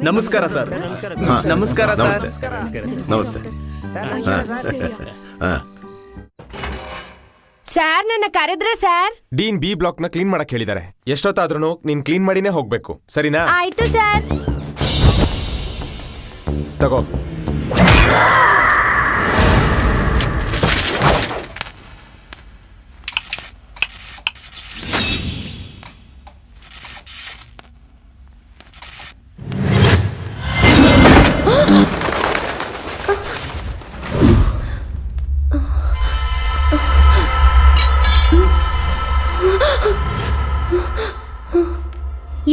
ನಮಸ್ಕಾರ ಸರ್. ನಮಸ್ಕಾರ ಸರ್. ನಮಸ್ತೆ. ಸರ್ ನನ್ನ ಕರೆದ್ರೆ ಸರ್. ಡೀನ್ ಬಿ ಬ್ಲಾಕ್ ನ ಕ್ಲೀನ್ ಮಾಡಕ್ ಹೇಳಿದ್ದಾರೆ. ಎಷ್ಟೊತ್ತಾದ್ರೂ ನೀನ್ ಕ್ಲೀನ್ ಮಾಡಿನೇ ಹೋಗ್ಬೇಕು, ಸರಿನಾ? ಆಯ್ತು ಸರ್. ತಗೋ.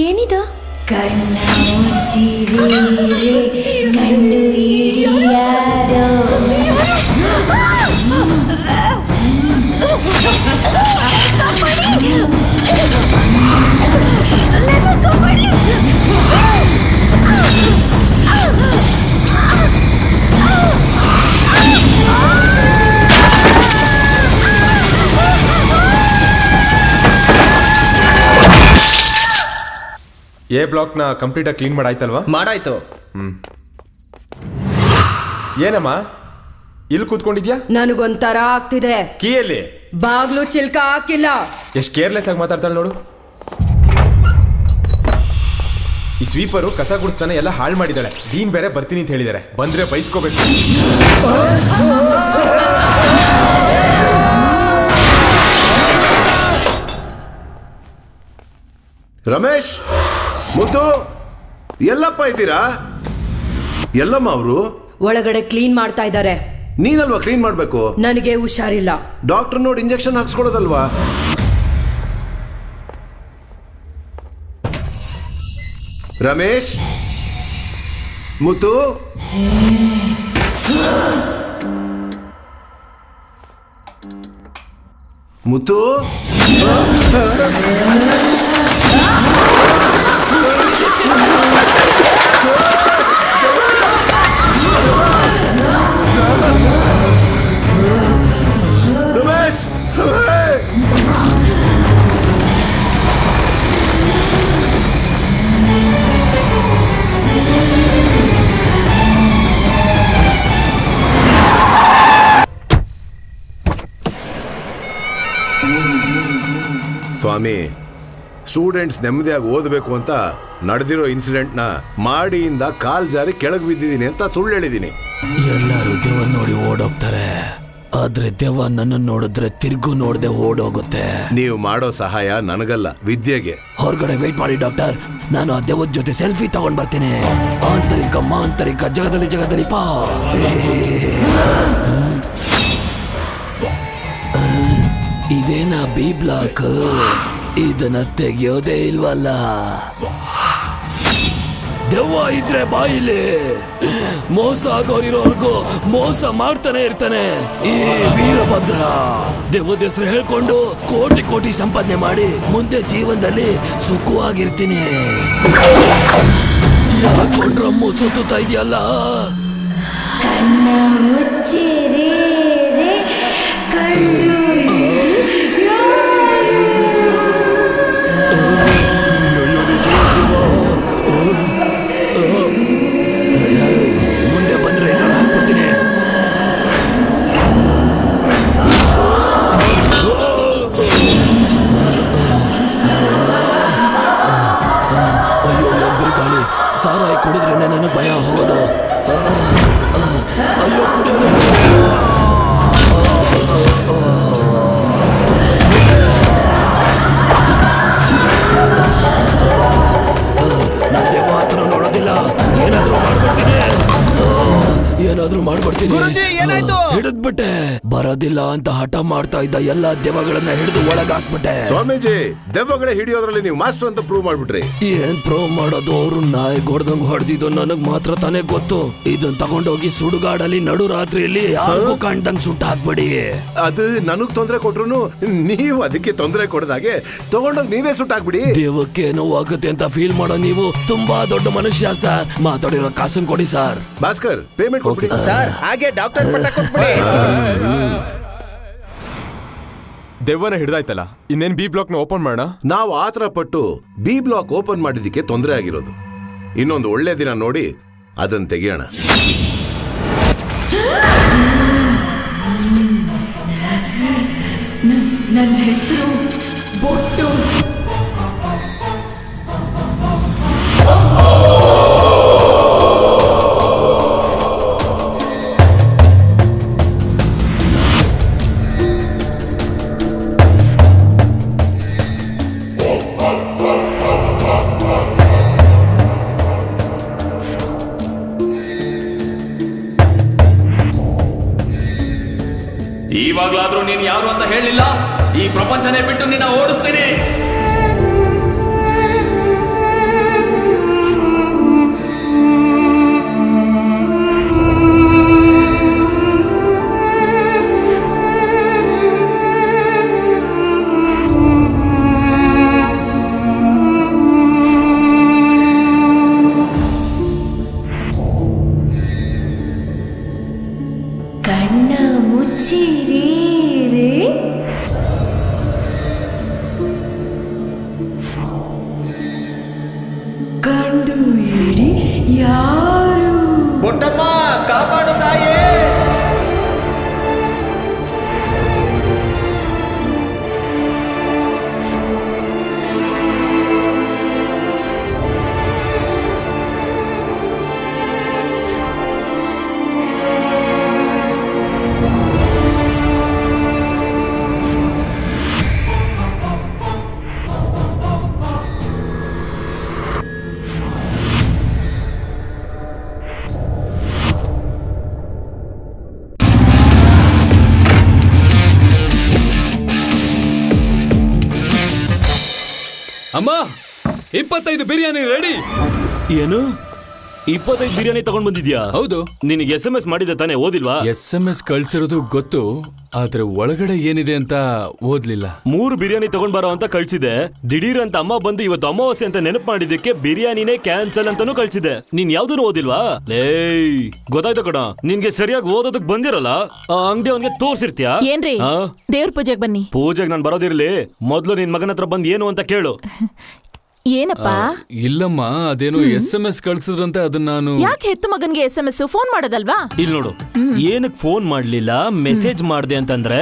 ಏನಿದು? ಕಣ್ಣ ಮುಚ್ಚಿರಿ ಕಂಡು ಹಿಡಿಯಾರೋ ಎ ಬ್ಲಾಕ್ ನ ಕಂಪ್ಲೀಟ್ ಆಗಿ ಕ್ಲೀನ್ ಮಾಡಾಯ್ತಲ್ವಾ? ಮಾಡಾಯ್ತು. ಏನಮ್ಮ ಇಲ್ಲಿ ಕೂತ್ಕೊಂಡಿದ್ಯಾ? ನನಗೊಂಥರ ಆಗ್ತಿದೆ. ಕೀಯಲ್ಲಿ ಬಾಗ್ಲು ಚಿಲ್ಕ ಹಾಕಿಲ್ಲ. ಎಷ್ಟು ಕೇರ್ಲೆಸ್ ಆಗಿ ಮಾತಾಡ್ತಾಳೆ ನೋಡು. ಈ ಸ್ವೀಪರು ಕಸ ಗುಡಿಸ್ತಾನೆ ಎಲ್ಲ ಹಾಳು ಮಾಡಿದಾಳೆ. ಡೀನ್ ಬೇರೆ ಬರ್ತೀನಿ ಅಂತ ಹೇಳಿದಾರೆ. ಬಂದ್ರೆ ಬೈಸ್ಕೋಬೇಕು. ರಮೇಶ್, ಮುತ್ತು, ಎಲ್ಲಪ್ಪ ಇದ್ದೀರಾ? ಎಲ್ಲಮ್ಮ ಅವರು ಒಳಗಡೆ ಕ್ಲೀನ್ ಮಾಡ್ತಾ ಇದ್ದಾರೆ. ನೀನಲ್ವಾ ಕ್ಲೀನ್ ಮಾಡ್ಬೇಕು? ನನಗೆ ಹುಷಾರಿಲ್ಲ. ಡಾಕ್ಟರ್ ನೋಡಿ ಇಂಜೆಕ್ಷನ್ ಹಾಕ್ಸ್ಕೊಡೋದಲ್ವಾ? ರಮೇಶ್, ಮುತ್ತು, ಮುತ್ತು, ರಮೇಶ್, ಸ್ವಾಮಿ, ಸ್ಟೂಡೆಂಟ್ಸ್ ನೆಮ್ಮದಿಯಾಗಿ ಓದಬೇಕು ಅಂತ ನಡೆದಿರೋ ಇನ್ಸಿಡೆಂಟ್ನ ಮಾಡಿಯಿಂದ ಕಾಲ್ ಜಾರಿ ಕೆಳಗೆ ಬಿದ್ದಿದ್ದೀನಿ ಅಂತ ಸುಳ್ಳು ಹೇಳಿದ್ದೀನಿ. ಎಲ್ಲರೂ ದೆವ್ವ ನೋಡಿ ಓಡೋಗ್ತಾರೆ, ಆದ್ರೆ ದೆವ್ವ ನನ್ನನ್ನು ನೋಡಿದ್ರೆ ತಿರ್ಗು ನೋಡದೆ ಓಡೋಗುತ್ತೆ. ನೀವು ಮಾಡೋ ಸಹಾಯ ನನಗಲ್ಲ, ವಿದ್ಯೆಗೆ. ಹೊರಗಡೆ ವೇಟ್ ಮಾಡಿ ಡಾಕ್ಟರ್, ನಾನು ಆ ದೆವ್ವದ ಜೊತೆ ಸೆಲ್ಫಿ ತಗೊಂಡ್ ಬರ್ತೀನಿ. ಆಂತರಿಕ ಮಾಂತರಿಕ ಜಗದಲ್ಲಿ ಪಾ. ಇದೇನಾ ಬಿ ಬ್ಲಾಕ್? ಇದನ್ನ ತೆಗೆಯೋದೇ ಇಲ್ವಲ್ಲ. ದೆವ್ವ ಇದ್ರೆ ಬಾಯಿಲಿ. ಮೋಸ ಆಗೋರಿರೋರ್ಗು ಮೋಸ ಮಾಡ್ತಾನೆ ಇರ್ತಾನೆ ಈ ವೀರಭದ್ರ. ದೆವ್ವದ ಹೆಸರು ಹೇಳ್ಕೊಂಡು ಕೋಟಿ ಕೋಟಿ ಸಂಪಾದನೆ ಮಾಡಿ ಮುಂದೆ ಜೀವನದಲ್ಲಿ ಸುಖವಾಗಿರ್ತೀನಿ. ಯಾಕೊಂಡ್ರ ಸುತ್ತಾ ಇದೆಯಲ್ಲ. ಕಣ್ಣ ಮುಚ್ಚಿರಿ ಮುಂದೆ ಬಂದ್ರೆ ಇದ್ರಲ್ಲಿ ಹಾಕ್ಬಿಡ್ತೀನಿ. ಅಯ್ಯೋ ಬಿರುಗಾಳಿ, ಸಾರಾಯಿ ಕುಡಿದ್ರೆ ನನಗೆ ಭಯ ಹೋಗೋದು. ಅಯ್ಯೋ ಕುಡಿಯೋದು. ಏನಾದ್ರೂ ಮಾಡ್ಬಿಡ್ತೀನಿ. ಹಿಡಿದ್ಬಿಟ್ಟೆ. ಬರೋದಿಲ್ಲ ಅಂತ ಹಠ ಮಾಡ್ತಾ ಇದ್ದ ಎಲ್ಲಾ ದೆವ್ವಗಳನ್ನ ಹಿಡಿದು ಒಳಗೆ ಹಾಕ್ಬಿಟ್ಟೆ. ಸ್ವಾಮೀಜಿ, ದೆವ್ವಗಳೇ ಹಿಡಿಯೋದ್ರಲ್ಲಿ ನೀವು ಮಾಸ್ಟರ್ ಅಂತ ಪ್ರೂವ್ ಮಾಡ್ಬಿಟ್ರಿ. ಏನ್ ಪ್ರೂವ್ ಮಾಡೋದು? ಅವ್ರು ನಾಯಿ ಹೊಡೆದಂಗ್ ಹೊಡೆದಿದ್ದು ನನಗ್ ಮಾತ್ರ ತಾನೇ ಗೊತ್ತು. ಇದನ್ ತಗೊಂಡೋಗಿ ಸುಡುಗಾಡಲ್ಲಿ ನಡು ರಾತ್ರಿಯಲ್ಲಿ ಯಾರಿಗೂ ಕಾಣ್ದಂಗ್ ಸುಟ್ಟ ಹಾಕ್ಬಿಡಿ. ಅದು ನನಗ್ ತೊಂದರೆ ಕೊಟ್ರು ನೀವು ಅದಕ್ಕೆ ತೊಂದರೆ ಕೊಡದಾಗೆ ತಗೊಂಡೋಗಿ ನೀವೇ ಸುಟ್ಟಾಕ್ಬಿಡಿ. ದೇವಕ್ಕೆ ನೋವಾಗುತ್ತೆ ಅಂತ ಫೀಲ್ ಮಾಡೋ ನೀವು ತುಂಬಾ ದೊಡ್ಡ ಮನುಷ್ಯ ಸರ್. ಮಾತಾಡಿರೋ ಕಾಸನ್ ಕೊಡಿ ಸರ್. ಭಾಸ್ಕರ್, ಪೇಮೆಂಟ್ ಕೊಡ್ಬಿಡಿ ಸರ್. ಹಾಗೆ ಡಾಕ್ಟರ್ ಪಟ್ಟ ಕೊಟ್ಬಿಡಿ. ದೆವ್ವನ ಹಿಡ್ದಾಯ್ತಲ್ಲ, ಇನ್ನೇನ್ ಬಿ ಬ್ಲಾಕ್ ನ ಓಪನ್ ಮಾಡೋಣ. ನಾವು ಆತರ ಪಟ್ಟು ಬಿ ಬ್ಲಾಕ್ ಓಪನ್ ಮಾಡಿದ್ದಕ್ಕೆ ತೊಂದರೆ ಆಗಿರೋದು. ಇನ್ನೊಂದು ಒಳ್ಳೆ ದಿನ ನೋಡಿ ಅದನ್ನ ತೆಗೆಯೋಣ. ನನ್ನ ಹೆಸರು ಬೊಟ್ಟು. ಇವಾಗ್ಲಾದ್ರೂ ನೀನು ಯಾರು ಅಂತ ಹೇಳಿಲ್ಲ. ಈ ಪ್ರಪಂಚನೇ ಬಿಟ್ಟು ನಿನ್ನ ಓಡಿಸ್ತೀನಿ. ಕಣ್ಣ ಮುಚ್ಚಿರಿ ಕಂಡು ಹಿಡಿ ಯಾರು. ಬೊಟ್ಟಮ್ಮ ಕಾಪಾಡು ತಾಯೇ. ಅಮ್ಮ 25 ಬಿರಿಯಾನಿ ರೆಡಿ. ಏನು 25 ಬಿರಿಯಾನಿ ತಗೊಂಡ್ ಬಂದಿದ್ಯಾ? ಹೌದು. ನಿನಗೆ SMS ಮಾಡಿದೆ ತಾನೇ, ಓದಿಲ್ವಾ? SMS ಕಳ್ಸಿರೋದು ಗೊತ್ತು, ಆದ್ರೆ ಒಳಗಡೆ ಏನಿದೆ ಅಂತ ಓದ್ಲಿಲ್ಲ. 3 ಬಿರಿಯಾನಿ ತಗೊಂಡ್ ಬರೋ ಅಂತ ಕಳ್ಸಿದೆ. ದಿಢೀರ್ ಅಂತ ಅಮ್ಮ ಬಂದು ಇವತ್ತು ಅಮಾವಾಸ್ಯೆ ಅಂತ ನೆನಪು ಮಾಡಿದಕ್ಕೆ ಬಿರಿಯಾನಿನೇ ಕ್ಯಾನ್ಸಲ್ ಅಂತಾನು ಕಳ್ಸಿದೆ. ನೀನ್ ಯಾವ್ದನ್ನು ಓದಿಲ್ವಾ? ಲೇಯ್, ಗೊತ್ತಾಯ್ತು ಕಣ, ನಿನ್ಗೆ ಸರಿಯಾಗಿ ಓದೋದಕ್ ಬಂದಿರಲ್ಲ. ಆ ಅಂಗಡಿ ಅವನ್ಗೆ ತೋರ್ಸಿರ್ತೀಯಾ? ಏನ್ರಿ ದೇವ್ರ ಪೂಜೆಗೆ ಬನ್ನಿ. ಪೂಜೆಗೆ ನಾನ್ ಬರೋದಿರ್ಲಿ, ಮೊದ್ಲು ನಿನ್ ಮಗನ ಹತ್ರ ಬಂದ್ ಏನು ಅಂತ ಕೇಳು. ಏನಪ್ಪ? ಇಲ್ಲಮ್ಮ, ಅದೇನೋ SMS ಕಳ್ಸಿದ್ರಂತೆ, ಅದನ್ನ ನಾನು. ಯಾಕೆ ಹೆತ್ತು ಮಗನ್ಗೆ SMS ಫೋನ್ ಮಾಡೋದಲ್ವಾ? ಇಲ್ಲಿ ನೋಡು, ಏನಕ್ ಫೋನ್ ಮಾಡ್ಲಿಲ್ಲ, ಮೆಸೇಜ್ ಮಾಡ್ದೆ ಅಂತಂದ್ರೆ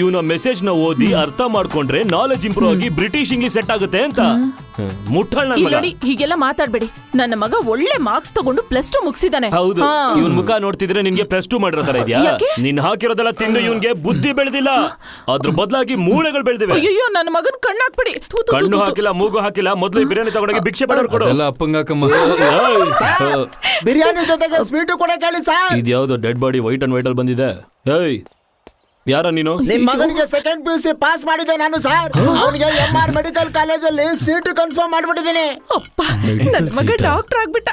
ಇವನ ಮೆಸೇಜ್ ನ ಓದಿ ಅರ್ಥ ಮಾಡ್ಕೊಂಡ್ರೆ ನಾಲೆಜ್ ಇಂಪ್ರೂವ್ ಆಗಿ ಬ್ರಿಟಿಷ್ ಇಂಗ್ಲಿಷ್ ಸೆಟ್ ಆಗುತ್ತೆ ಅಂತ. ಮುಟ್ಟಾಳ್ ನನ್ ಮಗ. ನೋಡಿ, ಹೀಗೆಲ್ಲ ಮಾತಾಡ್ಬೇಡಿ. ನನ್ನ ಮಗ ಒಳ್ಳೆ ಮಾರ್ಕ್ಸ್ ತಗೊಂಡು +2 ಮುಗಿಸಿದಾನೆ. ಹೌದು, ಇವನ್ ಮುಖ ನೋಡ್ತಿದ್ರೆ ನಿನ್ಗೆ +2 ಮಾಡಿರೋ ತರ ಇದೆಯಾ? ನೀನ್ ಹಾಕಿರೋದೆಲ್ಲ ತಿಂದು ಇವನ್ಗೆ ಬುದ್ಧಿ ಬೆಳೆದಿಲ್ಲ, ಅದ್ರ ಬದಲಾಗಿ ಮೂಳೆಗಳು ಬೆಳೆದಿವೆ. ಅಯ್ಯೋ, ನನ್ನ ಮಗನ್ ಕಣ್ಣು ಹಾಕ್ಬಿಡಿ. ಕಣ್ಣು ಹಾಕಿಲ್ಲ, ಮೂಗು ಹಾಕಿಲ್ಲ, ಮೊದ್ಲು ಬಿರಿಯಾನಿ ತಗೊಂಡೋಗಿ ಭಿಕ್ಷೆ ಬೇಡ ಕೊಡು. ಎಲ್ಲ ಅಪ್ಪಂಗಾಕಮ್ಮ. ಬಿರಿಯಾನಿ ಜೊತೆಗೆ ಸ್ವೀಟು ಕೂಡ ಕೇಳಿ ಸರ್. ಇದ್ಯಾವ್ದು dead body white and white ಅಲ್ಲಿ ಬಂದಿದೆ? ಏಯ್, ಯಾರ ನೀನು? ನಿಮ್ ಮಗನಿಗೆ ಸೆಕೆಂಡ್ PUC ಪಾಸ್ ಮಾಡಿದೆ ನಾನು ಸರ್. ಅವನಿಗೆ MR ಮೆಡಿಕಲ್ ಕಾಲೇಜಲ್ಲಿ ಸೀಟ್ ಕನ್ಫರ್ಮ್ ಮಾಡ್ಬಿಟ್ಟಿದ್ದೀನಿ. ಅಪ್ಪ, ನನ್ನ ಮಗ ಡಾಕ್ಟರ್ ಆಗ್ಬಿಟ್ಟ.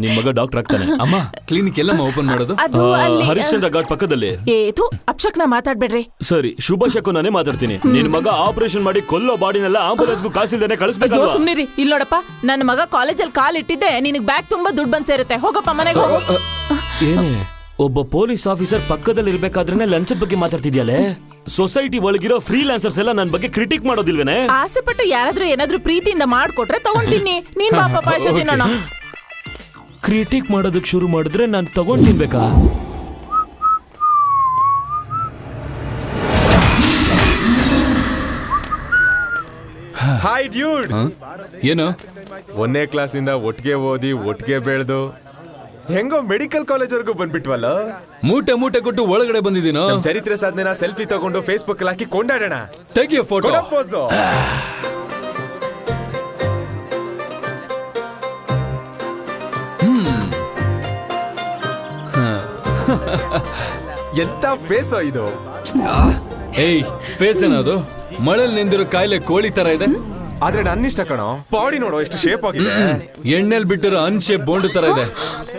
ನಿಮ್ ಮಗ ಡಾಕ್ಟರ್ ಆಗ್ತಾನೆ. ಅಮ್ಮ, ಕ್ಲಿನಿಕ್ ಎಲ್ಲಮ್ಮ ಓಪನ್ ಮಾಡೋದು? ಅದು ಅಲ್ಲಿ ಹರಿಶ್ಚಂದ್ರ ಘಾಟ್ ಪಕ್ಕದಲ್ಲಿ. ಏತು ಅಪ್ಶಕ್ನ ಮಾತಾಡ್ಬೇಡ್ರಿ. ಸರಿ, ಶುಭ ಶಕು ನಾನೇ ಮಾತಾಡ್ತೀನಿ. ನಿನ್ ಮಗ ಆಪರೇಷನ್ ಮಾಡಿ ಕೊಲ್ಲೋ ಬಾಡಿನೆಲ್ಲ ಆಂಬುಲೆನ್ಸ್ಗೂ ಕಾಸಿಲ್ದೇನೆ ಕಳಿಸ್ಬೇಕಲ್ವಾ? ಸುಮ್ನಿರಿ. ಇಲ್ಲಿ ನೋಡಪ್ಪ, ನನ್ನ ಮಗ ಕಾಲೇಜಲ್ಲಿ ಕಾಲಿಟ್ಟಿದ್ದೆ ನಿನಗ್ ಬ್ಯಾಗ್ ತುಂಬಾ ದುಡ್ಡು ಬಂದ್ ಸೇರುತ್ತೆ. ಹೋಗಪ್ಪ ಮನೆಗೆ ಹೋಗು. ಏನೇ, ಒಬ್ಬ ಪೊಲೀಸ್ ಆಫೀಸರ್ ಪಕ್ಕದಲ್ಲಿ ಇರ್ಬೇಕಾದ್ರೆ ಲಂಚದ ಬಗ್ಗೆ ಮಾತಾಡ್ತಿದ್ಯಾಲೆ? ಸೊಸೈಟಿ ಒಳಗಿರೋ ಫ್ರೀಲಾನ್ಸರ್ಸ್ ಎಲ್ಲ ನನ್ ಬಗ್ಗೆ ಕ್ರಿಟಿಕ್ ಮಾಡೋದಿಲ್ವೇನೆ? ಆಸೆ ಪಟ್ಟು ಯಾರಾದ್ರೂ ಏನಾದ್ರೂ ಪ್ರೀತಿಯಿಂದ ಮಾಡ್ಕೊಟ್ರೆ ತಗೊಂತೀನಿ. ನೀನ್ ಪಾಪ ಪಾಯಸ ತಿನ್ನೋಣ. ಕ್ರಿಟಿಕ್ ಮಾಡೋದಕ್ ಶುರು ಮಾಡಿದ್ರೆ ನಾನ್ ತಗೊಂಡ್ ತಿನ್ಬೇಕಾ? Hi dude. ಏನು? 1ನೇ ಕ್ಲಾಸಿಂದ ಒಟ್ಟಿಗೆ ಓದಿ ಒಟ್ಟಿಗೆ ಬೆಳೆದು ಹೆಂಗೋ ಮೆಡಿಕಲ್ ಕಾಲೇಜ್ವರೆಗೂ ಬಂದ್ಬಿಟ್ವಲ್ಲ. ಮೂಟೆ ಕೊಟ್ಟು ಒಳಗಡೆ ಬಂದಿದ್ದೀನೋ? ಚರಿತ್ರೆ ಸಾಧನೆನ ಸೆಲ್ಫಿ ತಗೊಂಡು ಫೇಸ್ಬುಕ್ ಅಲ್ಲಿ ಹಾಕಿ ಕೊಂಡಾಡೋಣ. ತೆಗಿಯೋ ಫೋಟೋ. ಎಂತ ಫೇಸೋ ಇದು? ಏಯ್, ಫೇಸ್ ಏನದು? ಮಳೆಲ್ ನಿಂದಿರೋ ಕಾಯಿಲೆ ಕೋಳಿ ತರ ಇದೆ. ಆದ್ರೆ ನನ್ನಿಷ್ಟ ಕಣೋ, ಬಾಡಿ ನೋಡೋ ಎಷ್ಟು ಶೇಪ್ ಆಗಿದೆ. ಎಣ್ಣೆಲ್ ಬಿಟ್ಟಿರೋ ಅನ್ಶೇಪ್ ಬೋಂಡ್ ತರ ಇದೆ.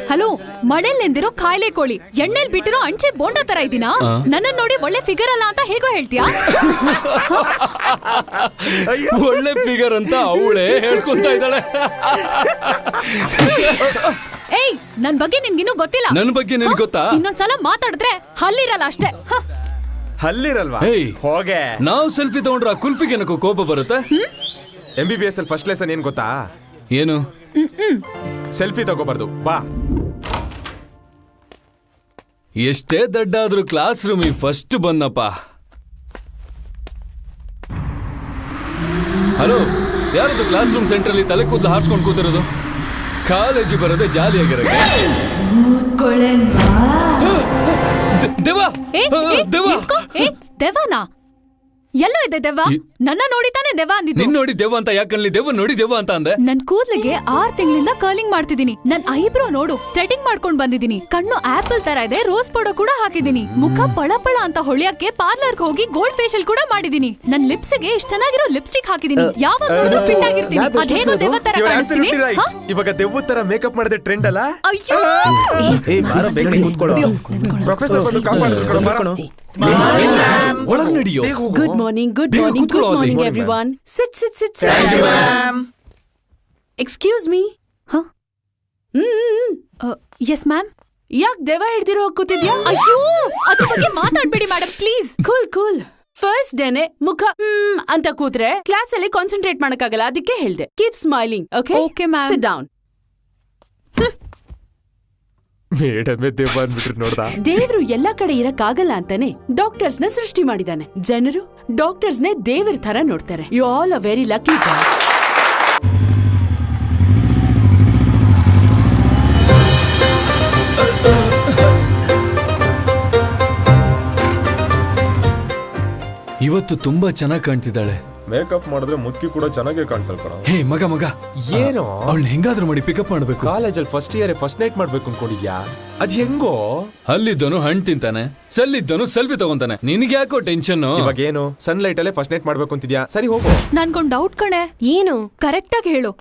ಹಲೋ, ಮಳೆಲ್ ನಿಂದಿರೋ ಕಾಯಿಲೆ ಕೋಳಿ ಎಣ್ಣೆಲ್ ಬಿಟ್ಟಿರೋ ಅಂಚೆ ಬೋಂಡ ತರ ಇದೀನಾ? ನನ್ನ ನೋಡಿ ಒಳ್ಳೆ ಫಿಗರ್ ಅಲ್ಲ ಅಂತ ಹೇಗೋ ಹೇಳ್ತೀಯಾ? ಒಳ್ಳೆ ಫಿಗರ್ ಅಂತ ಅವಳೇ ಹೇಳ್ಕೊಂತ ಇದ್ದಾಳೆ. ಏಯ್, ನನ್ ಬಗ್ಗೆ ನಿನ್ಗಿನ್ನೂ ಗೊತ್ತಿಲ್ಲ. ನನ್ ಬಗ್ಗೆ ನಿನ್ ಗೊತ್ತಾ? ಇನ್ನೊಂದ್ಸಲ ಮಾತಾಡಿದ್ರೆ ಹಲ್ಲಿರಲ್ಲ ಅಷ್ಟೇ. ಅಲ್ಲಿರಲ್ವಾ ಹೇಯ್. ಹೋಗೆ ನಾವು ಸೆಲ್ಫಿ ತಗೊಂಡ್ರೆ ಆ ಕುಲ್ಫಿಗೆ ಏನಕ್ಕೋ ಕೋಪ ಬರುತ್ತೆ? MBBS ಅಲ್ಲಿ ಫಸ್ಟ್ ಲೆಸನ್ ಏನ್ ಗೊತ್ತಾ? ಏನು? ಸೆಲ್ಫಿ ತಗೋಬಾರ್ದು. ಬಾ. ಎಷ್ಟೇ ದಡ್ಡಾದ್ರೂ ಕ್ಲಾಸ್ ರೂಮಿಗೆ ಫಸ್ಟ್ ಬಂದಪ್ಪ. ಹಲೋ, ಯಾರದು ಕ್ಲಾಸ್ ರೂಮ್ ಸೆಂಟ್ರಲ್ಲಿ ತಲೆ ಕೂದಲು ಹಾರ್ಸ್ಕೊಂಡು ಕೂತಿರೋದು? ಕಾಲೇಜಿ ಬರೋದೇ ಜಾಲಿಯಾಗಿರಕ್ಕೆ. ದೇವಾ, ದೇವಾ, ದೆವ್ವನಾ? ಎಲ್ಲೋ ಇದೆ ದೆವ್ವ? ನನ್ನ ನೋಡಿತಾನೆ ದೆವ್ವ ಅಂದಿದ್ದು. ನಿನ್ ನೋಡಿ ದೆವ್ವ ಅಂತ ಯಾಕನ್ಲಿ? ದೆವ್ವ ನೋಡಿ ದೆವ್ವ ಅಂತ ಅಂದೆ. ನನ್ ಕೂದ್ಲಿಗೆ 6 ತಿಂಗಳಿಂದ ಕರ್ಲಿಂಗ್ ಮಾಡ್ತಿದ್ದೀನಿ. ನನ್ ಐಬ್ರೋ ನೋಡು ಥ್ರೆಡಿಂಗ್ ಮಾಡ್ಕೊಂಡ್ ಬಂದಿದ್ದೀನಿ. ಕಣ್ಣು ಆಪಲ್ ತರ ಇದೆ, ರೋಸ್ ಪೌಡರ್ ಕೂಡ ಹಾಕಿದೀನಿ. ಮುಖ ಪಳಪಳ ಅಂತ ಹೊಳಿಯಕ್ಕೆ ಪಾರ್ಲರ್ಗೆ ಹೋಗಿ ಗೋಲ್ಡ್ ಫೇಶಿಯಲ್ ಕೂಡ ಮಾಡಿದೀನಿ. ನನ್ ಲಿಪ್ಸ್ಗೆ ಇಷ್ಟ ಚೆನ್ನಾಗಿರೋ ಲಿಪ್ಸ್ಟಿಕ್ ಹಾಕಿದೀನಿ. ಯಾವಾಗ ನೋಡಿದ್ರು ಫಿಟ್ ಆಗಿರ್ತೀನಿ. ಅದೇಗೋ ದೆವ್ವ ತರ ಕಾಣಿಸ್ತೀನಿ. ಇವಾಗ ದೆವ್ವ ತರ ಮೇಕಪ್ ಮಾಡಿದ್ರೆ ಟ್ರೆಂಡ್ ಅಲ್ಲ? ಅಯ್ಯೋ, ಪ್ರೊಫೆಸರ್ ಕಾಪಾಡಿದ್ರು. ಒಳಗ್ ನಡಿಯೋ. Good morning, good morning, good morning everyone. Sit sit sit. Excuse me. Yes ma'am. ಯಾಕೆ ದೆವ್ವ ಹಿಡ್ದಿರೋ ಕೂತಿದ್ಯಾ? ಅಯ್ಯೋ, ಅದ್ರ ಬಗ್ಗೆ ಮಾತಾಡ್ಬೇಡಿ madam please. Cool cool. First ಡೇನೆ ಮುಖ ಅಂತ ಕೂತ್ರೆ ಕ್ಲಾಸ್ ಅಲ್ಲಿ ಕಾನ್ಸಂಟ್ರೇಟ್ ಮಾಡಕ್ಕಾಗಲ್ಲ. ಅದಕ್ಕೆ ಹೇಳ್ದೆ keep smiling. Okay okay ma'am. Sit down. ಮೇಡಮೇ ದೆವ್ವ ಅಂದ್ಬಿಟ್ರು ನೋಡ್ದ. ದೇವ್ರು ಎಲ್ಲಾ ಕಡೆ ಇರಕ್ಕಾಗಲ್ಲ ಅಂತಾನೆ ಡಾಕ್ಟರ್ಸ್ ನ ಸೃಷ್ಟಿ ಮಾಡಿದಾನೆ. ಜನರು ಡಾಕ್ಟರ್ಸ್ ನೇ ದೇವ್ರ ತರ ನೋಡ್ತಾರೆ. You all are very lucky guys. ಇವತ್ತು ತುಂಬಾ ಚೆನ್ನಾಗಿ ಕಾಣ್ತಿದ್ದಾಳೆ. ಮೇಕಪ್ ಮಾಡಿದ್ರೆ ಮುದ್ಕಿ ಕೂಡ ಚೆನ್ನಾಗೇ ಕಾಣ್ತಾಳೆ ಕಣ. ಹೇ ಮಗ, ಏನು ಅವಳನ್ನ ಹೆಂಗಾದ್ರೂ ಮಾಡಿ ಪಿಕಪ್ ಮಾಡ್ಬೇಕು. ಕಾಲೇಜಲ್ಲಿ ಫಸ್ಟ್ ಇಯರ್ ಫಸ್ಟ್ ನೈಟ್ ಮಾಡ್ಬೇಕು ಅನ್ಕೊಂಡಿದ್ಯಾ? ಅದ್ ಹೆಂಗೋ? ಅಲ್ಲಿದ್ದನು ಹಣ್ಣು ತಿಂತಾನೆ, ಸಲ್ಲಿದ್ದನು ಸೆಲ್ಫಿ ತಗೊಂತಾನೆ. ನಿನ್ಗೆ ಯಾಕೋ ಟೆನ್ಷನ್? ಇವಾಗ ಏನು ಸನ್ಲೈಟ್ ಅಲ್ಲೇ ಫಸ್ಟ್ ನೈಟ್ ಮಾಡ್ಬೇಕು ಅಂತಿದ್ಯಾ? ಸರಿ ಹೋಗು. ನನ್ಗೊಂದ್ ಡೌಟ್ ಕಣೆ. ಏನು? ಕರೆಕ್ಟ್ ಆಗಿ ಹೇಳು.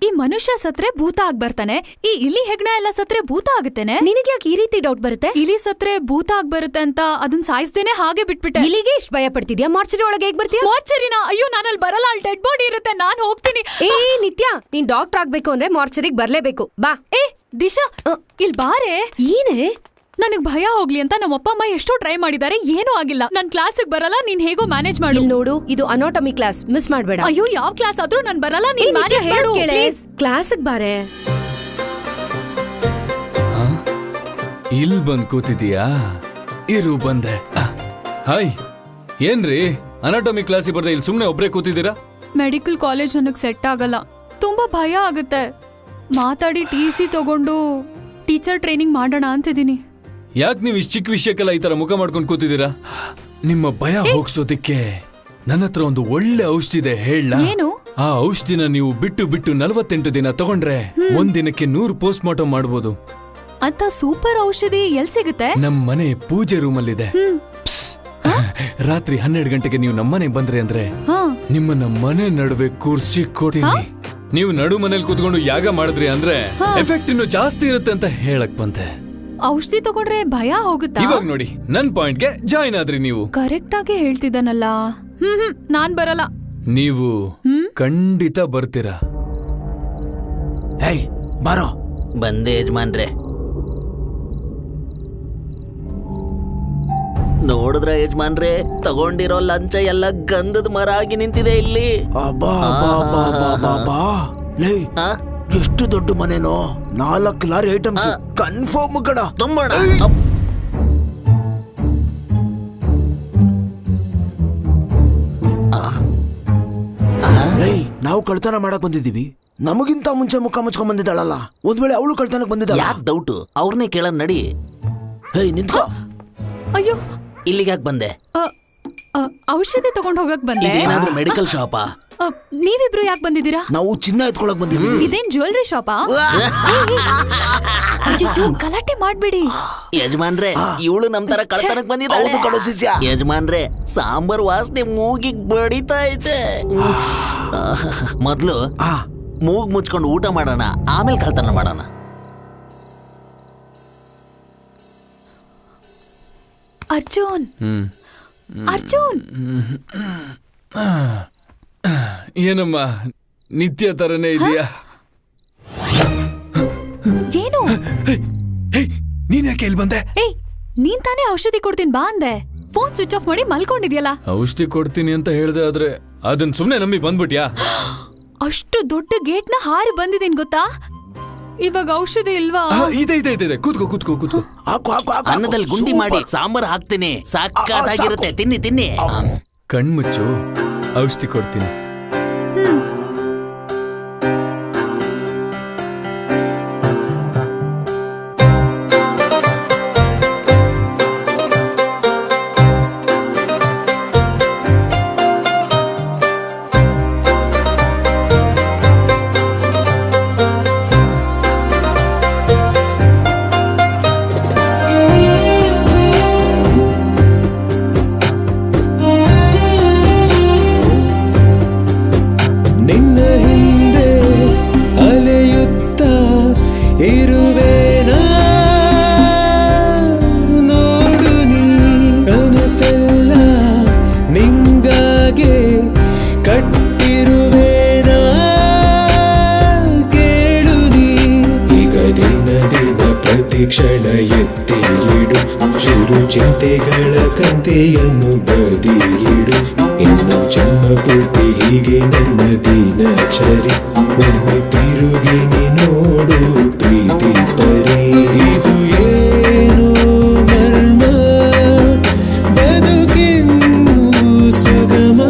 ಈ ಮನುಷ್ಯ ಸತ್ರೆ ಭೂತ ಆಗ್ ಬರ್ತಾನೆ, ಈ ಇಲಿ ಹೆಗ್ಣ ಎಲ್ಲ ಸತ್ರೆ ಭೂತ ಆಗುತ್ತೇನೆ. ನಿನಗೆ ಯಾಕೆ ಈ ರೀತಿ ಡೌಟ್ ಬರುತ್ತೆ? ಇಲಿ ಸತ್ರೆ ಭೂತ ಆಗ್ ಬರುತ್ತೆ ಅಂತ ಅದನ್ನ ಸಾಯಿಸ್ದೇನೆ ಹಾಗೆ ಬಿಟ್ಬಿಟ್ಟೆ. ಇಲ್ಲಿಗೆ ಇಷ್ಟು ಭಯ ಪಡ್ತಿದ್ಯಾ? ಮಾರ್ಚರಿ ಒಳಗೆ ಹೇಗ್ ಬರ್ತೀಯ? ಮಾರ್ಚರಿನಾ? ಅಯ್ಯೋ, ನಾನಲ್ಲಿ ಬರಲ್ಲ. ಅಲ್ಲಿ ಡೆಡ್ ಬಾಡಿ ಇರುತ್ತೆ, ನಾನ್ ಹೋಗ್ತೀನಿ. ಏ ನಿತ್ಯ, ನೀನ್ ಡಾಕ್ಟರ್ ಆಗ್ಬೇಕು ಅಂದ್ರೆ ಮಾರ್ಚರಿಗೆ ಬರ್ಲೇಬೇಕು. ಬಾ. ಏ ದಿಶಾ, ಇಲ್ ಬಾರೆ. ಏನೇ? ನನಗ್ ಭಯ ಹೋಗ್ಲಿ ಅಂತ ನಮ್ಮ ಅಪ್ಪ ಅಮ್ಮ ಎಷ್ಟೋ ಟ್ರೈ ಮಾಡಿದ್ದಾರೆ, ಏನೂ ಆಗಿಲ್ಲ. ನನ್ ಕ್ಲಾಸಿಗೆ ಬರಲ್ಲ, ನೀನ್ ಹೇಗೋ ಮ್ಯಾನೇಜ್ ಮಾಡು. ನೋಡು, ಇದು ಅನಾಟಮಿ ಕ್ಲಾಸ್, ಮಿಸ್ ಮಾಡ್ಬೇಡ. ಅಯ್ಯೋ, ಯಾವ ಕ್ಲಾಸ್ ಆದ್ರೂ ನಾನ್ ಬರಲ್ಲ, ನೀನ್ ಮ್ಯಾನೇಜ್ ಮಾಡು ಪ್ಲೀಸ್. ಕ್ಲಾಸಿಗೆ ಬಾರೆ. ಇಲ್ ಬಂದ್ ಕೂತಿದೀಯಾ? ಇರು ಬಂದೆ. ಹಾಯ್, ಏನ್ರಿ ಅನಾಟಮಿ ಕ್ಲಾಸಿಗೆ ಬರ್ದೆ ಇಲ್ಲಿ ಸುಮ್ನೆ ಒಬ್ರೇ ಕೂತಿದ್ದೀರಾ? ಮೆಡಿಕಲ್ ಕಾಲೇಜ್ ನನಗ್ ಸೆಟ್ ಆಗಲ್ಲ, ತುಂಬಾ ಭಯ ಆಗುತ್ತೆ. ಮಾತಾಡಿ TC ತಗೊಂಡು ಟೀಚರ್ ಟ್ರೈನಿಂಗ್ ಮಾಡೋಣ ಅಂತಿದ್ದೀನಿ. ಯಾಕೆ ನೀವು ಇಷ್ಟು ಚಿಕ್ಕ ವಿಷಯಕ್ಕೆಲ್ಲ ಈ ತರ ಮುಖ ಮಾಡ್ಕೊಂಡು ಕೂತಿದ್ದೀರಾ? ನಿಮ್ಮ ಭಯ ಹೋಗ್ಸೋದಿಕ್ಕೆ ನನ್ನ ಹತ್ರ ಒಂದು ಒಳ್ಳೆ ಔಷಧಿ ಇದೆ, ಹೇಳ? ಏನು? ಆ ಔಷಧಿನ ನೀವು ಬಿಟ್ಟು 48 ದಿನ ತಗೊಂಡ್ರೆ ಒಂದಿನಕ್ಕೆ 100 ಪೋಸ್ಟ್ ಮಾರ್ಟಮ್ ಮಾಡಬಹುದು. ಅಂತ ಸೂಪರ್ ಔಷಧಿ ಎಲ್ ಸಿಗುತ್ತೆ? ನಮ್ ಮನೆ ಪೂಜೆ ರೂಮ್ ಅಲ್ಲಿದೆ. ರಾತ್ರಿ 12 ಗಂಟೆಗೆ ನೀವು ನಮ್ಮನೆ ಬಂದ್ರೆ ಅಂದ್ರೆ ನಿಮ್ಮನ್ನ ಮನೆ ನಡುವೆ ಕೂರ್ಸಿ ಕೊಡ್ತೀನಿ. ನೀವು ನಡು ಮನೇಲಿ ಕೂತ್ಕೊಂಡು ಯಾಗ ಮಾಡಿದ್ರಿ ಅಂದ್ರೆ ಎಫೆಕ್ಟ್ ಇನ್ನು ಜಾಸ್ತಿ ಇರುತ್ತೆ ಅಂತ ಹೇಳಕ್ ಬಂತೆ. ಔಷಧಿ ತಗೊಂಡ್ರೆ ಭಯ ಹೋಗುತ್ತಾ? ಇವಾಗ ನೋಡಿ, ನನ್ ಪಾಯಿಂಟ್ಗೆ ಜಾಯಿನ್ ಆದ್ರಿ ನೀವು. ಕರೆಕ್ಟ್ ಆಗಿ ಹೇಳ್ತಿದ್ದಾನಲ್ಲ. ನಾನ್ ಬರಲ್ಲ. ನೀವು ಖಂಡಿತ ಬರ್ತೀರಾ? ಹೇಯ್ ಬಾರೋ. ಬಂದೆ ಯಜಮಾನ್ರೆ. ನೋಡಿದ್ರ ಯಜಮಾನ್ರೆ, ತಗೊಂಡಿರೋ ಲಂಚ ಎಲ್ಲ ಗಂಧದ ಮರ ಆಗಿ ನಿಂತಿದೆ ಇಲ್ಲಿ. ಲೇ, ಎಷ್ಟು ದೊಡ್ಡ ಮನೆನೋ, 4 ಲಾರಿ ಐಟಮ್ಸ್ ಕನ್ಫರ್ಮ್ ಕಡ. ತುಂಬೋಣ. ನಾವು ಕಳ್ತನ ಮಾಡಕ್ ಬಂದಿದೀವಿ, ನಮಗಿಂತ ಮುಂಚೆ ಮುಖ ಮುಚ್ಕೊಂಡ್ ಬಂದಿದ್ದಾಳಲ್ಲ, ಒಂದ್ ವೇಳೆ ಅವಳು ಕಳ್ತನಕ್ ಬಂದಿದ್ದಾಳ? ಯಾಕೆ ಡೌಟ್? ಅವ್ರನ್ನೇ ಕೇಳ ನಡಿ. ಹೇಯ್ ನಿಂತ್ಕೋ. ಅಯ್ಯೋ, ಇಲ್ಲಿಗೆ ಯಾಕೆ ಬಂದೆ? ಔಷಧಿ ತಗೊಂಡ್ ಹೋಗಕ್ ಬಂದೆ. ಇದೇನಾದ್ರೂ ಮೆಡಿಕಲ್ ಶಾಪಾ? ನೀವಿಬ್ರು ಯಾಕೆ ಬಂದಿದ್ದೀರಾ? ನಾವು ಚಿನ್ನ ಎತ್ಕೊಳಕ್ ಬಂದಿದ್ದೀವಿ. ಇದೇನ್ ಜ್ಯುವೆಲ್ರಿ ಶಾಪಾ? ಅಯ್ಯೋ, ಗಲಾಟೆ ಮಾಡ್ಬೇಡಿ ಯಜಮಾನ್ರೆ. ಇವಳು ನಮ್ ತರ ಕಳ್ತನಕ್ ಬಂದಿದ್ದಾಳೆ. ಯಜಮಾನ್ರೆ, ಸಾಂಬಾರ್ ವಾಸನೆ ಮೂಗಿಗ್ ಬಡಿತಾ ಐತೆ. ಮೊದ್ಲು ಮೂಗ್ ಮುಚ್ಕೊಂಡು ಊಟ ಮಾಡೋಣ, ಆಮೇಲೆ ಕಳ್ತನ ಮಾಡೋಣ. ಅರ್ಜುನ್, ಅರ್ಜುನ್. ಏನಮ್ಮ, ನಿತ್ಯ ತರನೇ ಇದೆಯಾ? ಏನು? ನೀನ್ ಯಾಕೆ ಇಲ್ಲಿ ಬಂದೆ? ಏಯ್, ನೀನ್ ತಾನೇ ಔಷಧಿ ಕೊಡ್ತೀನಿ ಬಾ ಅಂದೆ. ಫೋನ್ ಸ್ವಿಚ್ ಆಫ್ ಮಾಡಿ ಮಲ್ಕೊಂಡಿದ್ಯಲ್ಲ. ಔಷಧಿ ಕೊಡ್ತೀನಿ ಅಂತ ಹೇಳ್ದೆ, ಆದ್ರೆ ಅದನ್ನ ಸುಮ್ನೆ ನಂಬಿ ಬಂದ್ಬಿಟ್ಯಾ? ಅಷ್ಟು ದೊಡ್ಡ ಗೇಟ್ ನ ಹಾರಿ ಬಂದಿದ್ದೀನಿ ಗೊತ್ತಾ? ಇವಾಗ ಔಷಧಿ ಇಲ್ವಾ? ಇದೆ ಇದೆ ಇದೆ, ಕೂತ್ಕೋ ಕೂತ್ಕೋ ಕೂತ್ಕೋ. ಅನ್ನದಲ್ಲಿ ಗುಂಡಿ ಮಾಡಿ ಸಾಂಬಾರ್ ಹಾಕ್ತೀನಿ, ಸಾಕಾಗಿರುತ್ತೆ. ತಿನ್ನಿ ತಿನ್ನಿ. ಕಣ್ಮುಚ್ಚು, ಔಷಧಿ ಕೊಡ್ತೀನಿ. ಕ್ಷಣ ಎತ್ತಿಯಿಡು, ಚುರು ಚಿಂತೆಗಳ ಕಂತೆಯನ್ನು ಬದಿಯಿಡು. ಇನ್ನು ಜನ್ಮ ಪೂರ್ತಿ ಹೀಗೆ ನನ್ನ ದಿನಚರಿ, ಒಮ್ಮೆ ತಿರುಗಿ ನೋಡು ಪ್ರೀತಿ ಪರಿ. ಇದು ಏನು ಮರ್ಮ, ಬದುಕಿನ್ನು ಸುಗಮ.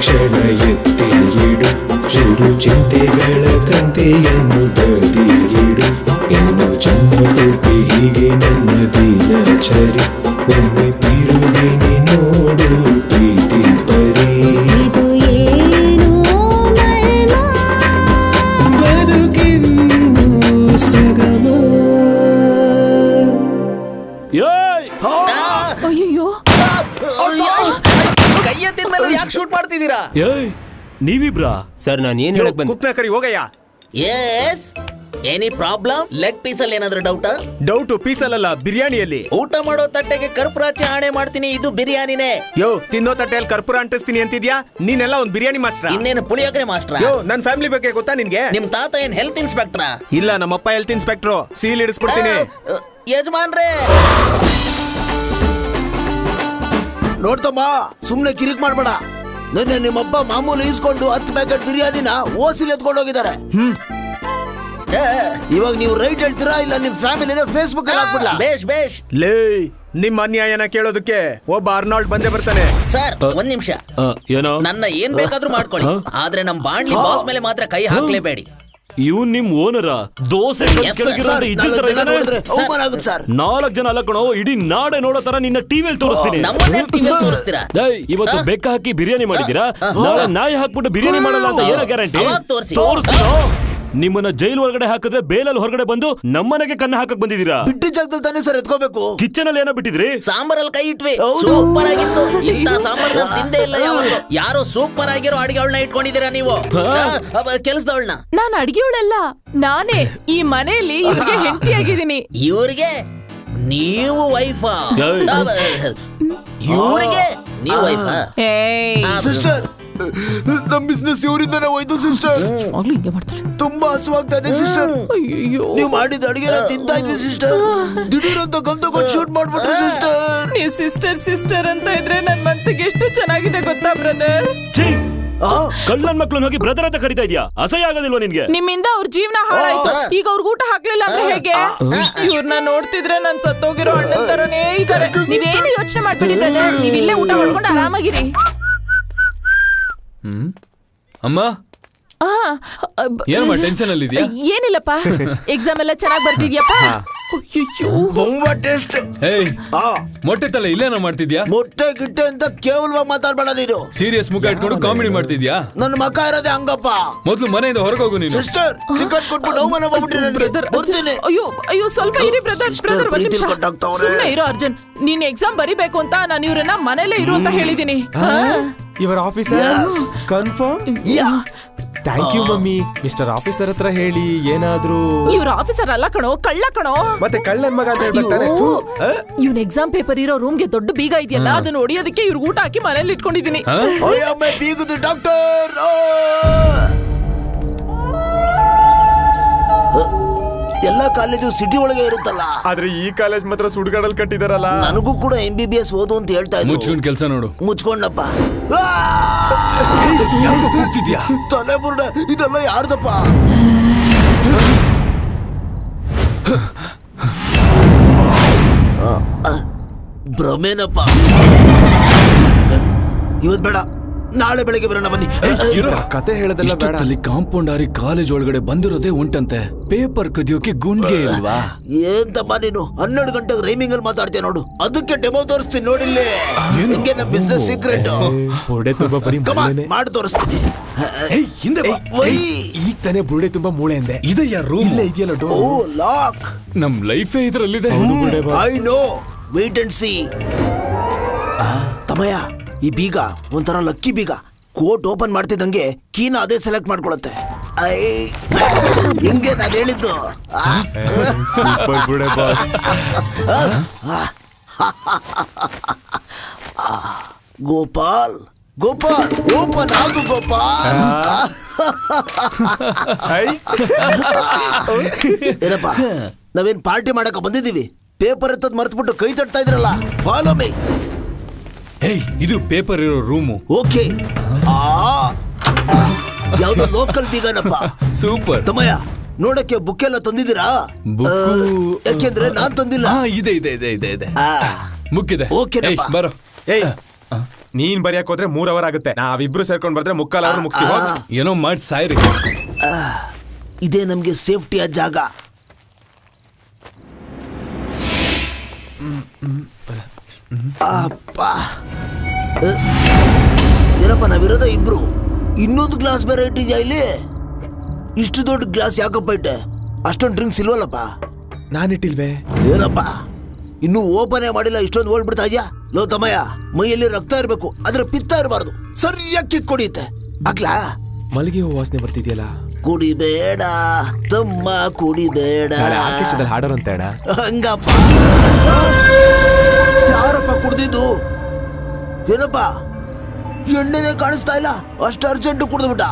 ಕ್ಷಣ ಎತ್ತಿಯಿಡು, ಚುರು ಚಿಂತೆಗಳ ಕಂತೆಯನ್ನು ಬದಿಯಿಡು. ಇನ್ನು ಜನ್ಮ ಪೂರ್ತಿ ಹೀಗೆ ನನ್ನ ದಿನಚರಿ, ಒಮ್ಮೆ ತಿರುಗಿ ನೋಡು ಏಯ್ ನೀವಿಬ್ರಾ? ಸರ್ ನಾನು ಏನ್ ಹೇಳಕ್ ಬಂದೆ? ಕುಕ್ನ ಕರಿ ಹೋಗಯ್ಯ. Yes any problem? Leg piece ಅಲ್ಲಿ ಏನಾದ್ರು ಡೌಟ್ ಪೀಸ್ ಅಲ್ಲ ಬಿರಿಯಾನಿಯಲ್ಲಿ. ಊಟ ಮಾಡೋ ತಟ್ಟೆಗೆ ಕರ್ಪೂರಾಚೆ ಆಣೆ ಮಾಡ್ತೀನಿ, ಇದು ಬಿರಿಯಾನಿನೇ. ಯೋ ತಿನ್ನೋ ತಟ್ಟೆಯಲ್ಲಿ ಕರ್ಪೂರ ಅಂಟಿಸ್ತೀನಿ ಅಂತಿದ್ಯಾ? ನೀನೆಲ್ಲ ಒಂದ್ ಬಿರಿಯಾನಿ ಮಾಸ್ಟರ್. ಇನ್ನೇನು ಪುಳಿಯೋಗರೆ ಮಾಸ್ಟರ್? ಯೋ ನನ್ ಫ್ಯಾಮಿಲಿ ಬಗ್ಗೆ ಗೊತ್ತಾ ನಿನ್ಗೆ? ನಿಮ್ ತಾತ ಏನ್ ಹೆಲ್ತ್ ಇನ್ಸ್ಪೆಕ್ಟರ್? ಇಲ್ಲ, ನಮ್ಮಪ್ಪ ಹೆಲ್ತ್ ಇನ್ಸ್ಪೆಕ್ಟ್ರು. ಸೀಲ್ ಇಡಿಸ್ಬಿಡ್ತೀನಿ. ಯಜಮಾನ್ರೇ ನೋಡ್ತಮ್ಮ, ಸುಮ್ನೆ ಕಿರಿಕ್ ಮಾಡ್ಬೇಡ. ನಿನ್ನೆ ನಿಮ್ಮಪ್ಪ ಮಾಮೂಲಿ ಈಸ್ಕೊಂಡು 10 ಪ್ಯಾಕೆಟ್ ಬಿರಿಯಾನಿನ ಓಸಿಲ್ ಎತ್ಕೊಂಡು ಹೋಗಿದ್ದಾರೆ. ಇವಾಗ ನೀವು ರೈಟ್ ಹೇಳ್ತೀರಾ ಇಲ್ಲ ನಿಮ್ ಫ್ಯಾಮಿಲಿನ ಫೇಸ್ಬುಕ್ ಅಲ್ಲಿ ಹಾಕ್ಬಿಡ್ಲಾ? ಬೇಷ್ ಲೇ, ನಿಮ್ ಅನ್ಯಾಯನ ಕೇಳೋದಕ್ಕೆ ಒಬ್ಬ ಅರ್ನಾಲ್ಡ್ ಬಂದೇ ಬರ್ತಾನೆ. ಸರ್ ಒಂದ್ ನಿಮಿಷ. ಏನೋ ನನ್ನ ಏನ್ ಬೇಕಾದ್ರೂ ಮಾಡ್ಕೊಳ್ಳಿ, ಆದ್ರೆ ನಮ್ ಬಾಂಡ್ಲಿ ಬಾಸ್ ಮೇಲೆ ಮಾತ್ರ ಕೈ ಹಾಕ್ಲೇಬೇಡಿ. ಇವ್ ನಿಮ್ ಓನರ ದೋಸೆ ಕೆಳಗಿರೋದು ಇಜ್ಜಿ ತರ ಇದಾನೆ. 4 ಜನ ಅಲ್ಲ ಕಣೋ, ಇಡೀ ನಾಡೆ ನೋಡೋ ತರ ನಿನ್ನ ಟಿವಿಯಲ್ಲಿ ತೋರಿಸ್ತೀನಿ. ಇವತ್ತು ಬೆಕ್ಕ ಹಾಕಿ ಬಿರಿಯಾನಿ ಮಾಡಿದೀರಾ, ನಾಳೆ ನಾಯಿ ಹಾಕ್ಬಿಟ್ಟು ಬಿರಿಯಾನಿ ಮಾಡಲ್ಲ ಅಂತ ಏನೋ ಗ್ಯಾರಂಟಿ? ತೋರಿಸ್ತೀನೋ. ನಿಮ್ಮನ್ನ ಜೈಲ್ ಒಳಗಡೆ ಹಾಕಿದ್ರೆ ಬೇಲಲ್ಲಿ ಹೊರಗಡೆ ಬಂದು ನಮ್ಮನೆಗೆ ಕನ್ನ ಹಾಕಕ್ ಬಂದಿದ್ದೀರಾ? ಬಿಟ್ಟಿ ಜಾಗದಲ್ಲಿ ತಾನೇ ಸರ್ ಎತ್ಕೋಬೇಕು. ಕಿಚನ್ ಅಲ್ಲಿ ಏನೋ ಬಿಟ್ಟಿದ್ರಿ? ಸಾಂಬಾರಲ್ಲಿ ಕೈ ಇಟ್ವಿ, ಸೂಪರ್ ಆಗಿತ್ತು. ಇಂತ ಸಾಂಬಾರ್ ತಿಂದೇ ಇಲ್ಲ ಯಾವತ್ತು. ಯಾರೋ ಸೂಪರ್ ಆಗಿರೋ ಅಡಿಗೆವಳನ್ನ ಇಟ್ಕೊಂಡಿದ್ದೀರಾ ನೀವು, ಕೆಲ್ಸದವಳನ್ನ. ನಾನು ಅಡಿಗೆವಳಲ್ಲ, ನಾನೇ ಈ ಮನೆಯಲ್ಲಿ ಇವ್ರಿಗೆ ಹೆಂಡತಿ ಆಗಿದ್ದೀನಿ. ಇವ್ರಿಗೆ ನೀವು ವೈಫಾ? ಇವ್ರಿಗೆ ನೀವು ವೈಫಾ? ಸಿಸ್ಟರ್, ನಮ್ ಬಿಸ್ನೆಸ್ ಇವರಿಂದಾನೆ ಹೋಯ್ತು ಸಿಸ್ಟರ್. ತುಂಬಾ ಹಸುವಾಗ್ತಾ ಇದೆ ಸಿಸ್ಟರ್. ನೀವು ಮಾಡಿದ ಅಡಿಗೆ ತಿಂತಾ ಇದ್ವಿ ಸಿಸ್ಟರ್. ದಿಢೀರ್ ಅಂತ ಗಂತ ಕೊಟ್ಟು ಶೂಟ್ ಮಾಡ್ಬಿಟ್ರೆ ಸಿಸ್ಟರ್. ನೀವು ಸಿಸ್ಟರ್ ಅಂತ ಇದ್ರೆ ನನ್ ಮನ್ಸಿಗೆ ಎಷ್ಟು ಚೆನ್ನಾಗಿದೆ ಗೊತ್ತಾ ಬ್ರದರ್? ಕಳ್ಳನ್ ಮಕ್ಳನ್ನ ಹೋಗಿ ಬ್ರದರ್ ಅಂತ ಕರಿತಾ ಇದ್ಯಾ? ಅಸಹ್ಯ ಆಗೋದಿಲ್ವಾ ನಿನ್ಗೆ? ನಿಮ್ಮಿಂದ ಅವ್ರ ಜೀವನ ಹಾಳಾಯ್ತು, ಈಗ ಅವ್ರಿಗೆ ಊಟ ಹಾಕ್ಲಿಲ್ಲ ಅಂದ್ರೆ ಹೇಗೆ? ಇವ್ರನ್ನ ನೋಡ್ತಿದ್ರೆ ನನ್ ಸತ್ತೋಗಿರೋ ಅಣ್ಣನ್ ತರನೇ ಇದಾರೆ. ನೀವೇನು ಯೋಚನೆ ಮಾಡ್ಬೇಡಿ ಬ್ರದರ್, ನೀವ್ ಇಲ್ಲೇ ಊಟ ಮಾಡ್ಕೊಂಡು ಆರಾಮಾಗಿರಿ. ಅಮ್ಮ ಏನಮ್ಮ ಟೆನ್ಷನ್ ಅಲ್ಲಿ ಇದೆಯಾ? ಏನಿಲ್ಲಪ್ಪ, ಎಕ್ಸಾಮ್ ಎಲ್ಲ ಚೆನ್ನಾಗಿ ಬರ್ತಿದ್ಯಪ್ಪ. ತುಂಬಾ ಟೇಸ್ಟ್. ಮೊಟ್ಟೆ ತಲೆ ಇಲ್ಲೇನೋ ಮಾಡ್ತಿದ್ಯಾ? ಮೊಟ್ಟೆ ಗಿಟ್ಟೆ ಅಂತ ಕೇವಲವಾಗಿ ಮಾತಾಡ್ಬೇಡ ನೀನು. ಸೀರಿಯಸ್ ಮುಖ ಇಟ್ಕೊಂಡು ಕಾಮಿಡಿ ಮಾಡ್ತಿದ್ಯಾ? ನನ್ನ ಮಕ್ಕ ಇರೋದೇ ಹಂಗಪ್ಪ. ಮೊದ್ಲು ಮನೆಯಿಂದ ಹೊರಗೆ ಹೋಗು ನೀನು. ಸಿಸ್ಟರ್, ಚಿಕನ್ ಕೊಟ್ಬಿಟ್ಟು ಅವಮಾನ ಮಾಡ್ಬಿಟ್ರಿ ನನಗೆ. ಬರ್ತೀನಿ. ಅಯ್ಯೋ ಸ್ವಲ್ಪ ಇರಿ ಬ್ರದರ್. ಒಂದ್ ನಿಮಿಷ ಸುಮ್ಮನೆ ಇರೋ ಅರ್ಜುನ್. ನೀನ್ ಎಕ್ಸಾಮ್ ಬರಿಬೇಕು ಅಂತ ನಾನು ಇವ್ರನ್ನ ಮನೇಲೆ ಇರು ಅಂತ ಹೇಳಿದೀನಿ. ಇವರ officer confirm? Thank you mummy. Mister officer ಹತ್ರ ಹೇಳಿ ಏನಾದ್ರೂ. ಇವ್ರ ಆಫೀಸರ್ ಅಲ್ಲ ಕಣೋ, ಕಳ್ಳ ಕಣೋ. ಮತ್ತೆ ಕಳ್ಳನ್ ಮಗ ಅಂತ ಹೇಳ್ತಾನೆ. ಇವ್ನ ಎಕ್ಸಾಮ್ ಪೇಪರ್ ಇರೋ ರೂಮ್ಗೆ ದೊಡ್ಡ ಬೀಗ ಇದೆಯಲ್ಲ, ಅದನ್ನ ಹೊಡಿಯೋದಕ್ಕೆ ಇವ್ರಿಗೆ ಊಟ ಹಾಕಿ ಮನೇಲಿ ಇಟ್ಕೊಂಡಿದೀನಿ. ಬೀಗದ ಡಾಕ್ಟರ್. ಎಲ್ಲಾ ಕಾಲೇಜು ಸಿಟಿ ಒಳಗೆ ಇರುತ್ತಲ್ಲ, ಆದ್ರೆ ಈ ಕಾಲೇಜ್ ಮಾತ್ರ ಸುಡ್ಗಾಡಲ್ಲಿ ಕಟ್ಟಿದಾರಲ್ಲ. ನನಗೂ ಕೂಡ MBBS ಓದು ಅಂತ ಹೇಳ್ತಾ ಇದ್ರು. ಮುಚ್ಕೊಂಡ್ ಕೆಲಸ ನೋಡು. ಮುಚ್ಕೊಂಡಪ್ಪ. ತಲೆ ಬುರುಡ, ಇದೆಲ್ಲ ಯಾರ್ದಪ್ಪ? ಭ್ರಮೇನಪ್ಪ. ಇವತ್ ಬೇಡ, ನಾಳೆ ಬೆಳಗ್ಗೆ ಬರೋಣ ಬನ್ನಿ. ಕತೆ ಹೇಳದಲ್ಲ ಬೇಡ. ಕಾಂಪೌಂಡ್ ಆರಿ ಕಾಲೇಜ್ ಒಳಗಡೆ ಬಂದಿರೋದೇ ಉಂಟಂತೆ. ಪೇಪರ್ ಕದಿಯೋಕೆ ಗುಂಡ್ಗೆ ಇಲ್ವಾ? ಏಂತಮ್ಮ ನೀನು 12 ಗಂಟೆಗೆ ರೈಮಿಂಗ್ ಅಲ್ಲಿ ಮಾತಾಡ್ತೀಯ ನೋಡು. ಅದಕ್ಕೆ ಡೆಮೋ ತೋರಿಸ್ತೀನಿ ನೋಡಿಲ್ಲಿ. ನಿಂಗೆ ನಮ್ಮ ಬಿಸ್ನೆಸ್ ಸೀಕ್ರೆಟ್ ಬುರ್ಡೆ ತುಂಬಾ ಬರೀ ಮಾಡಿ ತೋರಿಸ್ತೀನಿ. ಹಿಂದೆ ಈಗ ತಾನೇ ಬುರ್ಡೆ ತುಂಬಾ ಮೂಳೆ ಅಂದೆ. ಇದೆಯಾ ರೂಮ್? ಇಲ್ಲೇ ಇದೆಯಲ್ಲ ಡೋರ್. Oh lock. ನಮ್ ಲೈಫೇ ಇದ್ರಲ್ಲಿದೆ. I know, wait and see. ತಮಯ, ಈ ಬೀಗ ಒಂಥರ ಲಕ್ಕಿ ಬೀಗ. ಕೋಟ್ ಓಪನ್ ಮಾಡ್ತಿದ್ದಂಗೆ ಕೀನ ಅದೇ ಸೆಲೆಕ್ಟ್ ಮಾಡ್ಕೊಳತ್ತೆ. ಹಿಂಗೆ ನಾನು ಹೇಳಿದ್ದು. ಗೋಪಾಲ್ ಗೋಪಾಲ್ ಓಪನ್ ಆಗು ಗೋಪಾಲ್. ಏನಪ್ಪ, ನಾವೇನ್ ಪಾರ್ಟಿ ಮಾಡಕ ಬಂದಿದೀವಿ? ಪೇಪರ್ ಎತ್ತದ್ ಮರ್ತ್ಬಿಟ್ಟು ಕೈ ತಟ್ತಾ ಇದ್ರಲ್ಲ. Follow me. ಇದು ಪೇಪರ್ ಇರೋ ರೂಮು. ಓಕೆ. ಯಾವ್ದೋ ಲೋಕಲ್ ಬೀಗನಪ್ಪ. ಸೂಪರ್. ತಮಯ, ನೋಡಕ್ಕೆ ಬುಕ್ ಎಲ್ಲ ತಂದಿದ್ದೀರಾ? ಯಾಕೆಂದ್ರೆ ನಾನ್ ತಂದಿಲ್ಲ. ಇದೆ ಇದೆ ಇದೆ ಇದೆ ಇದೆ ಬುಕ್ ಇದೆ. ಓಕೆ ಬರೋ. ನೀನ್ ಬರೆಯಕ್ ಹೋದ್ರೆ 3 ಅವರ್ ಆಗುತ್ತೆ. ನಾವಿಬ್ರು ಸೇರ್ಕೊಂಡ್ ಬರ್ತಾರೆ 3 ಅವರ್ ಮುಗಿಸ್ತೀವಿ. ಏನೋ ಮಾಡಿ ಸಾಯ್ರಿ. ಇದೇ ನಮ್ಗೆ ಸೇಫ್ಟಿಯ ಜಾಗ. ಅಪ್ಪ, ಏನಪ್ಪ ನಾವಿರೋದ ಇಬ್ರು. ಇನ್ನೊಂದು ಗ್ಲಾಸ್ ಬೇರೆ ಇಟ್ಟಿದ್ಯಾ ಇಲ್ಲಿ? ಇಷ್ಟು ದೊಡ್ಡ ಗ್ಲಾಸ್ ಯಾಕಪ್ಪ ಇಟ್ಟೆ? ಅಷ್ಟೊಂದು ಡ್ರಿಂಕ್ಸ್ ಇಲ್ವಲ್ಲಪ್ಪ? ನಾನಿಟ್ಟಿಲ್ವೇ? ಏನಪ್ಪ, ಇನ್ನೂ ಓಪನ್ ಮಾಡಿಲ್ಲ, ಇಷ್ಟೊಂದು ಓಲ್ಬಿಡ್ತಾ ಇದ್ಯಾ? ಲೋ ತಮ್ಮಯ್ಯ, ಮೈಯಲ್ಲಿ ರಕ್ತ ಇರ್ಬೇಕು, ಆದ್ರೆ ಪಿತ್ತ ಇರಬಾರ್ದು. ಸರಿಯಾಗಿ ಕಿಕ್ ಕೊಡಿಯುತ್ತೆ. ಅಕ್ಲಾ ಮಲ್ಲಿಗೆ ಹೂ ವಾಸನೆ ಬರ್ತಿದ್ಯಲ್ಲ. ಕುಡಿಬೇಡ ತಮ್ಮ, ಕುಡಿಬೇಡ. ಆರ್ಕೆಸ್ಟ್ರಾದಲ್ಲಿ ಹಾಡೋರಂತೆ ಅಣ್ಣ. ಹಂಗಪ್ಪ. ಯಾರಪ್ಪ ಕುಡ್ದಿದ್ದು? ಏನಪ್ಪ ಎಣ್ಣೆನೆ ಕಾಣಿಸ್ತಾ ಇಲ್ಲ, ಅಷ್ಟು ಅರ್ಜೆಂಟ್ ಕುಡ್ದ್ಬಿಟ್ಟ.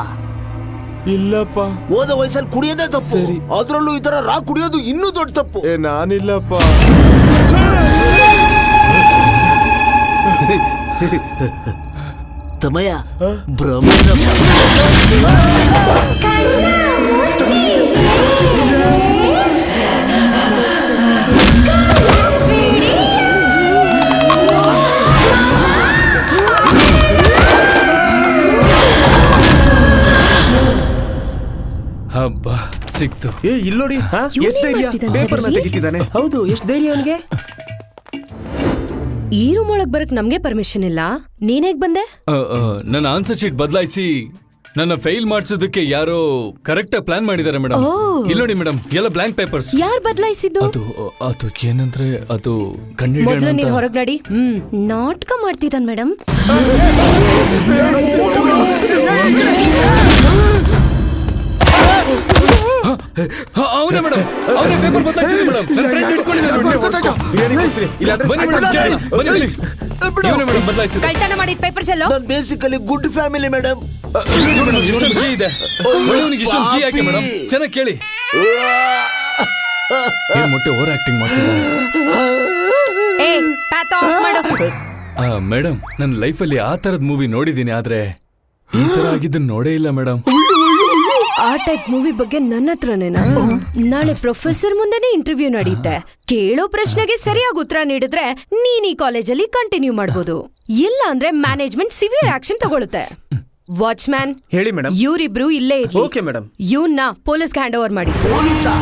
ಇಲ್ಲಪ್ಪ, ಓದ ವಯಸ್ಸಲ್ಲಿ ಕುಡಿಯೋದೇ ತಪ್ಪು, ಅದ್ರಲ್ಲೂ ಈ ತರ ಕುಡಿಯೋದು ಇನ್ನೂ ದೊಡ್ಡ ತಪ್ಪು. ನಾನಿಲ್ಲಪ್ಪ. ತಮಯ ಭ್ರಮಣ. ಹಬ್ಬ ಸಿಕ್ತು. ಇಲ್ಲೋಡಿ, ಎಷ್ಟು ಧೈರ್ಯ ಪೇಪರ್ನ ತೆಗಿತಿದ್ದಾನೆ. ಹೌದು, ಎಷ್ಟು ಧೈರ್ಯ ಅವನಿಗೆ. ಈ ರೂಮ್ ಒಳಗ್ ಬರಕ್ ನಮ್ಗೆ ಪರ್ಮಿಷನ್ ಇಲ್ಲ, ನೀನ್ ಹೇಗ್ ಬಂದೆ? ನನ್ನ ಆನ್ಸರ್ ಶೀಟ್ ಬದಲಾಯಿಸಿ ನನ್ನ ಫೈಲ್ ಮಾಡಿಸೋದಕ್ಕೆ ಯಾರೋ ಕರೆಕ್ಟ್ ಆಗಿ ಪ್ಲಾನ್ ಮಾಡಿದ್ದಾರೆ ಮೇಡಮ್. ಇಲ್ಲ ನೋಡಿ ಮೇಡಮ್, ಎಲ್ಲ ಬ್ಲಾಂಕ್ ಪೇಪರ್ಸ್. ಯಾರು ಬದಲಾಯಿಸಿದ್ದು? ಅದು ಏನಂದ್ರೆ ಅದು ಮೊದಲು ನೀನ್ ಹೊರಗ್ ನಡಿ. ನಾಟಕ ಮಾಡ್ತಿದ್ದಾನ ಮೇಡಮ್. ಅವನೇ ಮೇಡಮ್, ಅವನೇ ಪೇಪರ್ ಬದಲಾಯಿಸಿದ ಮೇಡಮ್. ನನ್ನ ಫ್ರೆಂಡ್ ಹಿಡ್ಕೊಂಡಿದ್ದಾರೆ, ಬದಲಾಯಿಸಿದ. ಕಳ್ತನ ಮಾಡಿದ ಪೇಪರ್ಸ್ ಎಲ್ಲ ಬೇಸಿಕಲಿ ಗುಡ್ ಫ್ಯಾಮಿಲಿ ಮೇಡಮ್. ಇಷ್ಟೊಂದು ಕೀ ಇದೆ, ಇಷ್ಟೊಂದು ಕೀ ಹಾಕಿ ಮೇಡಮ್. ಚೆನ್ನಾಗಿ ಕೇಳಿ, ಏನ್ ಮೊಟ್ಟೆ ಓವರ್ ಆಕ್ಟಿಂಗ್ ಮಾಡ್ತಿದ್ದಾರೆ. ಮೇಡಮ್, ನನ್ನ ಲೈಫಲ್ಲಿ ಆ ತರದ ಮೂವಿ ನೋಡಿದೀನಿ, ಆದ್ರೆ ಈ ತರ ಆಗಿದ್ದನ್ನ ನೋಡೇ ಇಲ್ಲ ಮೇಡಮ್. ಆ ಟೈಪ್ ಮೂವಿ ಬಗ್ಗೆ ನನ್ನ ಹತ್ರನೇನಾ? ನಾಳೆ ಪ್ರೊಫೆಸರ್ ಮುಂದೆನೆ ಇಂಟರ್ವ್ಯೂ ನಡೆಯುತ್ತೆ. ಕೇಳೋ ಪ್ರಶ್ನೆಗೆ ಸರಿಯಾಗಿ ಉತ್ತರ ನೀಡಿದ್ರೆ ನೀನ್ ಈ ಕಾಲೇಜಲ್ಲಿ ಕಂಟಿನ್ಯೂ ಮಾಡಬಹುದು, ಇಲ್ಲ ಅಂದ್ರೆ ಮ್ಯಾನೇಜ್ಮೆಂಟ್ ಸಿವಿಯರ್ ಆಕ್ಷನ್ ತಗೊಳುತ್ತೆ. ವಾಚ್ಮ್ಯಾನ್ ಹೇಳಿ ಮೇಡಮ್. ಇವರಿಬ್ರು ಇಲ್ಲೇ ಇರ್ಲಿ. Okay madam. ಇವನ್ನ ಪೊಲೀಸ್ಗೆ ಹ್ಯಾಂಡ್ ಓವರ್ ಮಾಡಿ. ಪೊಲೀಸಾ?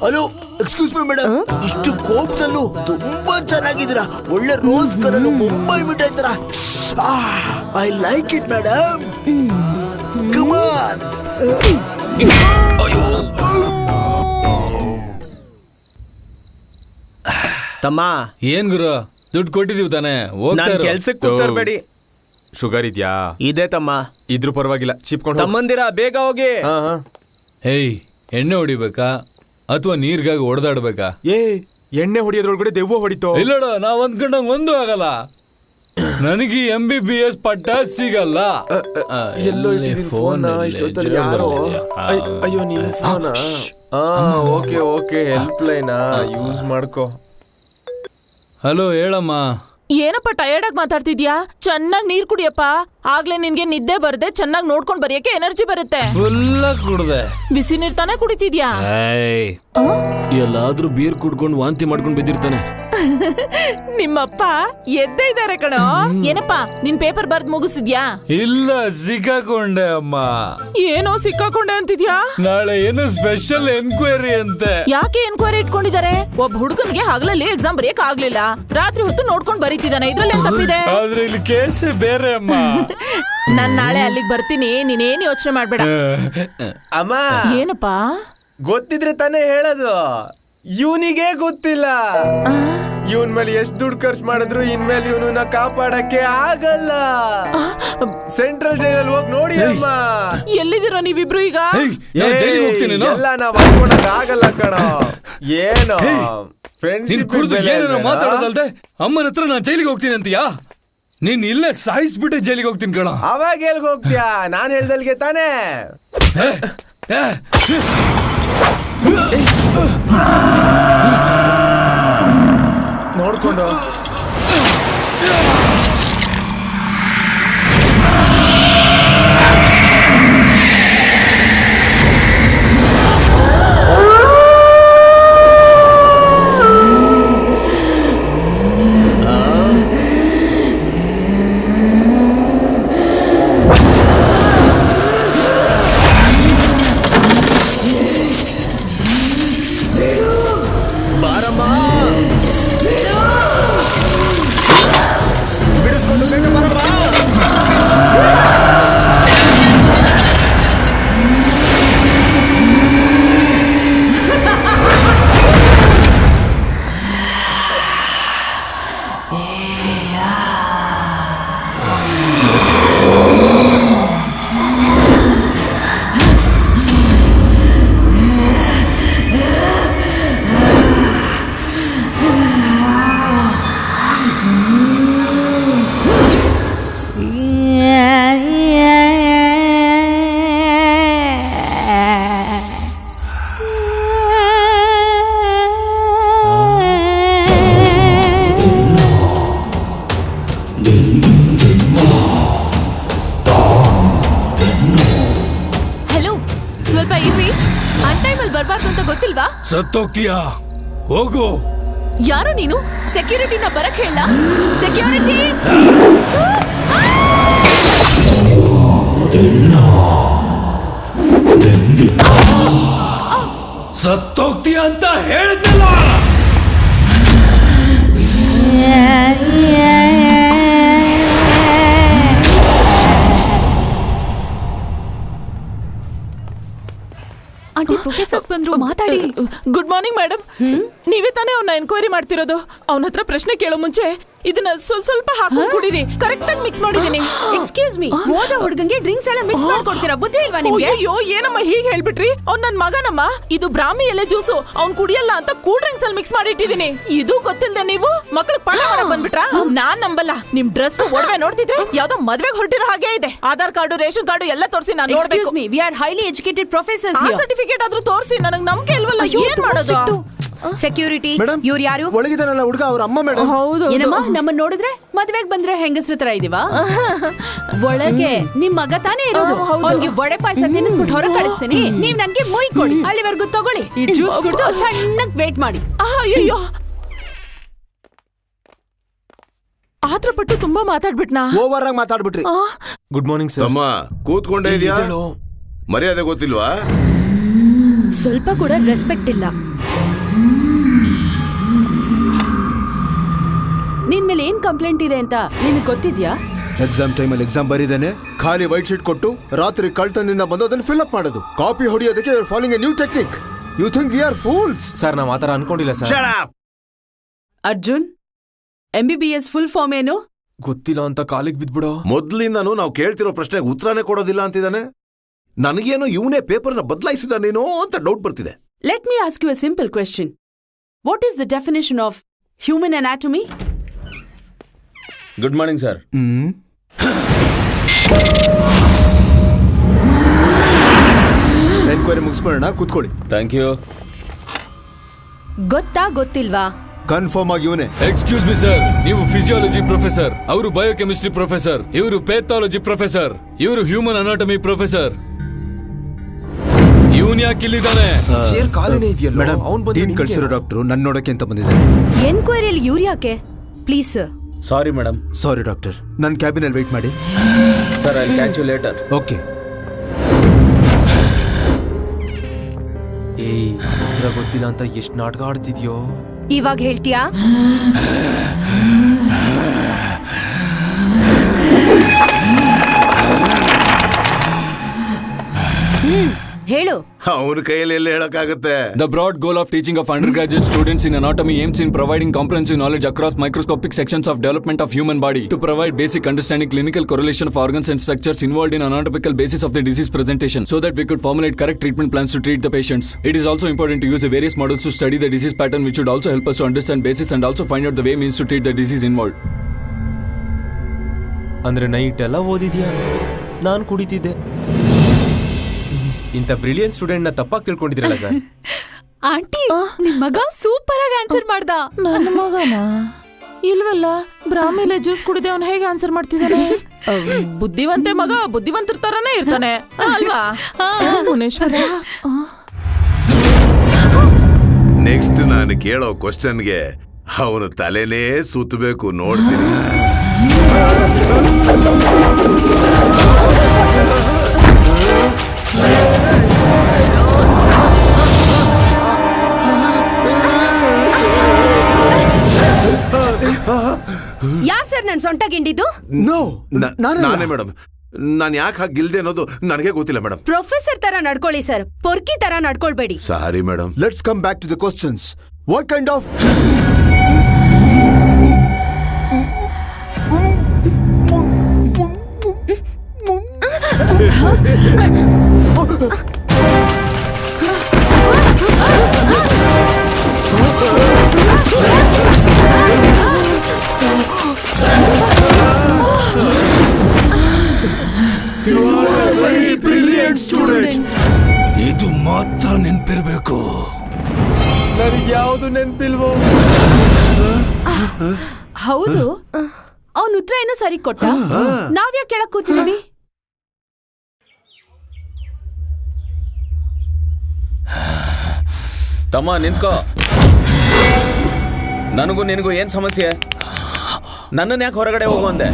Hello, excuse me madam. ಇಷ್ಟು ಕೋಪದಲ್ಲೂ ತುಂಬಾ ಚೆನ್ನಾಗಿದ್ದೀರಾ. ಒಳ್ಳೆ ರೋಸ್ ಕಲರ್ ಮುಂಬೈ ಮಿಠಾಯಿ ತರ. I like it madam. Come on. ತಮ್ಮ, ಏನ್ ಗುರು, ದುಡ್ಡು ಕೊಟ್ಟಿದೀವಿ ತಾನೆ, ಕೆಲ್ಸಕ್ಕೆ ಕೂತರ್ಬೇಡಿ. ಶುಗರ್ ಇದ್ಯಾ? ಇದೆ ತಮ್ಮ. ಇದ್ರೂ ಪರವಾಗಿಲ್ಲ, ಚಿಪ್ಕೊಂಡು ತಮ್ಮಂದಿರ ಬೇಗ ಹೋಗಿ. ಹೇಯ್, ಎಣ್ಣೆ ಹೊಡಿಬೇಕಾ ಅಥವಾ ನೀರ್ಗಾಗಿ ಹೊಡೆದಾಡ್ಬೇಕಾ? ಎಣ್ಣೆ ಹೊಡಿಯೋದ್ರೊಳಗಡೆ ದೆವ್ವ ಹೊಡಿತೋ? ಇಲ್ಲೋಡ, ನಾವ್ ಅಂದ್ಕೊಂಡಂಗ್ ಒಂದು ಆಗಲ್ಲ. ನನಗೆ MBBS ಪಟ್ಟ ಸಿಗಲ್ಲ. ಎಲ್ಲೋ ಫೋನ್ ಇಷ್ಟೊತ್ತಲ್ಲಿ ಯಾರೋ? ಅಯ್ಯೋ, ನಿನ್ ಫೋನ್. ಓಕೆ ಓಕೆ, ಹೆಲ್ಪ್ ಲೈನಾ ಯೂಸ್ ಮಾಡ್ಕೋ. ಹಲೋ, ಹೇಳಮ್ಮ. ಏನಪ್ಪ ಟಯರ್ಡ್ ಆಗಿ ಮಾತಾಡ್ತಿದ್ಯಾ? ಚೆನ್ನಾಗಿ ನೀರ್ ಕುಡಿಯಪ್ಪ, ಆಗ್ಲೇ ನಿನ್ಗೆ ನಿದ್ದೆ ಬರದೆ ಚೆನ್ನಾಗಿ ನೋಡ್ಕೊಂಡ್ ಬರೆಯಕ್ಕೆ ಎನರ್ಜಿ ಬರುತ್ತೆ. ಫುಲ್ಲ ಕುಡ್ದೆ. ಬಿಸಿ ನೀರ್ ತಾನೇ ಕುಡಿತಿದ್ಯಾ? ಎಲ್ಲಾದ್ರೂ ಬೀರ್ ಕುಡ್ಕೊಂಡು ವಾಂತಿ ಮಾಡ್ಕೊಂಡು ಬಿದ್ದಿರ್ತಾನೆ. ನಿಮ್ಮಪ್ಪ ಎದ್ದೇ ಇದಾರೆ ಕಣೋ. ಏನಪ್ಪಾ, ನಿನ್ ಪೇಪರ್ ಬರ್ದ್ ಮುಗಿಸಿದ್ಯಾ? ಇಲ್ಲ, ಸಿಕ್ಕಾಕೊಂಡೆ ಅಮ್ಮ. ಏನೋ ಸಿಕ್ಕಾಕೊಂಡೆ ಅಂತಿದ್ಯಾ? ನಾಳೆ ಏನು ಸ್ಪೆಷಲ್ ಎನ್ಕ್ವೈರಿ ಅಂತೆ. ಯಾಕೆ ಎನ್ಕ್ವೈರಿ ಇಟ್ಕೊಂಡಿದ್ದಾರೆ? ಒಬ್ಬ ಹುಡುಗನ್ಗೆ ಹಗಲಲ್ಲಿ ಎಕ್ಸಾಮ್ ಬರೆಯಕ್ ಆಗ್ಲಿಲ್ಲ, ರಾತ್ರಿ ಹೊತ್ತು ನೋಡ್ಕೊಂಡ್ ಬರೀತಿದ್ದಾನೆ. ಇದ್ರಲ್ಲಿ ಏನ್ ತಪ್ಪಿದೆ? ಆದ್ರೆ ಇಲ್ಲಿ ಕೇಸೇ ಬೇರೆ ಅಮ್ಮ. ನಾನ್ ನಾಳೆ ಅಲ್ಲಿಗೆ ಬರ್ತೀನಿ, ನೀನೇನ್ ಯೋಚನೆ ಮಾಡ್ಬೇಡ. ಅಮ್ಮ, ಏನಪ್ಪಾ? ಗೊತ್ತಿದ್ರೆ ತಾನೇ ಹೇಳೋದು. ಇವನಿಗೆ ಗೊತ್ತಿಲ್ಲ. ಇವನ್ ಮೇಲೆ ಎಷ್ಟು ದುಡ್ಡು ಖರ್ಚು ಮಾಡಿದ್ರು ಇನ್ಮೇಲೆ ಇವನನ್ನ ಕಾಪಾಡಕ್ಕೆ ಆಗಲ್ಲ. ಸೆಂಟ್ರಲ್ ಜೈಲಲ್ಲಿ ಹೋಗಿ ನೋಡಿ ಅಮ್ಮ. ಎಲ್ಲಿದ್ದೀರೋ ನೀವಿಬ್ರು ಈಗ? ಎಲ್ಲ ನಾವ್ ಅನ್ಕೊಂಡಾಗ ಆಗಲ್ಲ ಕಣ. ಏನೋ ಫ್ರೆಂಡ್ಶಿಪ್ ಏನಾರ ಮಾತಾಡೋದಲ್ದೆ ಅಮ್ಮನ ಹತ್ರ ನಾನ್ ಜೈಲಿಗೆ ಹೋಗ್ತೀನಿ ಅಂತೀಯಾ? ನೀನ್ ಇಲ್ಲೇ ಸಾಯಿಸ್ಬಿಟ್ಟೆ ಜೈಲಿಗೆ ಹೋಗ್ತೀನಿ ಕಣ. ಅವಾಗ ಎಲ್ಗ ಹೋಗ್ತೀಯಾ? ನಾನ್ ಹೇಳ್ದಲ್ಗೆ ತಾನೇ. ನೋಡ್ಕೊಂಡು ಸತ್ತೋಗ್ತೀಯಾ? ಹೋಗು. ಯಾರು ನೀನು? ಸೆಕ್ಯೂರಿಟಿನ ಬರಕ್ ಹೇಳ. ಸೆಕ್ಯೂರಿಟಿ ಸತ್ತೋಗ್ತೀಯ ಅಂತ ಹೇಳಿದ್ನಲ್ಲ. ಆಂಟಿ ಪ್ರೊಫೆಸರ್ಸ್ ಬಂದ್ರು, ಮಾತಾಡಿ. Good morning madam. ನೀವೇ ತಾನೇ ಅವನ್ನ ಎನ್ಕ್ವೈರಿ ಮಾಡ್ತಿರೋದು? ಅವನ ಹತ್ರ ಪ್ರಶ್ನೆ ಕೇಳೋ ಮುಂಚೆ ಇದನ್ನ ಸ್ವಲ್ಪ ಹಾಕೊಂಡು ಕುಡೀರಿ. ಕರೆಕ್ಟ್ ಆಗಿ ಮಿಕ್ಸ್ ಮಾಡಿದೀನಿ. ಎಕ್ಸ್ಕ್ಯೂಸ್ ಮೀ, ಓದ ಹುಡುಗಂಗೆ ಡ್ರಿಂಕ್ಸ್ ಎಲ್ಲ ಮಿಕ್ಸ್ ಮಾಡ್ಕೊಡ್ತೀರಾ? ಬುದ್ಧಿ ಇಲ್ವಾ ನಿಮ್ಗೆ? ಅಯ್ಯೋ, ಏನಮ್ಮ ಹೀಗೆ ಹೇಳ್ಬಿಟ್ರಿ? ಅವ್ನ್ ನನ್ ಮಗನಮ್ಮ. ಇದು ಬ್ರಾಹ್ಮಿ ಎಲೆ ಜ್ಯೂಸು. ಅವ್ನ್ ಕುಡಿಯಲ್ಲ ಅಂತ ಕೂಲ್ ಡ್ರಿಂಕ್ಸ್ ಅಲ್ಲಿ ಮಿಕ್ಸ್ ಮಾಡಿ ಇಟ್ಟಿದೀನಿ. ಇದು ಗೊತ್ತಿಲ್ಲದೆ ನೀವು ಮಕ್ಳು ಪಾಠ ಮಾಡಕ್ ಬಂದ್ಬಿಟ್ರಾ? ನಾನ್ ನಂಬಲ್ಲ. ನಿಮ್ ಡ್ರೆಸ್ ಒಡವೆ ನೋಡ್ತಿದ್ರೆ ಯಾವ್ದೋ ಮದ್ವೆಗೆ ಹೊರಟಿರೋ ಹಾಗೆ ಇದೆ. ಆಧಾರ್ ಕಾರ್ಡು, ರೇಷನ್ ಕಾರ್ಡು ಎಲ್ಲ ತೋರಿಸಿ ನಾನು ನೋಡ್ಬೇಕು. Excuse me, we are highly educated professors here. Certificate ಆದ್ರೂ ತೋರಿಸಿ. ನನಗೆ ನಂಬಿಕೆ ಇಲ್ವಲ್ಲ. ಏನ್ ಮಾಡೋದು? ಸೆಕ್ಯೂರಿಟಿ ಇವ್ರು ಯಾರು? ಒಳಗಿದಾನಲ್ಲ ಹುಡುಗ, ಅವ್ರ ಅಮ್ಮ ಮೇಡಮ್. ಹೌದು. ಏನಮ್ಮ, ನಮ್ಮನ್ನ ನೋಡಿದ್ರೆ ಮದ್ವೆಗ್ ಬಂದ್ರೆ ಹೆಂಗಸ್ರ ತರ ಇದೀವಾ? ಒಳಗೆ ನಿಮ್ ಮಗ ತಾನೇ ಇರೋದು. ಅವ್ನಿಗೆ ವಡೆ ಪಾಯಸ ತಿನ್ನಿಸ್ಬಿಟ್ಟು ಹೊರ ಕಳಿಸ್ತೀನಿ. ನೀವ್ ನನ್ಗೆ ಮೊಯ್ ಕೊಡಿ. ಅಲ್ಲಿವರೆಗೂ ತಗೊಳ್ಳಿ. ಈ ಜ್ಯೂಸ್ ಕುಡಿದು ತಣ್ಣಗ್ ವೇಟ್ ಮಾಡಿ. ಅಯ್ಯೋ, ಆತ್ರ ಪಟ್ಟು ತುಂಬಾ ಮಾತಾಡ್ಬಿಟ್ನಾ? ಓವರ್ ಆಗಿ ಮಾತಾಡ್ಬಿಟ್ರಿ. Good morning sir. ಅಮ್ಮ ಕೂತ್ಕೊಂಡೇ ಇದೆಯಾ? ಮರ್ಯಾದೆ ಗೊತ್ತಿಲ್ವಾ? ಸ್ವಲ್ಪ ಕೂಡ ರೆಸ್ಪೆಕ್ಟ್ ಇಲ್ಲ. ನಿನ್ ಮೇಲೆ ಏನ್ ಕಂಪ್ಲೇಂಟ್ ಇದೆ ಅಂತ ನಿನಗೆ ಗೊತ್ತಿದ್ಯಾ? ಎಕ್ಸಾಮ್ ಟೈಮಲ್ಲಿ ಎಕ್ಸಾಮ್ ಬರೀದೇನೆ ಖಾಲಿ ವೈಟ್ ಶೀಟ್ ಕೊಟ್ಟು ರಾತ್ರಿ ಕಳ್ತನದಿಂದ ಬಂದು ಅದನ್ನು ಫಿಲ್ ಅಪ್ ಮಾಡೋದು. ಕಾಪಿ ಹೊಡಿಯೋದಕ್ಕೆ following a new technique. You think we are fools? Sir, ನಾವ್ ಆತರ ಅನ್ಕೊಂಡಿಲ್ಲ sir. Arjun, MBBS full form ಏನು? ಗೊತ್ತಿಲ್ಲ ಅಂತ ಕಾಲಿಗೆ ಬಿದ್ಬಿಡೋ. ಮೊದ್ಲಿಂದಾನು ನಾವು ಕೇಳ್ತಿರೋ ಪ್ರಶ್ನೆಗೆ ಉತ್ತರನೇ ಕೊಡೋದಿಲ್ಲ ಅಂತಿದ್ದಾನೆ. ನನಗೇನೋ ಇವನೇ ಪೇಪರ್ನ ಬದಲಾಯಿಸಿದಾನೇನೋ ಅಂತ ಡೌಟ್ ಬರ್ತಿದೆ. Let me ask you a simple question. What is the definition of human anatomy? Good morning sir. Enquiry ಮುಗಿಸ್ಕೊಳ್ಳೋಣ, ಕೂತ್ಕೊಳ್ಳಿ. Thank you. ಗೊತ್ತಾ ಗೊತ್ತಿಲ್ವಾ? ಕನ್ಫರ್ಮ್ ಆಗಿ ಇವನೇ. ಎಕ್ಸ್ಕ್ಯೂಸ್ ಮಿ ಸರ್, ನೀವು ಫಿಸಿಯಾಲಜಿ ಪ್ರೊಫೆಸರ್, ಅವರು ಬಯೋಕೆಮಿಸ್ಟ್ರಿ ಪ್ರೊಫೆಸರ್, ಇವರು ಪೇಥಾಲಜಿ ಪ್ರೊಫೆಸರ್, ಇವರು ಹ್ಯೂಮನ್ ಅನಾಟಮಿ ಪ್ರೊಫೆಸರ್. ಇವನ್ ಯಾಕೆ ಇಲ್ಲಿದ್ದಾನೆ? ಮೇಡಮ್, ಟೀಮ್ ಕಳ್ಸಿರೋ ಡಾಕ್ಟರ್ ನನ್ನ ನೋಡಕ್ಕೆ ಅಂತ ಬಂದಿದ್ದಾರೆ. ಎನ್ಕ್ವೈರಿಯಲ್ಲಿ ಇವ್ರು ಯಾಕೆ? Please sir. Sorry madam. Sorry doctor, ನನ್ನ ಕ್ಯಾಬಿನಲ್ಲಿ ವೇಟ್ ಮಾಡಿ. Sir, I catch you later. Okay. ಏಯ್, ಉತ್ತರ ಗೊತ್ತಿಲ್ಲ ಅಂತ ಎಷ್ಟು ನಾಟಕ ಆಡ್ತಿದ್ಯೋ. ಇವಾಗ ಹೇಳ್ತೀಯಾ? ಹೇಳು. ಅವನ ಕೈಯಲ್ಲಿ ಎಲ್ಲ ಹೇಳಕ್ಕಾಗತ್ತೆ. The broad goal of teaching of undergraduate students in anatomy aims in providing comprehensive knowledge across microscopic sections of development of human body to provide basic understanding clinical correlation of organs and structures involved in anatomical basis of the disease presentation so that we could formulate correct treatment plans to treat the patients. It is also important to use the various models to study the disease pattern which would also help us to understand basis and also find out the way means to treat the disease involved. ಅಂದ್ರೆ night ಎಲ್ಲ ಓದಿದ್ಯಾ? ನಾನು ಕುಡಿತಿದ್ದೆ. ಇಂಥ brilliant student ನ ತಪ್ಪಾಗಿ ತಿಳ್ಕೊಂಡಿದ್ರಲ್ಲ sir. Aunty, ನಿಮ್ ಮಗ super ಆಗಿ answer ಮಾಡ್ದ. ನನ್ನ ಮಗನ ಇಲ್ವಲ್ಲ, ಬ್ರಾಹ್ಮಿಲೆ ಜ್ಯೂಸ್ ಕುಡಿದೆ ಅವ್ನು ಹೇಗೆ ಆನ್ಸರ್ ಮಾಡ್ತಿದ್ದಾನೆ? ಬುದ್ಧಿವಂತೆ ಮಗ ಬುದ್ಧಿವಂತರ ತರನೇ ಇರ್ತಾನೆ ಅಲ್ವಾ? ನೆಕ್ಸ್ಟ್ ನಾನು ಕೇಳೋ ಕ್ವಶನ್ಗೆ ಅವನು ತಲೆನೇ ಸುತ್ತಬೇಕು, ನೋಡ್ತೀನಿ. ಯಾರ್ ಸರ್ ನನ್ ಸೊಂಟ ಗಿಂಡಿದ್ದು? ನೋ, ನಾನೇ ಮೇಡಮ್. ನಾನು ಯಾಕೆ ಹಾಗೆ ಗಿಲ್ದೆ ಅನ್ನೋದು ನನಗೆ ಗೊತ್ತಿಲ್ಲ ಮೇಡಮ್. ಪ್ರೊಫೆಸರ್ ತರ ನಡ್ಕೊಳ್ಳಿ ಸರ್, ಪೊರ್ಕಿ ತರ ನಡ್ಕೊಳ್ಬೇಡಿ. Sorry madam. Let's come back to the questions. What kind of ಇದು ಮಾತ್ರ ನೆನ್ಪಿರ್ಬೇಕು. ನನಗೆ ಯಾವುದು ನೆನ್ಪಿಲ್ವೋ. ಹೌದು, ಅವನ್ ಉತ್ತರ ಏನೋ ಸರಿ ಕೊಟ್ಟ. ನಾವ್ಯಾಕೆ ಕೇಳಕ್ ಕೂತಿದೀವಿ? ತಮ್ಮ ನಿಂತ್ಕೋ. ನನಗೂ ನಿನಗೂ ಏನ್ ಸಮಸ್ಯೆ? ನನ್ನನ್ನು ಯಾಕೆ ಹೊರಗಡೆ ಹೋಗು ಅಂದೆ?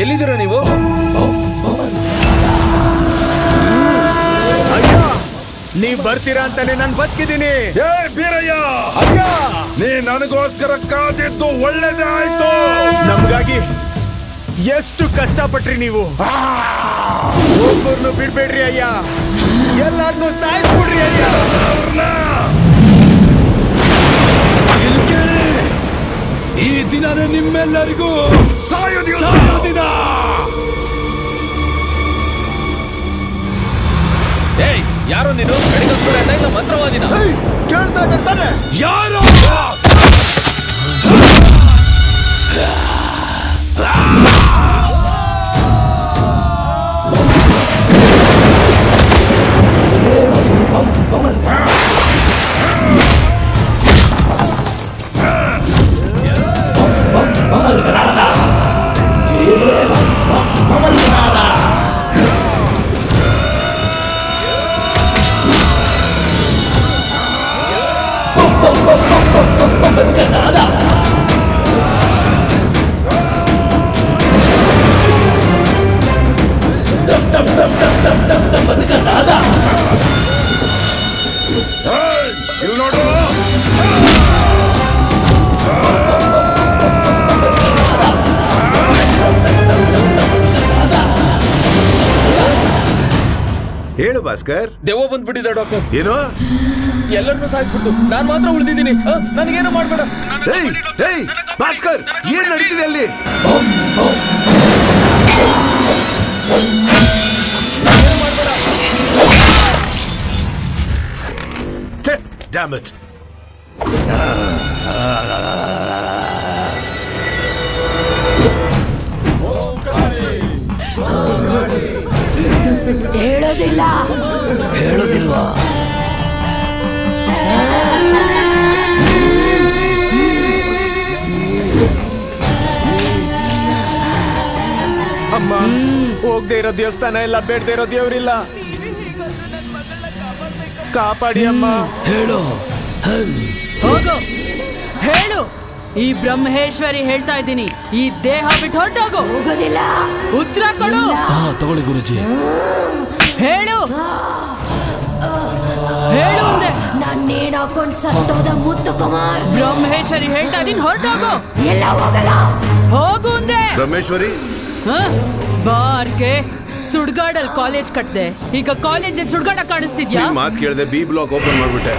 ಎಲ್ಲಿದ್ದೀರಾ ನೀವು? ನೀವ್ ಬರ್ತೀರಾ ಅಂತಾನೆ ನಾನು ಬದುಕಿದ್ದೀನಿ. ಬೀರಯ್ಯ, ನೀ ನನಗೋಸ್ಕರ ಕಾದಿದ್ದು ಒಳ್ಳೇದೇ ಆಯ್ತು. ನಮ್ಗಾಗಿ ಎಷ್ಟು ಕಷ್ಟಪಟ್ರಿ ನೀವು. ಒಬ್ಬರನ್ನು ಬಿಡ್ಬೇಡ್ರಿ ಅಯ್ಯ, ಎಲ್ಲಾರನ್ನೂ ಸಾಯಿಸ್ಬಿಡ್ರಿ ಅಯ್ಯ. ಈ ದಿನನೇ ನಿಮ್ಮೆಲ್ಲರಿಗೂ ಸಾಯೋ ದಿನ. ಏಯ್, ಯಾರೋ ನೀನು? ಇಲ್ಲ ಮಂತ್ರವಾದಿನ? ಕೇಳ್ತಾ ಇದ್ದಾನೆ ಯಾರೋ? ಹೇಳು ಭಾಸ್ಕರ್. ದೆವ್ವ ಬಂದ್ಬಿಟ್ಟಿದೆ ಡಾಕ್ಟರ್. ಏನೋ? ಎಲ್ಲರನ್ನೂ ಸಾಯಿಸ್ಬಿಡ್ತು, ನಾನ್ ಮಾತ್ರ ಉಳಿದಿದ್ದೀನಿ. ನನಗೇನು ಮಾಡ್ಬೇಡ. ಭಾಸ್ಕರ್, ಏನ್ ನಡೀತಿದೆ ಅಲ್ಲಿ? Damn it. ಹೇಳೋದಿಲ್ವಾ? ಅಮ್ಮ, ಹೋಗದೆ ಇರೋ ದೇವಸ್ಥಾನ ಇಲ್ಲ, ಬೇಡದೆ ಇರೋ ದೇವ್ರಿಲ್ಲ. ಕಾಪಾಡಿ ಅಮ್ಮ. ಹೇಳು. ಹೋಗು, ಹೇಳು. ಈ ಬ್ರಹ್ಮೇಶ್ವರಿ ಹೇಳ್ತಾ ಇದ್ದೀನಿ, ಈ ದೇಹ ಬಿಟ್ಟು ಹೊರಟೋಗು. ಹೋಗೋದಿಲ್ಲ. ಉತ್ತರ ಕೊಡು. ತಗೊಳ್ಳಿ ಗುರುಜಿ. ಹೇಳು, ಹೇಳು ಅಂದೆ. ನನ್ನೇನು ಹಾಕೊಂಡು ಸತ್ತೋದ ಮುತ್ತು ಕುಮಾರ್. ಬ್ರಹ್ಮೇಶ್ವರಿ ಹೇಳ್ತಾ ಇದೀನಿ, ಹೊರಟೋಗು. ಎಲ್ಲ ಹೋಗಲ್ಲ. ಹೋಗು ಅಂದೆ. ಬ್ರಹ್ಮೇಶ್ವರಿ, ಬಾರ್ಗೆ ಸುಡ್ಗಾಡಲ್ಲಿ ಕಾಲೇಜ್ ಕಟ್ದೆ, ಈಗ ಕಾಲೇಜ್ ಸುಡ್ಗಾಡ ಕಾಣಿಸ್ತಿದ್ಯಾ? ಮಾತು ಕೇಳದೆ ಬಿ ಬ್ಲಾಕ್ ಓಪನ್ ಮಾಡ್ಬಿಟ್ಟೆ.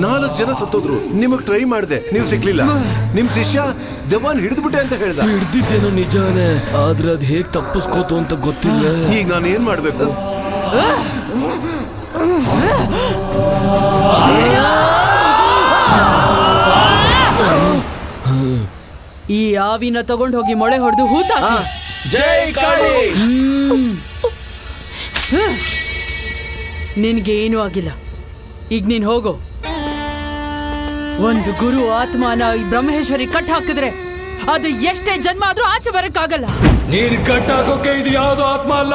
4 ಜನ ಸತ್ತೋದ್ರು, ನಿಮಗ್ ಟ್ರೈ ಮಾಡಿದೆ, ನೀವು ಸಿಕ್ಲಿಲ್ಲ. ನಿಮ್ ಶಿಷ್ಯ ದೆವ್ವನ್ ಹಿಡಿದ್ಬಿಟ್ಟೆ ಅಂತ ಹೇಳ್ದ. ಹಿಡ್ದಿದ್ದೇನೋ ನಿಜಾನೇ, ಆದ್ರೆ ಅದ್ ಹೇಗ್ ತಪ್ಪಿಸ್ಕೋತು ಅಂತ ಗೊತ್ತಿಲ್ಲ. ಈಗ ನಾನು ಏನ್ ಮಾಡ್ಬೇಕು? ಈ ಆವಿನ ತಗೊಂಡ್ ಹೋಗಿ ಮೊಳೆ ಹೊಡೆದು ಹೂತ. ಜೈ ಕಾಳಿ. ನಿನ್ಗೆ ಏನೂ ಆಗಿಲ್ಲ, ಈಗ ನೀನ್ ಹೋಗು. ಒಂದು ಗುರು ಆತ್ಮನ ಈ ಬ್ರಹ್ಮೇಶ್ವರಿ ಕಟ್ ಹಾಕಿದ್ರೆ ಅದು ಎಷ್ಟೇ ಜನ್ಮ ಆದ್ರೂ ಆಚೆ ಬರಕ್ಕಾಗಲ್ಲ. ನೀನ್ ಕಟ್ಟಾಕೋಕೆ ಇದು ಯಾವ್ದು ಆತ್ಮ ಅಲ್ಲ,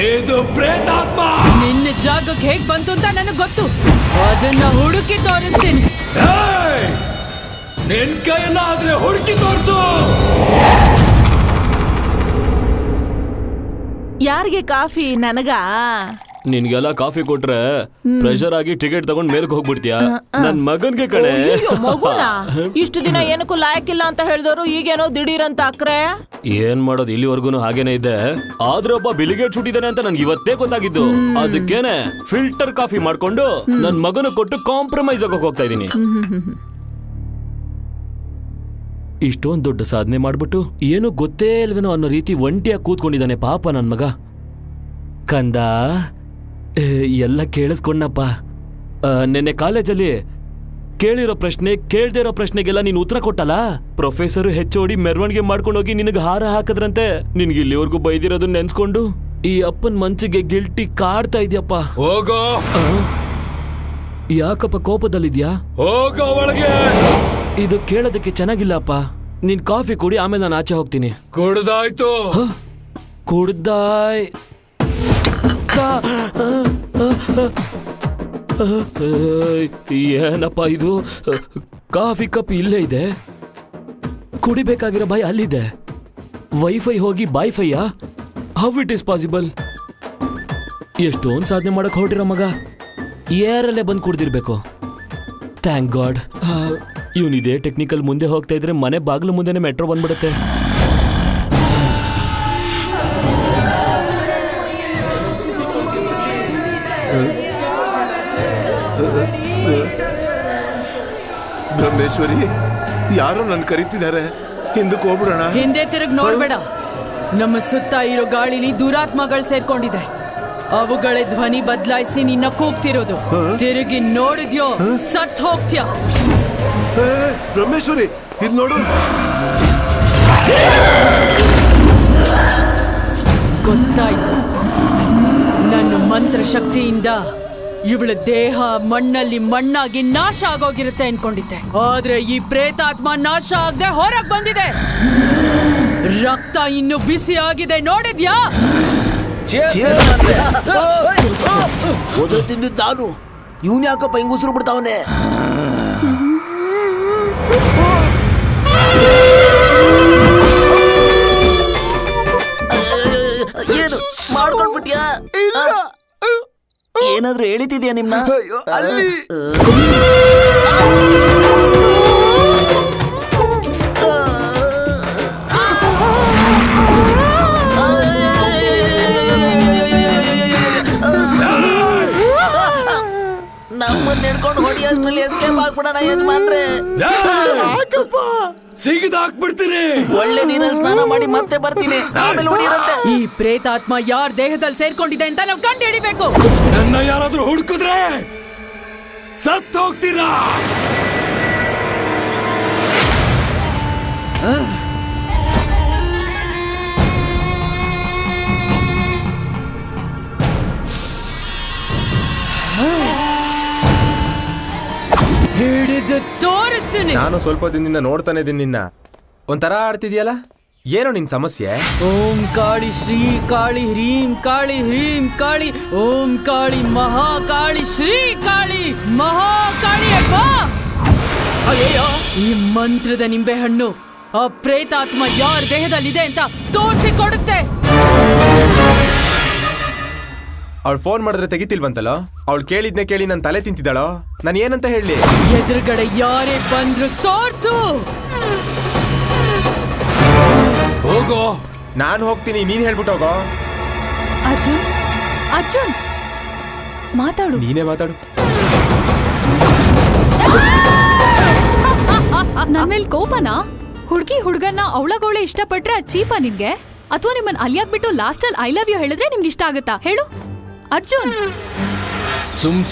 ಇದು ಪ್ರೇತಾತ್ಮ. ನಿನ್ನ ಜಾಗಕ್ಕೆ ಹೇಗ್ ಬಂತು ಅಂತ ನನಗ್ ಗೊತ್ತು, ಅದನ್ನ ಹುಡುಕಿ ತೋರಿಸ್ತೀನಿ. ನಿನ್ ಕೈಯಲ್ಲ ಆದ್ರೆ ಹುಡುಕಿ ತೋರಿಸು. ಯಾರಿಗೆ ಕಾಫಿ? ನನಗ? ನಿನ್ಗೆಲ್ಲ ಕಾಫಿ ಕೊಟ್ರೆ ಪ್ರೆಷರ್ ಆಗಿ ಟಿಕೆಟ್ ತಗೊಂಡ್ ಮೇಲ್ಕ್ ಹೋಗ್ಬಿಡ್ತೀಯ. ನನ್ ಮಗನ್ಗೆ ಕಡೆ. ಮಗುನ ಇಷ್ಟು ದಿನ ಏನಕ್ಕೂ ಲಾಯಕ್ಕಿಲ್ಲ ಅಂತ ಹೇಳಿದವರು ಈಗೇನೋ ದಿಢೀರ್ ಅಂತ ಅಕ್ರೆ. ಏನ್ ಮಾಡೋದು, ಇಲ್ಲಿವರೆಗೂ ಹಾಗೇನೆ ಇದೆ. ಆದ್ರೆ ಒಬ್ಬ ಬಿಲಿಗೇಟ್ ಚುಟ್ಟಿದ್ದಾನೆ ಅಂತ ನನ್ಗೆ ಇವತ್ತೇ ಗೊತ್ತಾಗಿದ್ದು. ಅದಕ್ಕೇನೆ ಫಿಲ್ಟರ್ ಕಾಫಿ ಮಾಡ್ಕೊಂಡು ನನ್ ಮಗನ ಕೊಟ್ಟು ಕಾಂಪ್ರಮೈಸ್ ಆಗೋಕ್ ಹೋಗ್ತಾ ಇದೀನಿ. ಇಷ್ಟೊಂದ್ ದೊಡ್ಡ ಸಾಧನೆ ಮಾಡ್ಬಿಟ್ಟು ಏನು ಗೊತ್ತೇ ಇಲ್ವೇನೋ ಅನ್ನೋ ರೀತಿ ಒಂಟಿಯಾಗಿ ಕೂತ್ಕೊಂಡಿದ್ದಾನೆ ಪಾಪ ನನ್ ಮಗ. ಕಂದ, ಎಲ್ಲ ಕೇಳಿಸ್ಕೊಂಡಪ್ಪ. ನೆನ್ನೆ ಕಾಲೇಜಲ್ಲಿ ಕೇಳಿರೋ ಪ್ರಶ್ನೆ ಕೇಳ್ದೇ ಇರೋ ಪ್ರಶ್ನೆಗೆಲ್ಲ ನೀನ್ ಉತ್ತರ ಕೊಟ್ಟಲ್ಲ. ಪ್ರೊಫೆಸರ್ ಹೆಚ್ಚೋಡಿ ಮೆರವಣಿಗೆ ಮಾಡ್ಕೊಂಡೋಗಿ ನಿನಗೆ ಹಾರ ಹಾಕದ್ರಂತೆ. ನಿನ್ಗೆ ಇಲ್ಲಿವರೆಗೂ ಬೈದಿರೋದನ್ನ ನೆನ್ಸ್ಕೊಂಡು ಈ ಅಪ್ಪನ್ ಮನ್ಸಿಗೆ ಗಿಲ್ಟಿ ಕಾಡ್ತಾ ಇದ್ಯಪ್ಪ. ಹೋಗೋ. ಯಾಕಪ್ಪ ಕೋಪದಲ್ಲಿದ್ಯಾ? ಹೋಗೋ ಒಳಗೆ. ಇದು ಕೇಳೋದಕ್ಕೆ ಚೆನ್ನಾಗಿಲ್ಲಪ್ಪ. ನೀನ್ ಕಾಫಿ ಕುಡಿ, ಆಮೇಲೆ ನಾನು ಆಚೆ ಹೋಗ್ತೀನಿ. ಕುಡ್ದಾಯ್ತು. ಕುಡ್ದಾಯ್ ಏನಪ್ಪ ಇದು? ಕಾಫಿ ಕಪ್ ಇಲ್ಲೇ ಇದೆ, ಕುಡಿಬೇಕಾಗಿರೋ ಬಾಯಿ ಅಲ್ಲಿದೆ. ವೈಫೈ ಹೋಗಿ ಬಾಯ್ಫೈಯಾ? How it is possible? ಎಷ್ಟೊಂದು ಸಾಧನೆ ಮಾಡಕ್ ಹೊರಟಿರೋ ಮಗ ಏರಲ್ಲೇ ಬಂದು ಕುಡ್ದಿರ್ಬೇಕು. Thank god. ಇವನಿದೆ ಟೆಕ್ನಿಕಲ್ ಮುಂದೆ ಹೋಗ್ತಾ ಇದ್ರೆ ಮನೆ ಬಾಗಿಲು ಮುಂದೆನೆ ಮೆಟ್ರೋ ಬಂದ್ಬಿಡುತ್ತೆ. ಬ್ರಹ್ಮೇಶ್ವರಿ, ಯಾರೋ ನನ್ ಕರೀತಿದ್ದಾರೆ, ಹಿಂದಕ್ಕೆ ಹೋಗ್ಬಿಡೋಣ. ಹಿಂದೆ ತಿರುಗಿ ನೋಡ್ಬೇಡ. ನಮ್ಮ ಸುತ್ತ ಇರೋ ಗಾಳಿಲಿ ದುರಾತ್ಮಗಳು ಸೇರ್ಕೊಂಡಿದೆ. ಅವುಗಳೇ ಧ್ವನಿ ಬದಲಾಯಿಸಿ ನಿನ್ನ ಕೂಗ್ತಿರೋದು. ತಿರುಗಿ ನೋಡಿದ್ಯೋ ಸತ್ ಹೋಗ್ತ್ಯಾ. ಬ್ರಹ್ಮೇಶ್ವರಿ, ಇದು ನೋಡು. ಗೊತ್ತಾಯ್ತು. ನನ್ನ ಮಂತ್ರ ಶಕ್ತಿಯಿಂದ ಇವಳ ದೇಹ ಮಣ್ಣಲ್ಲಿ ಮಣ್ಣಾಗಿ ನಾಶ ಆಗೋಗಿರುತ್ತೆ ಅನ್ಕೊಂಡಿದ್ದೆ. ಆದ್ರೆ ಈ ಪ್ರೇತಾತ್ಮ ನಾಶ ಆಗದೆ ಹೊರಗ್ ಬಂದಿದೆ. ರಕ್ತ ಇನ್ನು ಬಿಸಿ ಆಗಿದೆ, ನೋಡಿದ್ಯಾ? ತಿಂದಿದ್ ನಾನು. ಇವನ್ ಯಾಕಪ್ಪ ಹಿಂಗ್ ಉಸಿರು ಬಿಡ್ತಾವನೆ? ಏನು ಮಾಡ್ಕೊಂಡ್ಬಿಟ್ಯಾ? ಏನಾದ್ರೂ ಹೇಳಿದ್ಯಾ ನಿಮ್ನ? ಅಲ್ಲಿ ನಮ್ಮನ್ನ ಹಿಡ್ಕೊಂಡು ಹೊಡಿಯೋದ್ರಲ್ಲಿ ಎಸ್ಕೇಪ್ ಆಗ್ಬಿಡೋಣ ಯಜಮಾನ್ರೆ. ಸಿಗದಾಕ್ಬಿಡ್ತೀನಿ. ಒಳ್ಳೆ ನೀರಲ್ಲಿ ಸ್ನಾನ ಮಾಡಿ ಮತ್ತೆ ಬರ್ತೀನಿ, ಆಮೇಲೆ ಹೊಡಿರಂತೆ. ಈ ಪ್ರೇತಾತ್ಮ ಯಾರ ದೇಹದಲ್ಲಿ ಸೇರ್ಕೊಂಡಿದೆ ಅಂತ ನಾವು ಕಂಡು ಹಿಡಿಬೇಕು. ನನ್ನ ಯಾರಾದ್ರೂ ಹುಡುಕಿದ್ರೆ ಸತ್ತು ಹೋಗ್ತೀರಾ? ಹಿಡಿದು ತೋರಿಸ್ತೀನಿ. ನಾನು ಸ್ವಲ್ಪ ದಿನದಿಂದ ನೋಡ್ತಾನೆ ಇದ್ದೀನಿ ನಿನ್ನ. ಒಂಥರ ಆಡ್ತಿದ್ಯಲ್ಲ, ಏನೋ ನಿನ್ ಸಮಸ್ಯೆ? ಓಂ ಕಾಳಿ ಶ್ರೀ ಕಾಳಿ ಹ್ರೀಂ ಕಾಳಿ ಹ್ರೀಂ ಕಾಳಿ ಓಂ ಕಾಳಿ ಮಹಾಕಾಳಿ ಶ್ರೀ ಕಾಳಿ ಮಹಾಕಾಳಿ. ಅಯ್ಯೋ, ಈ ಮಂತ್ರದ ನಿಂಬೆ ಹಣ್ಣು ಆ ಪ್ರೇತಾತ್ಮ ಯಾರ ದೇಹದಲ್ಲಿದೆ ಅಂತ ತೋರಿಸಿ ಕೊಡುತ್ತೆ. ಅವಳು ಫೋನ್ ಮಾಡಿದ್ರೆ ತೆಗಿತಿಲ್ವಂತಲ್ಲ. ಅವಳು ಕೇಳಿದ್ನೆ ಕೇಳಿ ನನ್ನ ತಲೆ ತಿಂತಿದ್ದಾಳೋ. ನಾನು ಏನಂತ ಹೇಳಿ? ಎದುರುಗಡೆ ಯಾರೇ ಬಂದ್ರು ತೋರ್ಸು. ಹೋಗೋ. ನಾನು ಹೋಗ್ತೀನಿ, ನೀನ್ ಹೇಳ್ಬಿಟ್ಟು ಹೋಗೋ. ಅರ್ಜುನ್, ಅರ್ಜುನ್ ಮಾತಾಡು. ನೀನೇ ಮಾತಾಡು. ನನ್ ಮೇಲ್ ಕೋಪನಾ? ಹುಡ್ಗಿ ಹುಡ್ಗನ್ನ ಅವಳಗೋಳೆ ಇಷ್ಟಪಟ್ರೆ ಅದ್ ಚೀಪ ನಿನ್ಗೆ? ಅಥವಾ ನಿಮ್ಮನ್ ಅಲ್ಲಿಯಾಗ್ಬಿಟ್ಟು ಲಾಸ್ಟ್ ಅಲ್ಲಿ ಐ ಲವ್ ಯು ಹೇಳಿದ್ರೆ ನಿಮ್ಗೆ ಇಷ್ಟ ಆಗುತ್ತಾ ಹೇಳು ಅರ್ಜುನ್?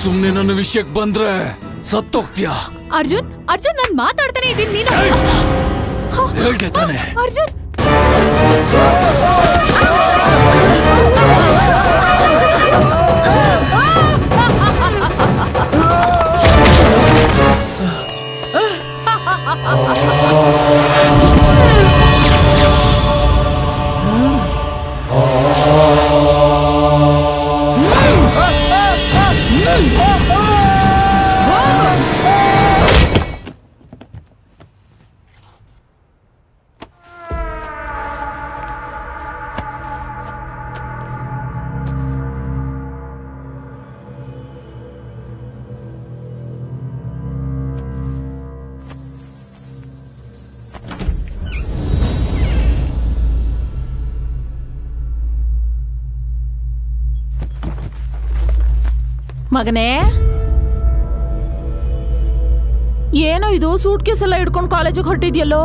ಸುಮ್ನೆ ನನ್ನ ವಿಷಯಕ್ಕೆ ಬಂದ್ರೆ ಸತ್ತೋಗ್ತೀಯಾ? ಅರ್ಜುನ್, ಅರ್ಜುನ್ ನಾನ್ ಮಾತಾಡ್ತಾನೆ ಇದೀನಿ, ನೀನು ಹೇಳ್ದೆ ತಾನೆ? ಅರ್ಜುನ್ ಮಗನೇ, ಏನೋ ಇದು ಸೂಟ್ ಕೇಸ್ ಎಲ್ಲ ಹಿಡ್ಕೊಂಡು ಕಾಲೇಜಿಗೆ ಹೊರಟಿದ್ಯಲ್ಲೋ?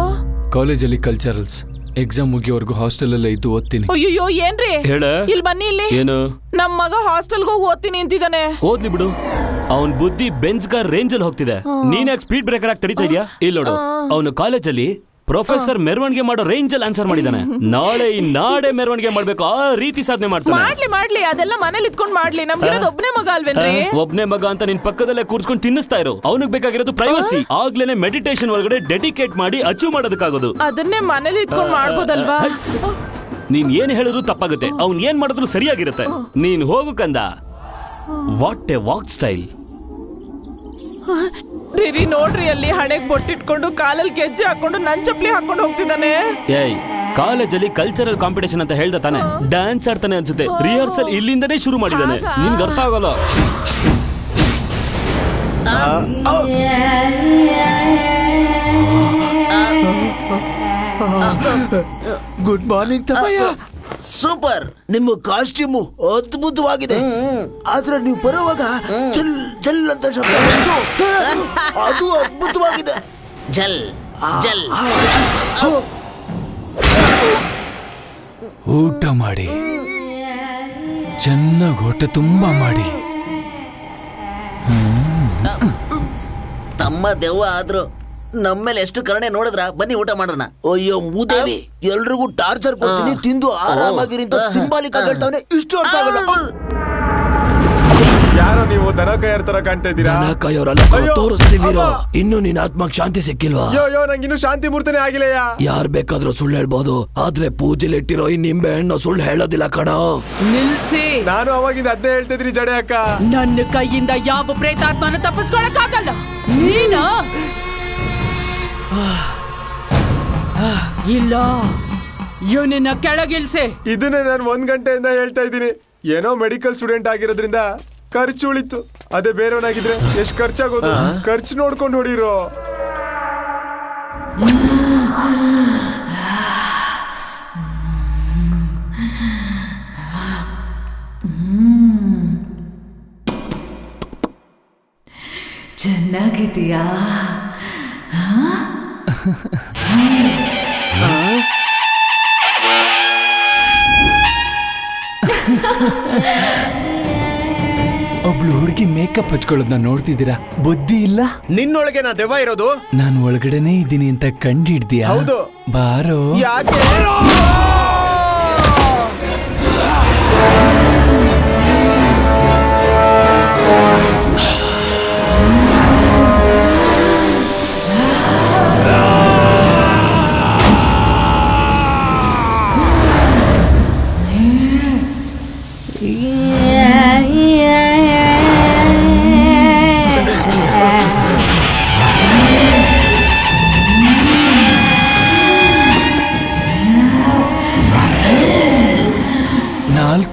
ಕಾಲೇಜಲ್ಲಿ ಕಲ್ಚರಲ್ಸ್. ಎಕ್ಸಾಮ್ ಮುಗಿಯೋವರೆಗೂ ಹಾಸ್ಟೆಲ್ ಅಲ್ಲೇ ಇದ್ದು ಓದ್ತೀನಿ. ಅಯ್ಯೋ ಏನ್ರಿ ಹೇಳ. ಇಲ್ಲಿ ಬನ್ನಿ ಇಲ್ಲಿ. ಏನು? ನಮ್ ಮಗ ಹಾಸ್ಟೆಲ್ಗೆ ಹೋಗಿ ಓದ್ತೀನಿ ಅಂತಿದ್ದಾನೆ. ಓದ್ಲಿ ಬಿಡು, ಅವನ್ ಬುದ್ಧಿ ಬೆಂಚ್ ಕಾರ್ ರೇಂಜ್ ಅಲ್ಲಿ ಹೋಗ್ತಿದೆ. ನೀನ್ ಯಾಕೆ ಸ್ಪೀಡ್ ಬ್ರೇಕರ್ ಆಗಿ ತಡೀತಾ ಇದೀಯಾ? ಇಲ್ಲಿ ನೋಡು, ಅವನು ಕಾಲೇಜಲ್ಲಿ ಪ್ರೊಫೆಸರ್ ಮೆರವಣಿಗೆ ಮಾಡೋ ರೇಂಜ್ ಅಲ್ಲಿ ಆನ್ಸರ್ ಮಾಡಿದಾನೆ. ನಾಡೆ ಮೆರವಣಿಗೆ ಮಾಡ್ಬೇಕು, ಆ ರೀತಿ ಸಾಧನೆ ಮಾಡ್ತಾನೆ. ಮಾಡ್ಲಿ ಅದೆಲ್ಲ ಮನೇಲಿ ಇದ್ಕೊಂಡ್ ಮಾಡ್ಲಿ. ನಮ್ಗಿರೋದು ಒಬ್ನೇ ಮಗ ಅಲ್ವೇನ್ರಿ? ಒಬ್ನೇ ಮಗ ಅಂತ ನಿನ್ ಪಕ್ಕದಲ್ಲೇ ಕೂರ್ಸ್ಕೊಂಡು ತಿನ್ನಿಸ್ತಾ ಇರೋ. ಅವನಿಗೆ ಬೇಕಾಗಿರೋದು ಪ್ರೈವಸಿ. ಆಗ್ಲೇನೆ ಮೆಡಿಟೇಷನ್ ಒಳಗಡೆ ಡೆಡಿಕೇಟ್ ಮಾಡಿ ಅಚೀವ್ ಮಾಡೋದಕ್ಕಾಗೋದು. ಅದನ್ನೇ ಮನೇಲಿ ಇದ್ಕೊಂಡ್ ಮಾಡ್ಬೋದಲ್ವಾ? ನೀನ್ ಏನ್ ಹೇಳಿದ್ರು ತಪ್ಪಾಗುತ್ತೆ, ಅವ್ನ್ ಏನ್ ಮಾಡಿದ್ರು ಸರಿಯಾಗಿರುತ್ತೆ. ನೀನ್ ಹೋಗು ಕಂದ. What A walk style. ರೀ ನೋಡ್ರಿ, ಅಲ್ಲಿ ಹಣೆಗ್ ಬೊಟ್ಟಿಟ್ಕೊಂಡು ಕಾಲಲ್ಲಿ ಗೆಜ್ಜೆ ಹಾಕೊಂಡು ನನ್ ಚಪ್ಲಿ ಹಾಕೊಂಡು ಹೋಗ್ತಿದ್ದಾನೆ. ಏಯ್, ಕಾಲೇಜಲ್ಲಿ ಕಲ್ಚರಲ್ ಕಾಂಪಿಟೇಷನ್ ಅಂತ ಹೇಳ್ದ ತಾನೆ, ಡ್ಯಾನ್ಸ್ ಆಡ್ತಾನೆ ಅನ್ಸುತ್ತೆ. ರಿಹರ್ಸಲ್ ಇಲ್ಲಿಂದನೇ ಶುರು ಮಾಡಿದಾನೆ. ನಿನ್ಗೆ ಅರ್ಥ ಆಗೋಲ್ಲ. ಗುಡ್ ಮಾರ್ನಿಂಗ್ ತಮ್ಮಯ್ಯ. ಸೂಪರ್. ನಿಮ್ಮ ಕಾಸ್ಟ್ಯೂಮು ಅದ್ಭುತವಾಗಿದೆ. ಆದ್ರೆ ನೀವು ಬರುವಾಗ ಜಲ್ ಜಲ್ ಅಂತ ಶಬ್ದ ಬಂತು. ಅದು ಅದ್ಭುತವಾಗಿದೆ. ಜಲ್ ಜಲ್. ಊಟ ಮಾಡಿ, ಚೆನ್ನಾಗಿ ಹೊಟ್ಟೆ ತುಂಬಾ ಮಾಡಿ. ತಮ್ಮ ದೆವ್ವ ಆದ್ರು ನಮ್ಮೇಲೆ ಎಷ್ಟು ಕರುಣೆ ನೋಡಿದ್ರ. ಬನ್ನಿ ಊಟ ಮಾಡೋಣ. ಅಯ್ಯೋ ಮೂದೇವಿ, ಎಲ್ರಿಗೂ ಟಾರ್ಚರ್ ಕೊಡ್ತೀನಿ, ತಿಂದು ಆರಾಮಾಗಿರಿ ಅಂತ ಸಿಂಬಾಲಿಕ್ ಆಗಿ ಹೇಳ್ತಾವನೆ. ಇಷ್ಟು ಅರ್ಥ ಆಗಲ್ಲ. ಯಾರೋ ನೀವು ದನ ಕಾಯೋರ್ ತರ ಕಾಣ್ತಾ ಇದ್ದೀರಾ? ತೋರಿಸ್ತೀವಿರೋ. ಇನ್ನು ನಿನ್ ಆತ್ಮಕ್ ಶಾಂತಿ ಸಿಕ್ಕಿಲ್ವಾ? ಅಯ್ಯೋ ನಂಗೆ ಇನ್ನು ಶಾಂತಿ ಮೂರ್ತನೆ ಆಗಿಲ್ಲ. ಯಾರ್ ಬೇಕಾದ್ರೂ ಸುಳ್ಳು ಹೇಳ್ಬೋದು, ಆದ್ರೆ ಪೂಜೆಲಿ ಇಟ್ಟಿರೋ ಈ ನಿಂಬೆ ಹಣ್ಣು ಸುಳ್ಳು ಹೇಳೋದಿಲ್ಲ ಕಣ. ನಿಲ್ಸಿ. ನಾನು ಅವಾಗಿಂದ ಅದ್ದೇ ಹೇಳ್ತಿದ್ರಿ ಜಡೆ ಅಕ್ಕ. ನನ್ನ ಕೈಯಿಂದ ಯಾವ ಪ್ರೇತಾತ್ಮನು ತಪ್ಪಿಸ್ಕೊಳಕ್ ಆಗಲ್ಲ. ನೀನ ಇಲ್ಲ, ಇವನನ್ನ ಕೆಳಗಿಲ್ಸೆ. ಇದನ್ನೇ ನಾನು 1 ಗಂಟೆಯಿಂದ ಹೇಳ್ತಾ ಇದ್ದೀನಿ. ಏನೋ ಮೆಡಿಕಲ್ ಸ್ಟೂಡೆಂಟ್ ಆಗಿರೋದ್ರಿಂದ ಖರ್ಚು ಉಳಿತು. ಅದೇ ಬೇರೆಯವನಾಗಿದ್ರೆ ಎಷ್ಟು ಖರ್ಚಾಗೋದು. ಖರ್ಚು ನೋಡ್ಕೊಂಡು ಹೊಡಿರೋ. ಚೆನ್ನಾಗಿದೆಯಾ? ಒಬ್ಳು ಹುಡುಗಿ ಮೇಕಪ್ ಹಚ್ಕೊಳ್ಳೋದನ್ನ ನೋಡ್ತಿದ್ದೀರಾ? ಬುದ್ಧಿ ಇಲ್ಲ ನಿನ್ನೊಳಗೆ ನಾ ದೆವ್ವ ಇರೋದು. ನಾನು ಒಳಗಡೆನೆ ಇದ್ದೀನಿ ಅಂತ ಕಂಡಿಡ್ತೀಯಾ? ಹೌದು. ಬಾರೋ. ಯಾಕೆ?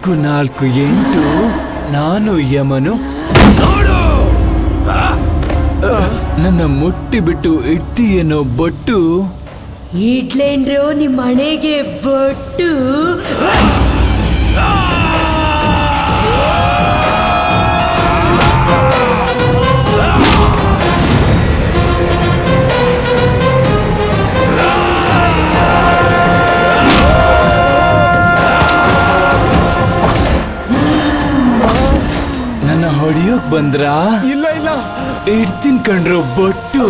448 ನಾನು ಯಮನು. ನನ್ನ ಮುಟ್ಟಿ ಬಿಟ್ಟು ಇಟ್ಟಿಯೇನೋ ಬೊಟ್ಟು. ಇಡ್ಲೇನ್ರೋ ನಿಮ್ಮ ಮನೆಗೆ ಬೊಟ್ಟು. ನನ್ನ ಹೊಡಿಯೋಕ್ ಬಂದ್ರಾ? ಇಲ್ಲ ಇಲ್ಲ, ಇಡ್ತೀನಿ ಕಣ್ರೋ ಬೊಟ್ಟು.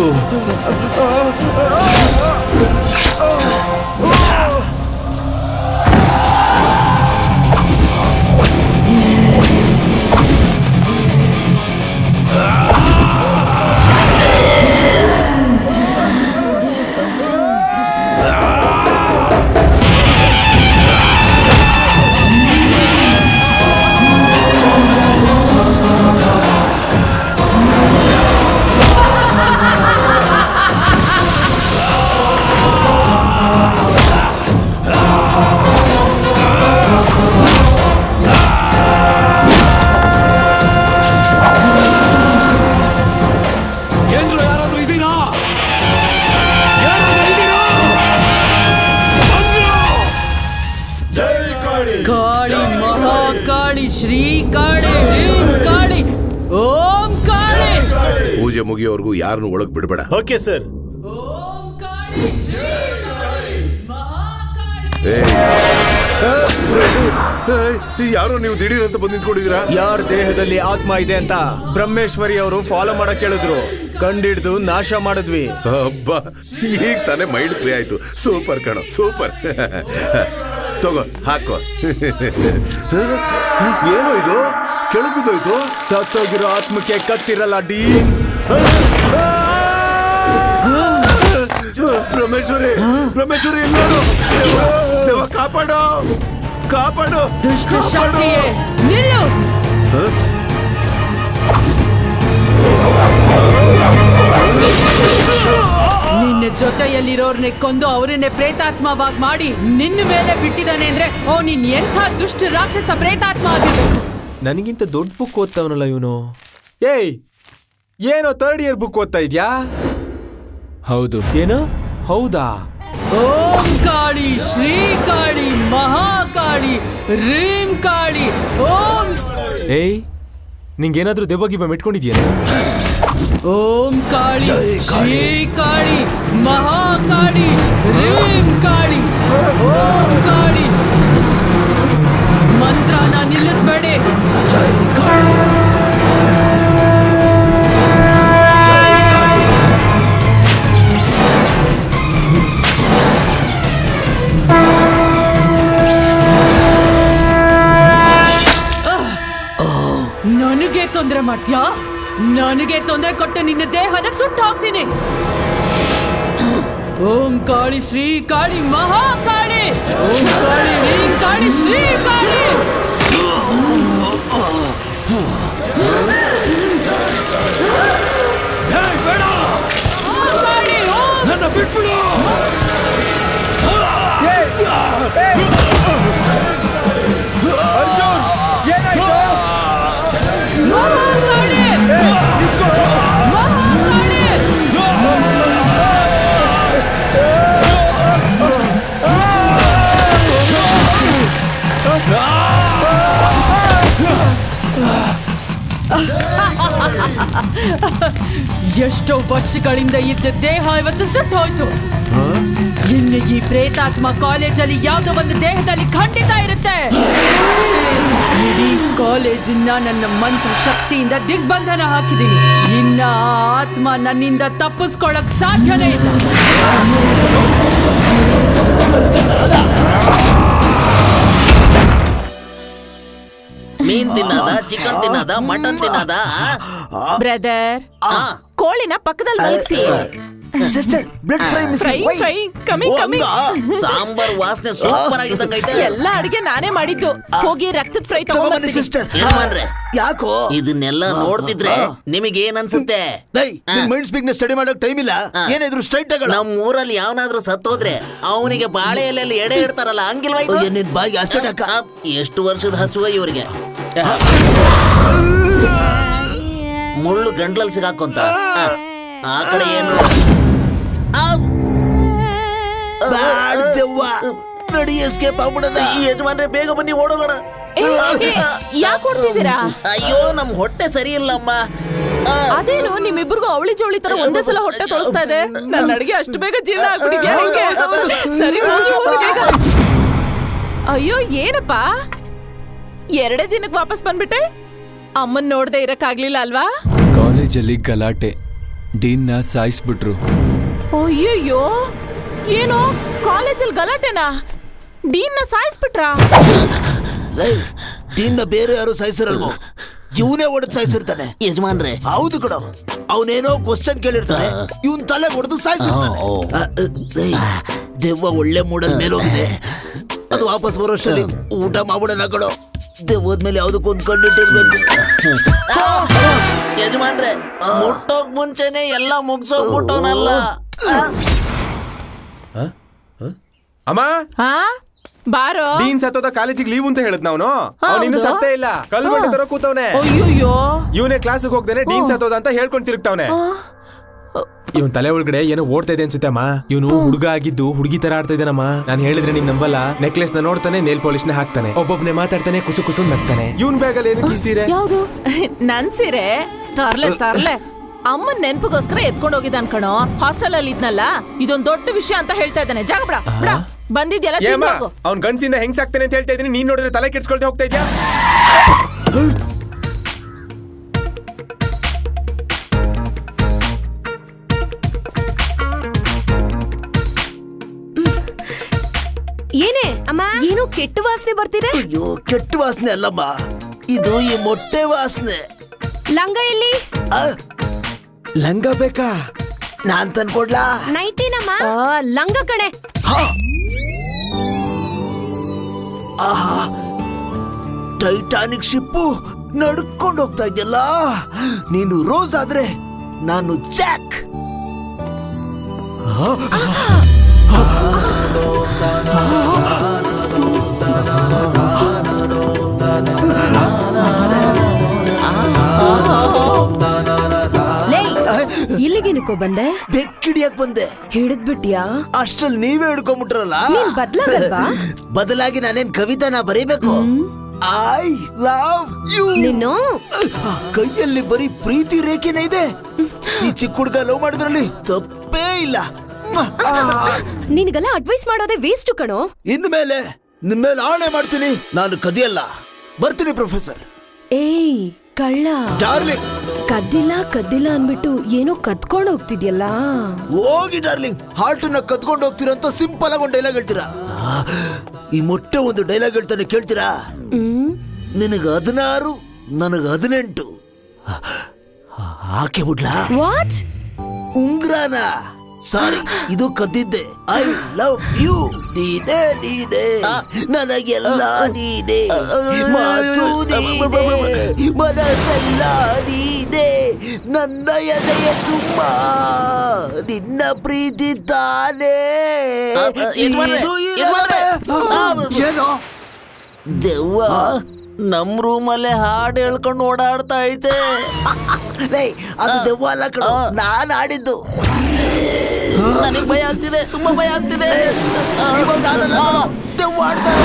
ಪೂಜೆ ಮುಗಿಯೋವರೆಗೂ ಯಾರನ್ನು ಒಳಗ್ ಬಿಡಬೇಡ. Okay sir. ಯಾರೋ ನೀವು ದಿಢೀರ್ ಅಂತ ಬಂದು ನಿಂತ್ಕೊಂಡಿದ್ದೀರಾ? ಯಾರ ದೇಹದಲ್ಲಿ ಆತ್ಮ ಇದೆ ಅಂತ ಬ್ರಹ್ಮೇಶ್ವರಿ ಅವರು ಫಾಲೋ ಮಾಡಕ್ ಹೇಳಿದ್ರು. ಕಂಡಿಡ್ದು ನಾಶ ಮಾಡಿದ್ವಿ. ಹಬ್ಬ, ಈಗ ತಾನೇ ಮೈಂಡ್ ಫ್ರೀ ಆಯ್ತು. ಸೂಪರ್ ಕಣೋ, ಸೂಪರ್. ತಗೋ ಹಾಕೋ. ಏನೋ ಇದು ಕೆಳಗೆ ಬಿದ್ದೋಯ್ತು. ಸತ್ತೋಗಿರೋ ಆತ್ಮಕ್ಕೆ ಕತ್ತಿರಲ್ಲ ಡಿ. ಬ್ರಹ್ಮೇಶ್ವರಿ, ಬ್ರಹ್ಮೇಶ್ವರಿ ಕಾಪಾಡೋ, ಕಾಪಾಡೋ. ದುಷ್ಟ ಶಕ್ತಿಯೇ ನಿಲ್ಲು. ನಿನ್ನ ಜೊತೆಯಲ್ಲಿರೋರ್ನೆ ಕೊಂದು ಅವರನ್ನೇ ಪ್ರೇತಾತ್ಮವಾಗಿ ಮಾಡಿ ನಿನ್ನ ಮೇಲೆ ಬಿಟ್ಟಿದ್ದಾನೆ ಅಂದ್ರೆ ನೀನ್ ಎಂಥ ದುಷ್ಟ ರಾಕ್ಷಸ ಪ್ರೇತಾತ್ಮ ಆಗಿರ್ಬೇಕು. ನನಗಿಂತ ದೊಡ್ಡ ಬುಕ್ ಓದ್ತಾವನಲ್ಲ ಇವನು. ಏಯ್, ಏನೋ 3rd ಇಯರ್ ಬುಕ್ ಓದ್ತಾ ಇದ್ಯಾ? ಹೌದು. ಏನು? ಹೌದಾ? ಓಂ ಕಾಳಿ, ಶ್ರೀ ಕಾಳಿ, ಮಹಾಕಾಳಿ, ರೀಂ ಕಾಳಿ, ಓಂ. ಏಯ್, ನಿಂಗೇನಾದ್ರೂ ದೆವ್ವ ಗಿವ್ವ ಮೆಟ್ಕೊಂಡಿದ್ಯಾ? ಓಂ ಕಾಳಿ, ಶ್ರೀ ಕಾಳಿ, ಮಹಾಕಾಳಿ, ರೀಂ ಕಾಳಿ, ಓಂ ಕಾಳಿ. ಮಂತ್ರನ ನಿಲ್ಲಿಸ್ಬೇಡಿ. ಜೈ ಕಾಳಿ. ನನಗೆ ತೊಂದರೆ ಮಾಡ್ತೀಯಾ? ನನಗೆ ತೊಂದರೆ ಕೊಟ್ಟು ನಿನ್ನ ದೇಹನ ಸುಟ್ಟು ಹಾಕ್ತೀನಿ. ಓಂ ಕಾಳಿ, ಶ್ರೀ ಕಾಳಿ, ಮಹಾಕಾಳಿ, ಓಂ ಕಾಳಿ, ರೀಂ ಕಾಳಿ, ಶ್ರೀ ಕಾಳಿ. ನನ್ನ ಬಿಟ್ಬಿಡು. ಅರ್ಜುನ್, ಏನಾಯ್ತು? ಮಹಾಕಾಳಿ, ಮಹಾಕಾಳಿ. ಎಷ್ಟೋ ವರ್ಷಗಳಿಂದ ಇದ್ದ ದೇಹ ಇವತ್ತು ಸುಟ್ಟು ಹೋಯ್ತು. ಇನ್ನು ಈ ಪ್ರೇತಾತ್ಮ ಕಾಲೇಜಲ್ಲಿ ಯಾವುದೋ ಒಂದು ದೇಹದಲ್ಲಿ ಖಂಡಿತ ಇರುತ್ತೆ. ಇಡೀ ಕಾಲೇಜನ್ನ ನನ್ನ ಮಂತ್ರ ಶಕ್ತಿಯಿಂದ ದಿಗ್ಬಂಧನ ಹಾಕಿದ್ದೀನಿ. ಇನ್ನ ಆ ಆತ್ಮ ನನ್ನಿಂದ ತಪ್ಪಿಸ್ಕೊಳಕ್ ಸಾಧ್ಯನೇ ಇಲ್ಲ. ಮೀನ್ ತಿನ್ನದ, ಚಿಕನ್ ತಿನ್ನದ, ಮಟನ್ ತಿನ್ನದ? ಬ್ರದರ್, ಕೋಳಿನ ಪಕ್ಕದಲ್ಲಿ ಮಲಗಿಸಿ. Sister, blood fry missing. Fry coming coming. Sambar ವಾಸನೆ ಸೂಪರ್ ಆಗಿದ್ದಂಗೈತೆ. ಎಲ್ಲ ಅಡಿಗೆ ನಾನೇ ಮಾಡಿದ್ದು. ಹೋಗಿ ರಕ್ತದ ಫ್ರೈ ತಗೊಂಡ್ಬನ್ನಿ ಸಿಸ್ಟರ್. ಯಾಕೋ ಇದನ್ನೆಲ್ಲ ನೋಡ್ತಿದ್ರೆ ನಿಮಗೆ ಏನ್ ಅನ್ಸುತ್ತೆ? ಮೈಂಡ್ ಸ್ಪೀಕ್ ನ ಸ್ಟಡಿ ಮಾಡಕ್ ಟೈಮ್ ಇಲ್ಲ. ಏನಿದ್ರು ಸ್ಟ್ರೈಟ್ ಆಗ. ನಮ್ ಊರಲ್ಲಿ ಯಾವನಾದ್ರೂ ಸತ್ತೋದ್ರೆ ಅವನಿಗೆ ಬಾಳೆ ಎಲೆಯಲ್ಲಿ ಎಡೆ ಇಡ್ತಾರಲ್ಲ, ಹಂಗಿಲ್ವಾ? ನಿನ್ ಬಾಯಿ ಹಸಿಡ. ಎಷ್ಟು ವರ್ಷದ ಹಸುವ ಇವ್ರಿಗೆ. ಮುಳ್ಳು ಗಂಟ್ಲಲ್ಲಿ ಸಿಗಾಕೊಂತ. ಆ ಕಡೆ ಏನು ನಡಿ, ಎಸ್ಕೇಪ್ ಆಗ್ಬಿಡದ. ಈ ಯಜಮಾನ್ರೆ ಬೇಗ ಬನ್ನಿ, ಓಡೋಗೋಣ. ಯಾಕೆ ಕೊಡ್ತಿದ್ದೀರಾ? ಅಯ್ಯೋ, ನಮ್ ಹೊಟ್ಟೆ ಸರಿ ಇಲ್ಲಮ್ಮ. ಅದೇನು ನಿಮ್ಮಿಬ್ಬರಿಗೂ ಅವಳಿ ಜೋಳಿ ತರ ಒಂದೇ ಸಲ ಹೊಟ್ಟೆ ತೋರಿಸ್ತಾ ಇದೆ? ನನ್ನ ಅಡಿಗೆ ಅಷ್ಟು ಬೇಗ ಜೀವನ ಆಗ್ಬಿಟ್ಟಿದ್ಯಾ? ಸರಿ, ಹೋಗಿ ಹೋಗಿ ಬೇಗ. ಅಯ್ಯೋ, ಏನಪ್ಪಾ 2 ದಿನಕ್ಕೆ ವಾಪಸ್ ಬಂದ್ಬಿಟ್ಟೆ? ಅಮ್ಮನ್ ನೋಡ್ದೆ ಇರಕ್ಕಾಗ್ಲಿಲ್ಲ ಅಲ್ವಾ? ಕಾಲೇಜಲ್ಲಿ ಗಲಾಟೆ, ಡೀನ್ನ ಸಾಯಿಸ್ಬಿಟ್ರು. ಅಯ್ಯಯ್ಯೋ, ಏನೋ ಕಾಲೇಜಲ್ಲಿ ಗಲಾಟೆನಾ? ಡೀನ್ನ ಸಾಯಿಸ್ಬಿಟ್ರಾ? ಡೀನ್ನ ಬೇರೆ ಯಾರು ಸಾಯಿಸಿರಲ್ವೋ, ಇವನೇ ಹೊಡೆದು ಸಾಯಿಸಿರ್ತಾನೆ. ಯಜಮಾನ್ರೆ, ಹೌದು ಕಣ. ಅವನೇನೋ ಕ್ವಶನ್ ಕೇಳಿರ್ತಾನೆ, ಇವನ್ ತಲೆ ಹೊಡೆದು ಸಾಯಿಸಿರ್ತಾನೆ. ದೆವ್ವ ಒಳ್ಳೆ ಮೂಡಲ್ ಮೇಲೋಗಿದೆ. ಅದು ವಾಪಸ್ ಬರೋಷ್ಟರಲ್ಲಿ ಊಟ ಮಾಡ್ಬಿಡೋಣ ಕಣೋ. ದೆವ್ವದ್ಮೇಲೆ ಯಾವ್ದಕ್ಕೊಂದು ಕಂಡಿಟ್ಟಿರ್ಬೇಕು. ಯಜಮಾನ್ರೆ, ಮುಟ್ಟೋಕ್ ಮುಂಚೆನೆ ಎಲ್ಲ ಮುಗ್ಸೋಗ್ಬಿಟ್ಟವನಲ್ಲ. ಅಮ್ಮ, ಬಾರೋ. ಡೀನ್ ಸತ್ತೋದ ಕಾಲೇಜಿಗೆ ಲೀವ್ ಅಂತ ಹೇಳಿದ್ ನಾವು. ಅವ್ನು ಇನ್ನೂ ಸತ್ತೇ ಇಲ್ಲ, ಕಲ್ಬಂಡೆ ತರ ಕೂತವನೆ. ಅಯ್ಯೋ, ಇವನೇ ಕ್ಲಾಸಿಗೆ ಹೋಗ್ದೇನೆ ಡೀನ್ ಸತ್ತೋದ ಅಂತ ಹೇಳ್ಕೊಂಡ್ ತಿರುಗ್ತಾವನೆ. ಇವನ್ ತಲೆ ಒಳಗಡೆ ಏನೋ ಓಡ್ತಾ ಇದೆ ಅನ್ಸುತ್ತೆ ಅಮ್ಮ. ಇವನು ಹುಡುಗ ಆಗಿದ್ದು ಹುಡುಗಿ ತರ ಆಡ್ತಾ ಇದ್ದಾನಮ್ಮ. ನಾನು ಹೇಳಿದ್ರೆ ನೀನ್ ನಂಬಲ್ಲ. ನೆಕ್ಲೆಸ್ ನ ನೋಡ್ತಾನೆ, ನೇಲ್ ಪಾಲಿಶ್ ನ ಹಾಕ್ತಾನೆ, ಒಬ್ಬೊಬ್ನೇ ಮಾತಾಡ್ತಾನೆ, ಕುಸು ಕುಸು ನಗ್ತಾನೆ. ಇವನ್ ಬ್ಯಾಗಲ್ಲಿ ಏನು ಈ ಸೀರೆ? ಯಾವ್ದು? ನನ್ ಸೀರೆ ತರ್ಲೆ. ಅಮ್ಮನ್ ನೆನ್ಪಿಗೋಸ್ಕರ ಎತ್ಕೊಂಡ್ ಹೋಗಿದ್ದಾನ್ ಕಣೋ. ಹಾಸ್ಟೆಲ್ ಅಲ್ಲಿ ಇದ್ನಲ್ಲ, ಇದೊಂದ್ ದೊಡ್ಡ ವಿಷಯ ಅಂತ ಹೇಳ್ತಾ ಇದ್ದಾನೆ. ಜಾಗ ಬಿಡ. ಬಂದಿದ್ಯಲ್ಲ ಏಮ್ಮ ತಿಂದು ಹೋಗು. ಅವ್ನ್ ಗಂಡ್ಸಿಂದ ಹೆಂಗ್ ಸಾಕ್ತೇನೆ ಅಂತ ಹೇಳ್ತಾ ಇದೀನಿ, ನೀನ್ ನೋಡಿದ್ರೆ ತಲೆ ಕೆಡ್ಸ್ಕೊಳ್ತಾ ಹೋಗ್ತಾ ಇದ್ಯಾ? ಏನೇ ಅಮ್ಮ, ಏನೋ ಕೆಟ್ಟ ವಾಸನೆ ಬರ್ತಿದೆ. ಅಯ್ಯೋ, ಕೆಟ್ಟ ವಾಸನೆ ಅಲ್ಲಮ್ಮ, ಇದು ಈ ಮೊಟ್ಟೆ ವಾಸನೆ. ಲಂಗ ಎಲ್ಲಿ? ಲಂಗ ಬೇಕಾ? ನಾನ್ ತಂದ್ಕೊಡ್ಲಾ? ನೈಟಿನಮ್ಮ. ಲಂಗ ಕಣೆ. ಆಹಾ, ಟೈಟಾನಿಕ್ ಶಿಪ್ಪು ನಡ್ಕೊಂಡು ಹೋಗ್ತಾ ಇದೆಯಲ್ಲ. ನೀನು ರೋಸ್ ಆದ್ರೆ ನಾನು ಜಾಕ್. ಇಲ್ಲಿಗೇನಕ್ಕೋ ಬಂದೆ? ಬೆಕ್ಕಿಡಿಯಕ್ ಬಂದೆ. ಹಿಡಿದ್ಬಿಟ್ಯಾ? ಅಷ್ಟ್ರಲ್ಲಿ ನೀವೇ ಹಿಡ್ಕೊಂಡ್ಬಿಟ್ರಲ್ಲ. ಬದಲಾಗಲ್ವಾ? ಬದಲಾಗಿ ನಾನೇನ್ ಕವಿತಾನ ಬರೀಬೇಕು? I love you. ನಿನ್ನು ಕೈಯಲ್ಲಿ ಬರೀ ಪ್ರೀತಿ ರೇಖೆನೇ ಇದೆ. ಈ ಚಿಕ್ಕ ಹುಡುಗ ಲವ್ ಮಾಡಿದ್ರಲ್ಲಿ ತಪ್ಪೇ ಇಲ್ಲ. ನಿನ್ಗೆಲ್ಲ ಅಡ್ವೈಸ್ ಮಾಡೋದೇ ವೇಸ್ಟ್ ಕಣೋ. ಇನ್ಮೇಲೆ ನಿಮ್ಮೇಲೆ ಆಣೆ ಮಾಡ್ತೀನಿ, ನಾನು ಕದಿಯಲ್ಲ. ಬರ್ತೀನಿ ಪ್ರೊಫೆಸರ್. ಏಯ್ ಕಳ್ಳ, ಡಾರ್ಲಿಂಗ್. ಕದ್ದಿಲ್ಲ ಅನ್ಬಿಟ್ಟು ಏನೋ ಕದ್ಕೊಂಡು ಹೋಗ್ತಿದ್ಯಲ್ಲ. ಹೋಗಿ ಡಾರ್ಲಿಂಗ್, ಹಾರ್ಟನ್ನ ಕದ್ಕೊಂಡು ಹೋಗ್ತೀರಾ ಅಂತ ಸಿಂಪಲ್ ಆಗಿ ಒಂದು ಡೈಲಾಗ್ ಹೇಳ್ತೀರಾ. ಈ ಮೊಟ್ಟೆ ಒಂದು ಡೈಲಾಗ್ ಹೇಳ್ತಾನೆ, ಕೇಳ್ತೀರಾ? ನಿನಗ 16, ನನಗ 18. ಹಾಕಿ ಬಿಡ್ಲಾ? ವಾಟ್? ಉಂಗ್ರಾನ? ಸಾರಿ, ಇದು ಕದ್ದಿದ್ದೆ. I love you. ನೀನೇ ನನಗೆಲ್ಲ ನೀನೇ, ಮಾತು ನೀನೇ, ಮನಸ್ಸೆಲ್ಲ ನೀನೇ, ನನ್ನ ಎದೆಯ ತುಂಬ ನಿನ್ನ ಪ್ರೀತಿ ತಾನೇ. ಏನೋ ದೆವ್ವ ನಮ್ ರೂಮಲ್ಲೇ ಹಾಡು ಹೇಳ್ಕೊಂಡು ಓಡಾಡ್ತಾ ಐತೆ. ಅದು ದೆವ್ವ ಅಲ್ಲ ಕಣೋ, ನಾನ್ ಆಡಿದ್ದು. ನನಗೆ ಭಯ ಆಗ್ತಿದೆ, ತುಂಬಾ ಭಯ ಆಗ್ತಿದೆ. ದೆವ್ವ ಆಡ್ತಾರೆ.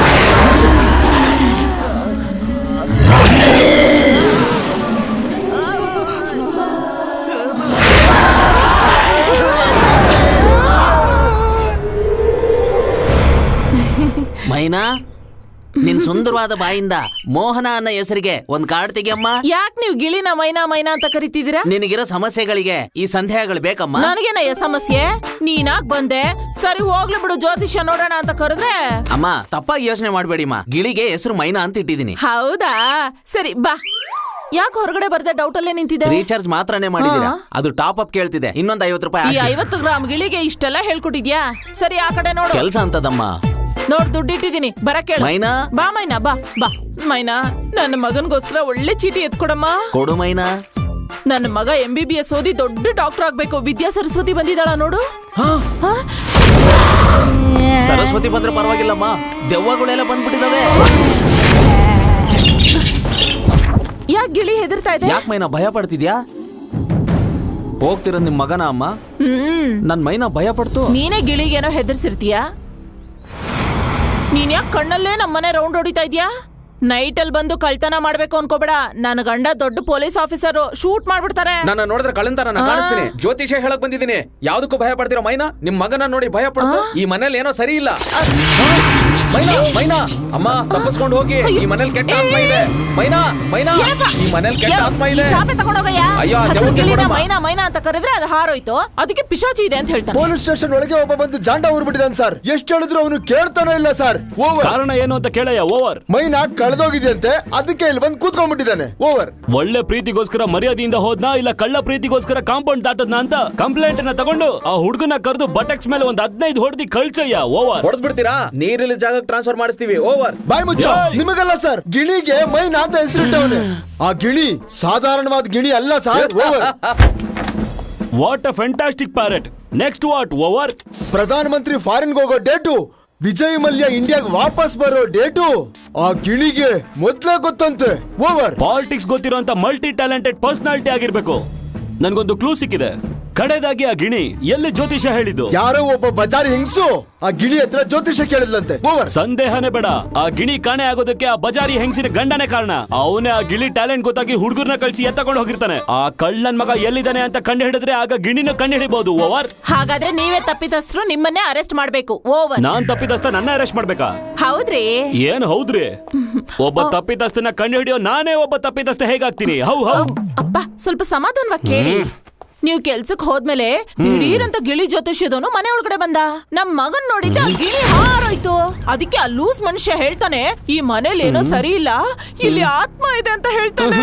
ಮೈನಾ, ನಿನ್ ಸುಂದರವಾದ ಬಾಯಿಂದ ಮೋಹನ ಅನ್ನೋ ಹೆಸರಿಗೆ ಒಂದ್ ಕಾರ್ಡ್ ತೆಗಿಯಮ್ಮ. ಯಾಕೆ ನೀವು ಗಿಳಿನ ಮೈನಾ ಮೈನಾ ಅಂತ ಕರಿತಿದ್ದೀರಾ? ನಿನಗಿರೋ ಸಮಸ್ಯೆಗಳಿಗೆ ಈ ಸಂದೇಹಗಳು ಬೇಕಮ್ಮ. ನನಗೇನಯ್ಯ ಸಮಸ್ಯೆ? ನೀನಾಗ್ ಬಂದೆ, ಸರಿ ಹೋಗ್ಲಿ ಬಿಡು, ಜ್ಯೋತಿಷ್ಯ ನೋಡೋಣ ಅಂತ ಕರೆದ್ರೆ. ಅಮ್ಮ, ತಪ್ಪಾಗಿ ಯೋಚನೆ ಮಾಡ್ಬೇಡಿಮ್ಮ, ಗಿಳಿಗೆ ಹೆಸರು ಮೈನಾ ಅಂತ ಇಟ್ಟಿದ್ದೀನಿ. ಹೌದಾ, ಸರಿ ಬಾ. ಯಾಕೆ ಹೊರಗಡೆ ಬರ್ದೆ? ಡೌಟ್ ಅಲ್ಲೇ ನಿಂತಿದೆ. ರೀಚಾರ್ಜ್ ಮಾತ್ರನೇ ಮಾಡಿದೀರಾ? ಅದು ಟಾಪ್ ಅಪ್ ಕೇಳ್ತಿದೆ, ಇನ್ನೊಂದ್ 50 ರೂಪಾಯಿ. ಈ 50 ಗ್ರಾಮ್ ಗಿಳಿಗೆ ಇಷ್ಟೆಲ್ಲ ಹೇಳ್ಕೊಟ್ಟಿದ್ಯಾ? ಸರಿ ಆ ಕಡೆ ನೋಡು. ಕೆಲ್ಸ ಅಂತದಮ್ಮ. ನೋಡ್, ದುಡ್ಡು ಇಟ್ಟಿದ್ದೀನಿ, ಬರಕೇಳು. ಮೈನಾ, ಬಾ ಮೈನಾ, ಬಾ ಬಾ. ಮೈನಾ, ನನ್ನ ಮಗನ್ಗೋಸ್ಕರ ಒಳ್ಳೆ ಚೀಟಿ ಎತ್ಕೊಡಮ್ಮ. ಕೊಡು ಮೈನಾ. ನನ್ನ ಮಗ MBBS ಓದಿ ದೊಡ್ಡ ಡಾಕ್ಟರ್ ಆಗ್ಬೇಕು. ವಿದ್ಯಾ ಸರಸ್ವತಿ ಬಂದಿದ್ದಾಳ ನೋಡು. ಸರಸ್ವತಿ ಬಂದ್ರೆ ಪರವಾಗಿಲ್ಲಮ್ಮ, ದೆವ್ವಗಳೆಲ್ಲ ಬಂದ್ಬಿಟ್ಟಿದಾವೆ. ಯಾಕೆ ಗಿಳಿ ಹೆದರ್ತಾ ಇದೆ? ಯಾಕೆ ಮೈನಾ ಭಯ ಪಡ್ತಿದ್ಯಾ? ಹೋಗ್ತಿರೋ ನಿಮ್ ಮಗನ ಅಮ್ಮ? ನನ್ ಮೈನಾ ಭಯ ಪಡ್ತು. ನೀನೇ ಗಿಳಿಗೇನೋ ಹೆದರ್ಸಿರ್ತೀಯ. ನೀನ್ ಯಾಕೆ ಕಣ್ಣಲ್ಲೇ ನಮ್ಮನೆ ರೌಂಡ್ ಹೊಡಿತಾ ಇದ್ಯಾ? ನೈಟ್ ಅಲ್ಲಿ ಬಂದು ಕಳ್ತನ ಮಾಡ್ಬೇಕು ಅನ್ಕೋಬೇಡ. ನನ್ನ ಗಂಡ ದೊಡ್ಡ ಪೊಲೀಸ್ ಆಫೀಸರ್, ಶೂಟ್ ಮಾಡ್ಬಿಡ್ತಾರೆ. ನನ್ನ ನೋಡಿದ್ರೆ ಕಳ್ಳಂತರ ಕಾಣಿಸ್ತೀನಿ. ಜ್ಯೋತಿಷ ಹೇಳಕ್ ಬಂದಿದ್ದೀನಿ. ಯಾವ್ದಕ್ಕೂ ಭಯ ಪಡ್ತಿರೋ ಮೈನಾ, ನಿಮ್ ಮಗನ ನೋಡಿ ಭಯ ಪಡ್ತು. ಈ ಮನೇಲಿ ಏನೋ ಸರಿ ಇಲ್ಲ. ಮೈನಾ, ಮೈನಾ, ಅಮ್ಮ ತಪ್ಪಿಸ್ಕೊಂಡು ಹೋಗಿ. ಈ ಮನೇಲಿ ಕೆಟ್ಟ ಆತ್ಮ ಇದೆ. ಮೈನಾ, ಮೈನಾ, ಈ ಮನೇಲಿ ಕೆಟ್ಟ ಆತ್ಮ ಇದೆ. ಚಾಪೆ ತಗೊಂಡೋಗಯ್ಯ. ಅಯ್ಯೋ, ಮೈನಾ ಮೈನಾ ಅಂತ ಕರೆದ್ರೆ ಅದು ಹಾರೋಯ್ತು, ಅದಕ್ಕೆ ಪಿಶಾಚಿ ಇದೆ ಅಂತ ಹೇಳ್ತಾನೆ. ಪೊಲೀಸ್ ಸ್ಟೇಷನ್ ಒಳಗೆ ಒಬ್ಬ ಬಂದು ಜಾಂಡ ಊರ್ಬಿಟ್ಟಿದ್ದಾನೆ ಸರ್. ಎಷ್ಟು ಹೇಳಿದ್ರು ಅವನು ಕೇಳ್ತಾನೆ ಇಲ್ಲ ಸರ್. ಓವರ್. ಕಾರಣ ಏನು ಅಂತ ಕೇಳಯ್ಯ. ಓವರ್. ಮೈನಾ ಕಳೆದೋಗಿದೆಯಂತೆ, ಅದಕ್ಕೆ ಇಲ್ಲಿ ಬಂದು ಕೂತ್ಕೊಂಡ್ಬಿಟ್ಟಿದ್ದಾನೆ. ಓವರ್. ಒಳ್ಳೆ ಪ್ರೀತಿಗೋಸ್ಕರ ಮರ್ಯಾದೆಯಿಂದ ಹೋದ್ನಾ ಇಲ್ಲ ಕಳ್ಳ ಪ್ರೀತಿಗೋಸ್ಕರ ಕಾಂಪೌಂಡ್ ದಾಟದ್ನಾ ಅಂತ ಕಂಪ್ಲೇಂಟ್ ನ ತಗೊಂಡು ಆ ಹುಡುಗನ ಕರೆದು ಬಟೆಕ್ಸ್ ಮೇಲೆ ಒಂದು 15 ಹೊಡೆದಿ ಕಳ್ಸಯ್ಯ. ಓವರ್. ಹೊಡೆದ್ಬಿಡ್ತೀರಾ? ನೀರಿನ ಜಾಗಕ್ಕೆ ಟ್ರಾನ್ಸ್ಫರ್ ಮಾಡಿಸ್ತೀವಿ. ಓವರ್. ಬಾಯ್ ಮುಚ್ಚ. ನಿಮಗಲ್ಲ ಸರ್, ಗಿಣಿಗೆ ಮೈನಾ ಅಂತ ಹೆಸರಿಟ್ಟವನೆ. ಆ ಗಿಣಿ ಸಾಧಾರಣವಾದ ಗಿಣಿ ಅಲ್ಲ sir. Over. What a fantastic parrot. Next what? Over. Pradhan Mantri ಫಾರಿನ್ಗೆ ಹೋಗೋ ಡೇಟು, ವಿಜಯ್ ಮಲ್ಯ ಇಂಡಿಯಾಗೆ ವಾಪಸ್ ಬರೋ ಡೇಟು ಆ ಗಿಣಿಗೆ ಮೊದ್ಲೇ ಗೊತ್ತಂತೆ. ಓವರ್. ಪಾಲಿಟಿಕ್ಸ್ ಗೊತ್ತಿರುವಂತ ಮಲ್ಟಿ ಟ್ಯಾಲೆಂಟೆಡ್ ಪರ್ಸನಾಲಿಟಿ ಆಗಿರ್ಬೇಕು. ನನ್ಗೊಂದು ಕ್ಲೂ ಸಿಕ್ಕಿದೆ. ಕಡೆದಾಗಿ ಆ ಗಿಣಿ ಎಲ್ಲಿ ಜ್ಯೋತಿಷ ಹೇಳಿದ್ದು? ಯಾರೋ ಒಬ್ಬ ಬಜಾರಿ ಹೆಂಗಸು ಆ ಗಿಣಿ ಹತ್ರ ಜ್ಯೋತಿಷ ಕೇಳಿದ್ಲಂತೆ. ಸಂದೇಹನೇ ಬೇಡ, ಆ ಗಿಣಿ ಕಾಣೆ ಆಗೋದಕ್ಕೆ ಆ ಬಜಾರಿ ಹೆಂಗಸಿನ ಗಂಡನೇ ಕಾರಣ. ಅವನೇ ಆ ಗಿಳಿ ಟ್ಯಾಲೆಂಟ್ ಗೊತ್ತಾಗಿ ಹುಡುಗರ್ನ ಕಳ್ಸಿ ಎತ್ತಕೊಂಡು ಹೋಗಿರ್ತಾನೆ. ಆ ಕಳ್ಳನ್ ಮಗ ಎಲ್ಲಿದ್ದಾನೆ ಅಂತ ಕಂಡು ಹಿಡಿದ್ರೆ ಆಗ ಗಿಣಿನ ಕಂಡು ಹಿಡಿಬಹುದು. ಓವರ್. ಹಾಗಾದ್ರೆ ನೀವೇ ತಪ್ಪಿತಸ್ಥರು, ನಿಮ್ಮನ್ನೇ ಅರೆಸ್ಟ್ ಮಾಡ್ಬೇಕು. ಓವರ್. ನಾನ್ ತಪ್ಪಿತಸ್ಥ, ನನ್ನ ಅರೆಸ್ಟ್ ಮಾಡ್ಬೇಕಾ? ಹೌದ್ರಿ. ಏನ್ ಹೌದ್ರಿ? ಒಬ್ಬ ತಪ್ಪಿತಸ್ಥನ ಕಂಡು ಹಿಡಿಯೋ ನಾನೇ ಒಬ್ಬ ತಪ್ಪಿತಸ್ಥ ಹೇಗಾಗ್ತೀನಿ? How how. ಅಪ್ಪ ಸ್ವಲ್ಪ ಸಮಾಧಾನವಾಗಿ ಕೇಳಿ. ನೀವ್ ಕೆಲ್ಸಕ್ ಹೋದ್ಮೇಲೆ ದಿಢೀರಂತ ಗಿಳಿ ಜ್ಯೋತಿಷ್ಯದವನು ಮನೆ ಒಳಗಡೆ ಬಂದ. ನಮ್ ಮಗನ್ ನೋಡಿದ್ದೆ ಆ ಗಿಳಿ ಹಾರೋಯ್ತು. ಅದಕ್ಕೆ ಆ ಲೂಸ್ ಮನುಷ್ಯ ಹೇಳ್ತಾನೆ, ಈ ಮನೇಲಿ ಏನೋ ಸರಿ ಇಲ್ಲ, ಇಲ್ಲಿ ಆತ್ಮ ಇದೆ ಅಂತ ಹೇಳ್ತಾನೆ.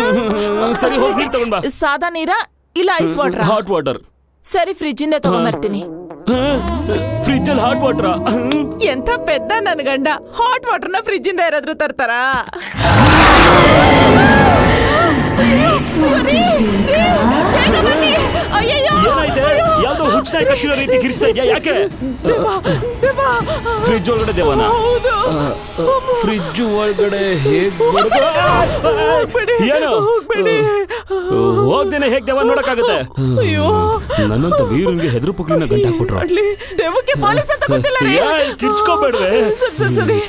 ಸರಿ, ಹೋಗಿ ನೀರ್ ತಗೊಂಡ್ ಬಾ. ಸಾದಾ ನೀರ ಇಲ್ಲ ಐಸ್ ವಾಟರ್? Hot water. ಸರಿ, ಫ್ರಿಜ್ ಇಂದ ತಗೊಂಡ್ಬರ್ತೀನಿ. ಫ್ರಿಜ್ ಅಲ್ಲಿ ಹಾಟ್ ವಾಟರ್? ಎಂತ ಪೆದ್ದ ನನ್ ಗಂಡ. ಹಾಟ್ ವಾಟರ್ನ ಫ್ರಿಜ್ ಇಂದ ಯಾರಾದ್ರೂ ತರ್ತಾರ? ಏನಾಯ್ತೆ? ಯಾವ್ದೋ ಹುಚ್ಚನಾಯಿ ಕಚ್ಚಿರೋ ರೀತಿ ಕಿರಿಸ್ತಾ ಇದ್ಯಾ? ಯಾಕೆ? ಫ್ರಿಜ್ ಒಳಗಡೆ ದೇವನ? ಫ್ರಿಜ್ ಒಳಗಡೆ ಹೇಗ್ ಏನು? ಹೋಗ್ದೇನೆ ಹೇಗ್ ದೇವ ನೋಡಕ್ಕಾಗತ್ತೆ? ನನ್ನಂತ ವೀರನ್ಗೆ ಹೆದ್ರು ಪುಕ್ಲಿನ ಗಂಟೆ ಹಾಕ್ಬಿಟ್ರು. ಕಿರ್ಚ್ಕೋಬೇಡ್ವೆ. ಸರಿ.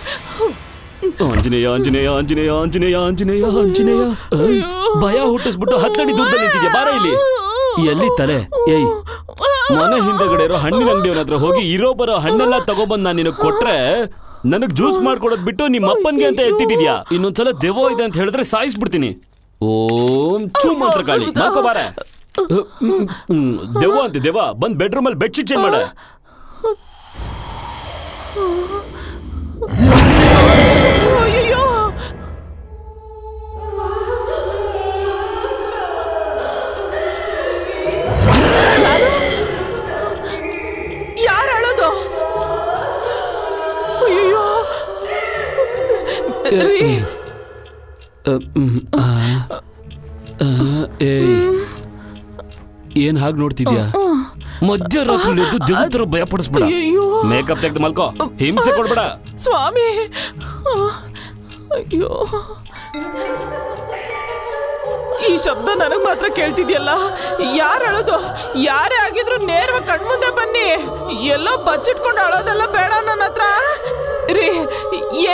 ಆಂಜನೇಯ ಆಂಜನೇಯ ಆಂಜನೇಯ ಆಂಜನೇಯ ಆಂಜನೇಯ ಆಂಜನೇಯ. ಭಯ ಹುಟ್ಟಿಸ್ಬಿಟ್ಟು 10 ಅಡಿ ದೂರದಲ್ಲಿ ನಿಂತಿದ್ಯಾ. ಬಾರ ಇಲ್ಲಿ. ಎಲ್ಲಿ ತಲೆ? ಏಯ್, ಮನೆ ಹಿಂದಗಡೆ ಇರೋ ಹಣ್ಣಿನ ಅಂಗಡಿಯವನ ಹತ್ರ ಹೋಗಿ ಇರೋ ಬರೋ ಹಣ್ಣೆಲ್ಲ ತಗೊಬಂದ್ ನಾನು ನಿನಗ್ ಕೊಟ್ರೆ ನನಗ್ ಜ್ಯೂಸ್ ಮಾಡ್ಕೊಡೋದ್ ಬಿಟ್ಟು ನಿಮ್ಮ ಅಪ್ಪನ್ಗೆ ಅಂತ ಎತ್ತಿಟ್ಟಿದ್ಯಾ. ಇನ್ನೊಂದ್ಸಲ ದೆವ್ವ ಇದೆ ಅಂತ ಹೇಳಿದ್ರೆ ಸಾಯಿಸ್ಬಿಡ್ತೀನಿ. ಓಂ ಚೂ ಮಂತ್ರ ಕಾಳಿ. ನಾಕೋ ಬಾರ. ದೆವ್ವ ಅಂತೆ. ದೆವ್ವ ಬಂದ್ ಬೆಡ್ರೂಮ್ ಅಲ್ಲಿ ಬೆಡ್ಶೀಟ್ ಚೇಂಜ್ ಮಾಡ. ಯಾರು ಹೇಳೋದು? ಏನ್ ಹಾಗೆ ನೋಡ್ತಿದ್ಯಾ? ಮಧ್ಯರಾತ್ರಿ ಎದ್ದು ದೇವ್ರ ತರ ಭಯ ಪಡಿಸ್ಬೇಡ. ಮೇಕಪ್ ತೆಗೆದು ಮಲ್ಕೋ. ಹಿಂಸೆ ಕೊಡ್ಬೇಡ ಸ್ವಾಮಿ. ಅಯ್ಯೋ, ಈ ಶಬ್ದ ನನಗ್ ಮಾತ್ರ ಕೇಳ್ತಿದ್ಯಲ್ಲ. ಯಾರು ಅಳೋದು? ಯಾರೇ ಆಗಿದ್ರು ನೇರವಾಗಿ ಕಣ್ಮುಂದೆ ಬನ್ನಿ. ಎಲ್ಲೋ ಬಚ್ಚಿಟ್ಕೊಂಡು ಅಳೋದೆಲ್ಲ ಬೇಡ ನನ್ನ ಹತ್ರ. ರೀ,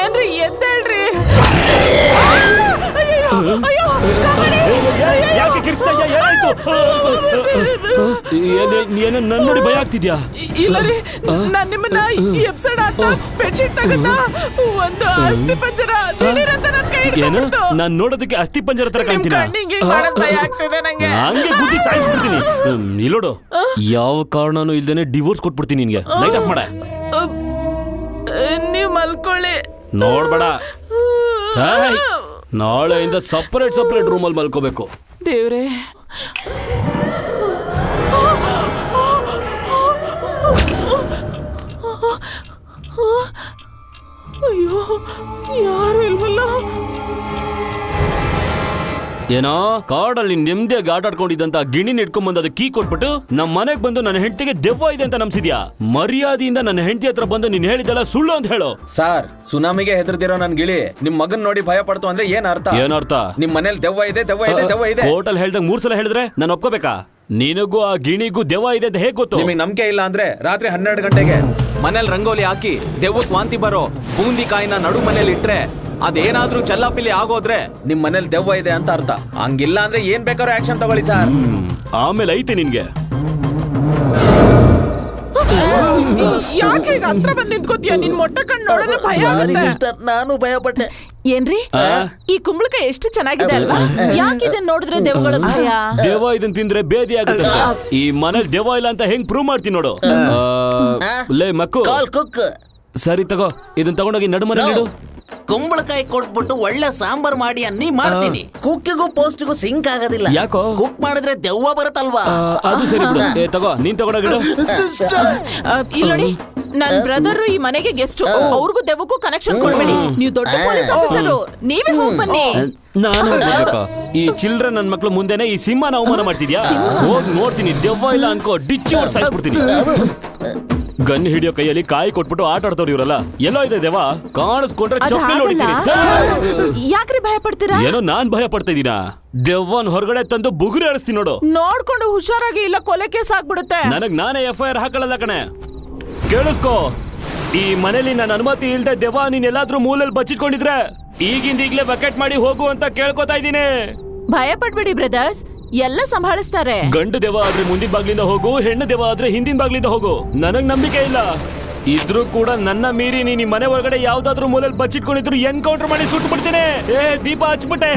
ಏನ್ರಿ ಎದ್ದೇಳ್ರಿ. ಯಾಕೆ ಕಿರಿಸ್ತಾ ಇದ್ಯಾ? ಏನಾಯ್ತು? ನನ್ನ ನೋಡಿ ಭಯ ಆಗ್ತಿದ್ಯಾ? ಇಲ್ಲ ರೀ, ನಾನ್ ನಿಮ್ಮನ್ನ ಈ ಎಪಿಸೋಡ್ ಆತ ಬೆಡ್ಶೀಟ್ ತಗದ ಒಂದು ಅಸ್ಥಿ ಪಂಜರ ಏನು? ನಾನ್ ನೋಡೋದಕ್ಕೆ ಅಸ್ಥಿ ಪಂಜರ ತರ ಕಾಣ್ತೀನಿ. ಭಯ ಆಗ್ತಿದೆ ನಂಗೆ. ಹಂಗೆ ಗುದ್ದಿ ಸಾಯಿಸ್ಬಿಡ್ತೀನಿ. ಇಲ್ಲೋಡು, ಯಾವ ಕಾರಣನೂ ಇಲ್ದೇನೆ ಡಿವೋರ್ಸ್ ಕೊಟ್ಬಿಡ್ತೀನಿ ನಿನ್ಗೆ. ಲೈಟ್ ಆಫ್ ಮಾಡ. ನೀವ್ ಮಲ್ಕೊಳ್ಳಿ. ನೋಡ್ಬೇಡ, ನಾಳೆಯಿಂದ ಸಪರೇಟ್ ರೂಮಲ್ಲಿ ಮಲ್ಕೋಬೇಕು. ದೇವ್ರೆ, ಅಯ್ಯೋ, ಯಾರು ಇಲ್ವಲ್ಲ. ಏನೋ ಕಾಡಲ್ಲಿ ನೆಮ್ಮದಿಯಾಗಿ ಆಟ ಆಡ್ಕೊಂಡಿದ್ದಂತ ಗಿಣಿನ ಇಟ್ಕೊಂಡ್ ಬಂದು ಅದಕ್ಕೆ ಕೀ ಕೊಟ್ಬಿಟ್ಟು ನಮ್ಮ ಮನೆಗೆ ಬಂದು ನನ್ನ ಹೆಂಡತಿಗೆ ದೆವ್ವ ಇದೆ ಅಂತ ನಂಬಿಸಿದ್ಯಾ? ಮರ್ಯಾದೆಯಿಂದ ನನ್ನ ಹೆಂಡತಿ ಹತ್ರ ಬಂದು ನೀನ್ ಹೇಳಿದೆಲ್ಲ ಸುಳ್ಳು ಅಂತ ಹೇಳು. ಸರ್, ಸುನಾಮಿಗೆ ಹೆದರ್ದಿರೋ ನನ್ ಗಿಳಿ ನಿಮ್ ಮಗನ್ ನೋಡಿ ಭಯ ಪಡ್ತು ಅಂದ್ರೆ ಏನ್ ಅರ್ಥ? ನಿಮ್ ಮನೇಲಿ ದೆವ್ವ ಇದೆ, ದೆವ್ವ ಇದೆ, ದೆವ್ವ ಇದೆ. ಹೋಟೆಲ್ ಹೇಳ್ದಾಗ 3 ಸಲ ಹೇಳಿದ್ರೆ ನಾನು ಒಪ್ಕೋಬೇಕಾ? ನಿನಗೂ ಆ ಗಿಣಿಗೂ ದೆವ್ವ ಇದೆ ಅಂತ ಹೇಗ್ ಗೊತ್ತು? ನಿಮಗೆ ನಂಬಿಕೆ ಇಲ್ಲ ಅಂದ್ರೆ ರಾತ್ರಿ 12 ಗಂಟೆಗೆ ಮನೇಲಿ ರಂಗೋಲಿ ಹಾಕಿ ದೆವ್ವಕ್ ವಾಂತಿ ಬರೋ ಬೂಂದಿ ಕಾಯಿನ ನಡು ಮನೇಲಿ ಇಟ್ರೆ ಅದೇನಾದ್ರೂ ಚಲ್ಲಾಪಿಲ್ಲಿ ಆಗೋದ್ರೆ ನಿಮ್ ಮನೇಲಿ ದೆವ್ವ ಇದೆ ಅಂತ ಅರ್ಥ. ಹಂಗಿಲ್ಲ ಅಂದ್ರೆ ಏನ್ ಬೇಕಾದ್ರೂ ಆಕ್ಷನ್ ತಗೊಳ್ಳಿ ಸರ್. ಆಮೇಲೆ ಐತೆ ನಿನ್ಗೆ. ಯಾಕೆ ಹತ್ರ ಬಂದ್ ನಿಂತ್ಕೋತೀಯ? ನಿನ್ ಮೊಟ್ಟೆ ಕಣ್ಣು ನೋಡಿದ್ರೆ ಭಯ ಆಗುತ್ತೆ. ನಾನು ಭಯ ಪಟ್ಟೆ. ಏನ್ರಿ, ಈ ಕುಂಬಳಕಾಯಿ ಎಷ್ಟು ಚೆನ್ನಾಗಿದೆ ಅಲ್ವಾ? ಯಾಕೆ ಇದನ್ನ ನೋಡಿದ್ರೆ ದೆವ್ವಗಳ ಭಯ? ದೆವ್ವ ಇದನ್ ತಿಂದ್ರೆ ಬೇದಿ ಆಗುತ್ತೆ. ಈ ಮನೇಲಿ ದೆವ್ವ ಇಲ್ಲ ಅಂತ ಹೆಂಗ್ ಪ್ರೂವ್ ಮಾಡ್ತೀನಿ ನೋಡು. ಲೇ ಮಕ್ಕು, ಸರಿ ತಗೋ, ಇದನ್ನ ತಗೊಂಡೋಗಿ ನಡುಮನೆ ಇಡು. ಕುಂಬಳಕಾಯಿ ಕೊಟ್ಬಿಟ್ಟು ಒಳ್ಳೆ ಸಾಂಬಾರ್ ಮಾಡಿ ಅನ್ನಿ ಮಾಡ್ತೀನಿ. ಕುಕ್ಕಿಗೂ ಪೋಸ್ಟ್ಗೂ ಸಿಂಕ್ ಆಗೋದಿಲ್ಲ. ಯಾಕೋ? ಕುಕ್ ಮಾಡಿದ್ರೆ ದೆವ್ವ ಬರುತ್ತಲ್ವಾ? ಅದು ಸರಿ ಬಿಡು. ತಗೋ, ನೀನ್ ತಗೊಂಡೋಗಿಡು. ಇಲ್ಲಿ ನೋಡಿ, ನನ್ ಬ್ರದರ್ ಈ ಮನೆಗೆ ಗೆಸ್ಟ್. ಅವ್ರಿಗೂ ದೆವ್ವಕ್ಕೂ ಕನೆಕ್ಷನ್ ಕೊಡ್ಬೇಡಿ. ನೀವು ದೊಡ್ಡ ಪೊಲೀಸ್ ಆಫೀಸರು, ನೀವೇ ಹೋಗ್ ಬನ್ನಿ. ನಾನು ಈ ಚಿಲ್ಡ್ರನ್ ನನ್ ಮಕ್ಳು ಮುಂದೆನೆ ಈ ಸಿಂಹನ ಅವಮಾನ ಮಾಡ್ತಿದ್ಯಾ? ಹೋಗ್ ನೋಡ್ತೀನಿ. ದೆವ್ವ ಇಲ್ಲ ಅನ್ಕೋ, ಡಿಚ್ಚಿ ಹೊಡ್ ಸಾಯಿಸ್ಬಿಡ್ತೀನಿ. ಗನ್ ಹಿಡಿಯೋ ಕೈಯಲ್ಲಿ ಕಾಯಿ ಕೊಟ್ಬಿಟ್ಟು ಆಟ ಆಡ್ತವ್ರು ಇವರಲ್ಲ. ಎಲ್ಲೋ ಇದೆ ದೇವ, ಕಾಣಿಸ್ಕೊಂಡ್ರೆ ಅದ್ ಚಪ್ಪಲಿ ಹಾಗಲ್ಲ. ಹೊಡಿತೀನಿ. ಯಾಕ್ರಿ ಭಯ ಪಡ್ತೀರಾ? ಏನೋ ನಾನ್ ಭಯ ಪಡ್ತಾ ಇದೀನಾ? ದೆವ್ವನ್ ಹೊರಗಡೆ ತಂದು ಬುಗುರಿ ಆಡಿಸ್ತೀನಿ ನೋಡು. ನೋಡ್ಕೊಂಡು ಹುಷಾರಾಗಿ, ಇಲ್ಲ ಕೊಲೆ ಕೇಸ್ ಆಗ್ಬಿಡುತ್ತೆ. ನನಗ್ ನಾನೇ FIR ಹಾಕೊಳ್ಳಲ್ಲ ಕಣೆ. ಕೇಳಿಸ್ಕೋ, ಈ ಮನೇಲಿ ನನ್ನ ಅನುಮತಿ ಇಲ್ದೆ ದೆವ್ವ ನೀನ್ ಎಲ್ಲಾದ್ರೂ ಮೂಲೆಯಲ್ಲಿ ಬಚ್ಚಿಟ್ಕೊಂಡಿದ್ರೆ ಈಗಿಂದೀಗ್ಲೇ ಬಕೆಟ್ ಮಾಡಿ ಹೋಗು ಅಂತ ಕೇಳ್ಕೊತಾ ಇದ್ದೀನಿ. ಭಯ ಪಡ್ಬೇಡಿ ಬ್ರದರ್ಸ್, ಎಲ್ಲ ಸಂಭಾಳಿಸ್ತಾರೆ. ಗಂಡು ದೆವ್ವ ಆದ್ರೆ ಮುಂದಿನ ಬಾಗ್ಲಿಂದ ಹೋಗು, ಹೆಣ್ಣು ದೆವ್ವ ಆದ್ರೆ ಹಿಂದಿನ ಬಾಗ್ಲಿಂದ ಹೋಗು. ನನಗ್ ನಂಬಿಕೆ ಇಲ್ಲ. ಇದ್ರೂ ಕೂಡ ನನ್ನ ಮೀರಿ ನೀನ್ ಈ ಮನೆ ಒಳಗಡೆ ಯಾವ್ದಾದ್ರು ಮೂಲೆಯಲ್ಲಿ ಬಚ್ಚಿಟ್ಕೊಂಡಿದ್ರು ಎನ್ಕೌಂಟರ್ ಮಾಡಿ ಸುಟ್ಟು ಬಿಡ್ತೀನಿ. ದೀಪ ಹಚ್ಬಿಟ್ಟೆ.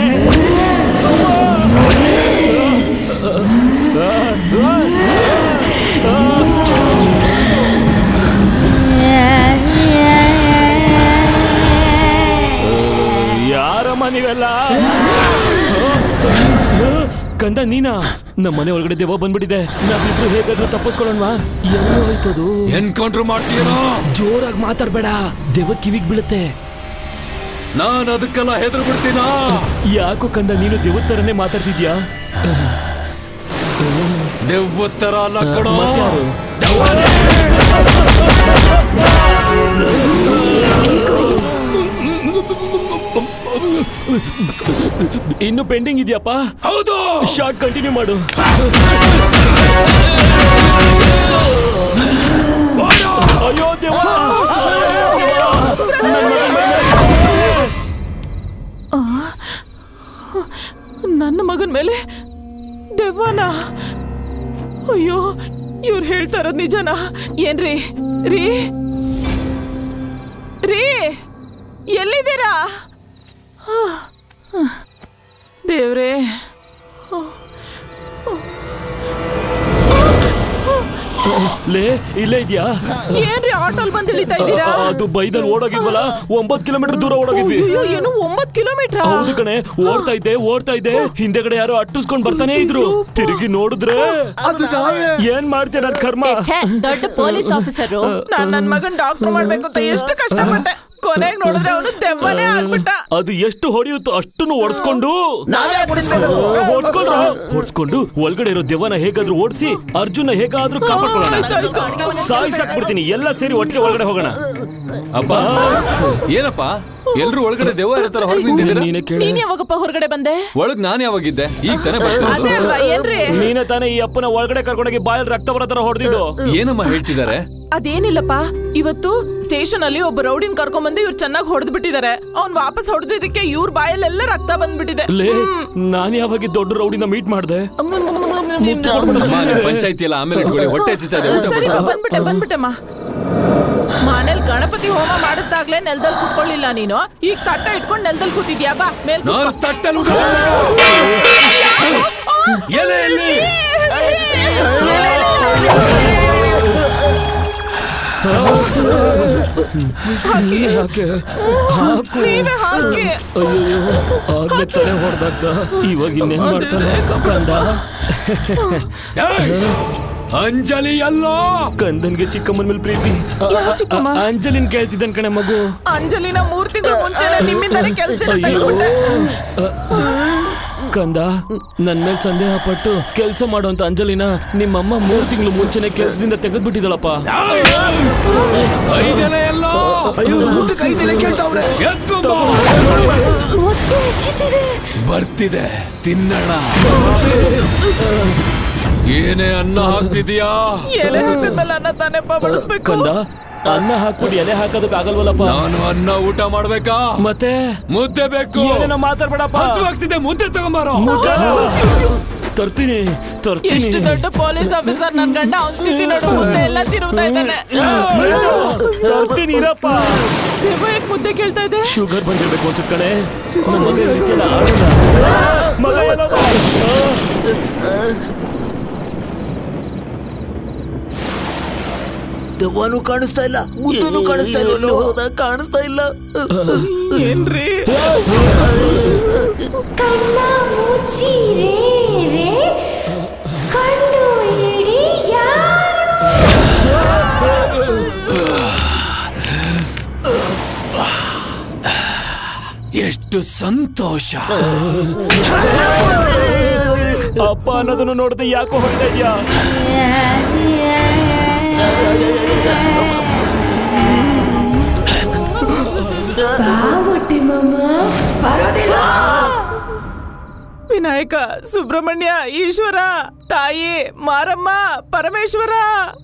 ಯಾರಮ್ಮ ನೀವೆಲ್ಲ? ಕಂದ ನೀನಾ? ನಮ್ಮ ಮನೆ ಒಳಗಡೆ ದೆವ್ವ ಬಂದ್ಬಿಟ್ಟಿದೆ. ನಾವಿಬ್ರು ಹೇಗಾದ್ರೂ ತಪ್ಪಿಸ್ಕೊಳ್ಳೋಣವಾ? ಎಲ್ಲೋ ಹೋಯ್ತದು. ಎನ್ಕೌಂಟರ್ ಮಾಡ್ತೀಯೋ? ಜೋರಾಗಿ ಮಾತಾಡ್ಬೇಡ, ದೆವ್ವ ಕಿವಿಗ್ ಬೀಳುತ್ತೆ. ನಾನು ಅದಕ್ಕೆಲ್ಲ ಹೆದರ್ ಬಿಡ್ತೀನ. ಯಾಕೋ ಕಂದ ನೀನು ದೆವ್ವದ ತರನೇ ಮಾತಾಡ್ತಿದ್ಯಾ? ದೆವ್ವ ತರ ಅಲ್ಲ ಕಣೋ. ಇನ್ನು ಪೆಂಡಿಂಗ್ ಇದೆಯಪ್ಪ? ಹೌದು. ಶಾರ್ಟ್ ಕಂಟಿನ್ಯೂ ಮಾಡು. ಅಯ್ಯೋ ದೇವ, ನನ್ನ ಮಗನ ಮೇಲೆ ದೆವ್ವನ? ಅಯ್ಯೋ, ಇವ್ರು ಹೇಳ್ತಾ ಇರೋದು ನಿಜನಾ? ಏನ್ರಿ ರೀ ರೀ, ಎಲ್ಲಿದ್ದೀರಾ? ದೇವ್ರೇ, ಲೇ ಇಲ್ಲೇ ಇದ್ಯಾ? ಏನ್ರಿ ಆಟೋಲ್ ಬಂದು ಇಳಿತಾ ಇದ್ದೀರಾ? ಅದು ಬೈದಲ್ಲಿ ಓಡೋಗಿದ್ವಲ್ಲ, 9 ಕಿಲೋಮೀಟರ್ ದೂರ ಓಡೋಗಿದ್ವಿ. ಏನು 9 ಕಿಲೋಮೀಟರ್? ಹೌದು ಕಣೆ, ಓಡ್ತಾ ಇದ್ದೆ. ಹಿಂದೆಗಡೆ ಯಾರೋ ಅಟ್ಟಿಸ್ಕೊಂಡ್ ಬರ್ತಾನೆ ಇದ್ರು. ತಿರುಗಿ ನೋಡಿದ್ರೆ ಏನ್ ಮಾಡ್ತೇನೆ ನನ್ ಕರ್ಮ. ದೊಡ್ಡ ಪೊಲೀಸ್ ಆಫೀಸರ್ ನನ್ ಮಗನ್ ಡಾಕ್ಟರ್ ಮಾಡ್ಬೇಕು ಅಂತ ಎಷ್ಟು ಕಷ್ಟಪಟ್ಟೆ. ಕೊನೆಗೆ ನೋಡಿದ್ರೆ ಅವನು ದೆವ್ವನೇ ಆಗ್ಬಿಟ್ಟ. ಅದು ಎಷ್ಟು ಹೊಡೆಯುತ್ತೋ ಅಷ್ಟನ್ನು ಓಡಿಸ್ಕೊಂಡು ಒಳಗಡೆ ಇರೋ ದೆವ್ವನ ಹೇಗಾದ್ರೂ ಓಡಿಸಿ ಅರ್ಜುನ ಹೇಗಾದ್ರೂ ಕಾಪಾಡ್ಕೊಳ್ಳೋಣ. ಸಾಯಿಸಾಕ್ಬಿಡ್ತೀನಿ. ಎಲ್ಲ ಸೇರಿ ಒಟ್ಟಿಗೆ ಒಳಗಡೆ ಹೋಗೋಣ. ಅಪ್ಪ ಏನಪ್ಪ ಎಲ್ರು ಒಳಗಡೆ ದೆವ್ವ ಇರ್ತಾರ, ಹೊರಗೆ ನಿಂತಿದ್ದೀರಾ? ನೀನೇ ಕೇಳಿ. ನೀನ್ ಯಾವಾಗಪ್ಪ ಹೊರಗಡೆ ಬಂದೆ? ಒಳಗ್ ನಾನ್ ಯಾವಾಗಿದ್ದೆ? ಈಗ ತಾನೇ ಅದೇ ಅಲ್ವಾ, ಏನ್ರಿ? ನೀನೇ ತಾನೇ ಈ ಅಪ್ಪನ ಒಳಗಡೆ ಕರ್ಕೊಂಡೋಗಿ ಬಾಯಲ್ಲಿ ರಕ್ತ ಬರೋ ತರ ಹೊಡೆದಿದ್ದು. ಏನಮ್ಮ ಹೇಳ್ತಿದ್ದಾರೆ? ಅದೇನಿಲ್ಲಪ್ಪ, ಇವತ್ತು ಸ್ಟೇಷನ್ ಅಲ್ಲಿ ಒಬ್ಬ ರೌಡಿನ್ ಕರ್ಕೊಂಡ್ ಬಂದು ಇವ್ರು ಚೆನ್ನಾಗಿ ಹೊಡೆದ್ ಬಿಟ್ಟಿದ್ದಾರೆ. ಅವ್ನ್ ವಾಪಸ್ ಹೊಡೆದಿದ್ದಕ್ಕೆ ಇವ್ರ ಬಾಯಲ್ಲೆಲ್ಲ ರಕ್ತ ಬಂದ್ಬಿಟ್ಟಿದೆ. ನಾನ್ ಯಾವಾಗ ದೊಡ್ಡ ರೌಡಿನ ಮೀಟ್ ಮಾಡ್ದೆ? ಪಂಚಾಯತಿ ಎಲ್ಲ ಆಮೇಲೆ ಹೊಟ್ಟೆ ಬಂದ್ಬಿಟ್ಟೆಮ್ಮ. ಮನೇಲಿ ಗಣಪತಿ ಹೋಮ ಮಾಡಿಸ್ದಾಗ್ಲೇ ನೆಲದಲ್ಲಿ ಕುತ್ಕೊಳ್ಳಿಲ್ಲ ನೀನು. ಈಗ ತಟ್ಟ ಇಟ್ಕೊಂಡು ನೆಲದಲ್ಲಿ ಕೂತಿದ್ಯಾ? ಬಾ ಮೇಲ್ ನೀವೇ ಹಾಕಿ. ಅಯ್ಯೋ, ಆಗ್ಲೇ ತಲೆ ಹೊಡೆದಾಗ ಇವಾಗ ಇನ್ನೇನ್ ಮಾಡ್ತಾನೆ ಕಂದ? ಅಂಜಲಿ ಅಲ್ಲೋ. ಕಂದನ್ಗೆ ಚಿಕ್ಕಮ್ಮನ ಮೇಲೆ ಪ್ರೀತಿ. ಅಂಜಲಿನ್ ಕೇಳ್ತಿದ್ದನ್ ಕಣೆ ಮಗು. ಅಂಜಲಿನ 3 ತಿಂಗಳು ಮುಂಚೆನೆ ನಿಮ್ಮಿಂದಾನೆ ಕೆಲಸ. ಅಯ್ಯೋ ಕಂದ, ನನ್ ಮೇಲೆ ಸಂದೇಹ ಪಟ್ಟು ಕೆಲ್ಸ ಮಾಡುವಂತ ಅಂಜಲಿನ ನಿಮ್ಮಮ್ಮ 3 ತಿಂಗಳು ಮುಂಚೆನೆ ಕೆಲ್ಸದಿಂದ ತೆಗೆದ್ಬಿಟ್ಟಿದಳಪ್ಪ. ಬರ್ತಿದೆ, ತಿನ್ನೋಣ. ಏನೇ ಅನ್ನ ಹಾಕ್ತಿದ್ಯಾ? ಎಲೆ ಹಾಕಿದ್ಮೇಲೆ ಅನ್ನ ತಾನೆಪ್ಪ ಬಡಿಸ್ಬೇಕು. ಕಂದ, ಅನ್ನ ಹಾಕ್ಬಿಟ್ಟು ಎಲೆ ಹಾಕೋದಕ್ಕೆ ಆಗಲ್ವಲ್ಲಪ್ಪ. ನಾನು ಅನ್ನ ಊಟ ಮಾಡ್ಬೇಕಾ? ಮತ್ತೆ ಮುದ್ದೆ ಬೇಕು. ಏನೇನೋ ಮಾತಾಡ್ಬೇಡಪ್ಪ. ಹಸುವಾಗ್ತಿದೆ, ಮುದ್ದೆ ತಗೊಂಬಾರೋ. ತರ್ತೀನಿ. ಎಷ್ಟು ದೊಡ್ಡ ಪೊಲೀಸ್ ಆಫೀಸರ್ ನನ್ ಗಂಡ, ಅವ್ನ ಸ್ಥಿತಿ ನೋಡು, ಮುದ್ದೆ ಎಲ್ಲ ತಿರುಗ್ತಾ ಇದ್ದಾನೆ. ತರ್ತೀನಿ ಇರಪ್ಪ. ಮುದ್ದೆ ಕೇಳ್ತಾ ಇದೆ. ಶುಗರ್ ಬಂದಿರ್ಬೇಕು ಅನ್ಸುತ್ತೆ ಕಣೆ. ಮಗ ದೆವ್ವನೂ ಕಾಣಿಸ್ತಾ ಇಲ್ಲ, ಮುದ್ದನೂ ಕಾಣಿಸ್ತಾ ಇಲ್ಲ. ಕಾಣಿಸ್ತಾ ಇಲ್ಲ. ಏನ್ರಿ? ಕಣ್ಣ ಮುಚ್ಚಿರೆ ಕಂಡು ಹಿಡಿ ಎಷ್ಟು ಸಂತೋಷ. ಅಪ್ಪ ಅನ್ನೋದನ್ನು ನೋಡದೆ ಯಾಕೋ ಹೊರಟ ಇದ್ಯಾ? ವಿನಾಯಕ, ಸುಬ್ರಹ್ಮಣ್ಯ, ಈಶ್ವರ, ತಾಯಿ, ಮಾರಮ್ಮ, ಪರಮೇಶ್ವರ,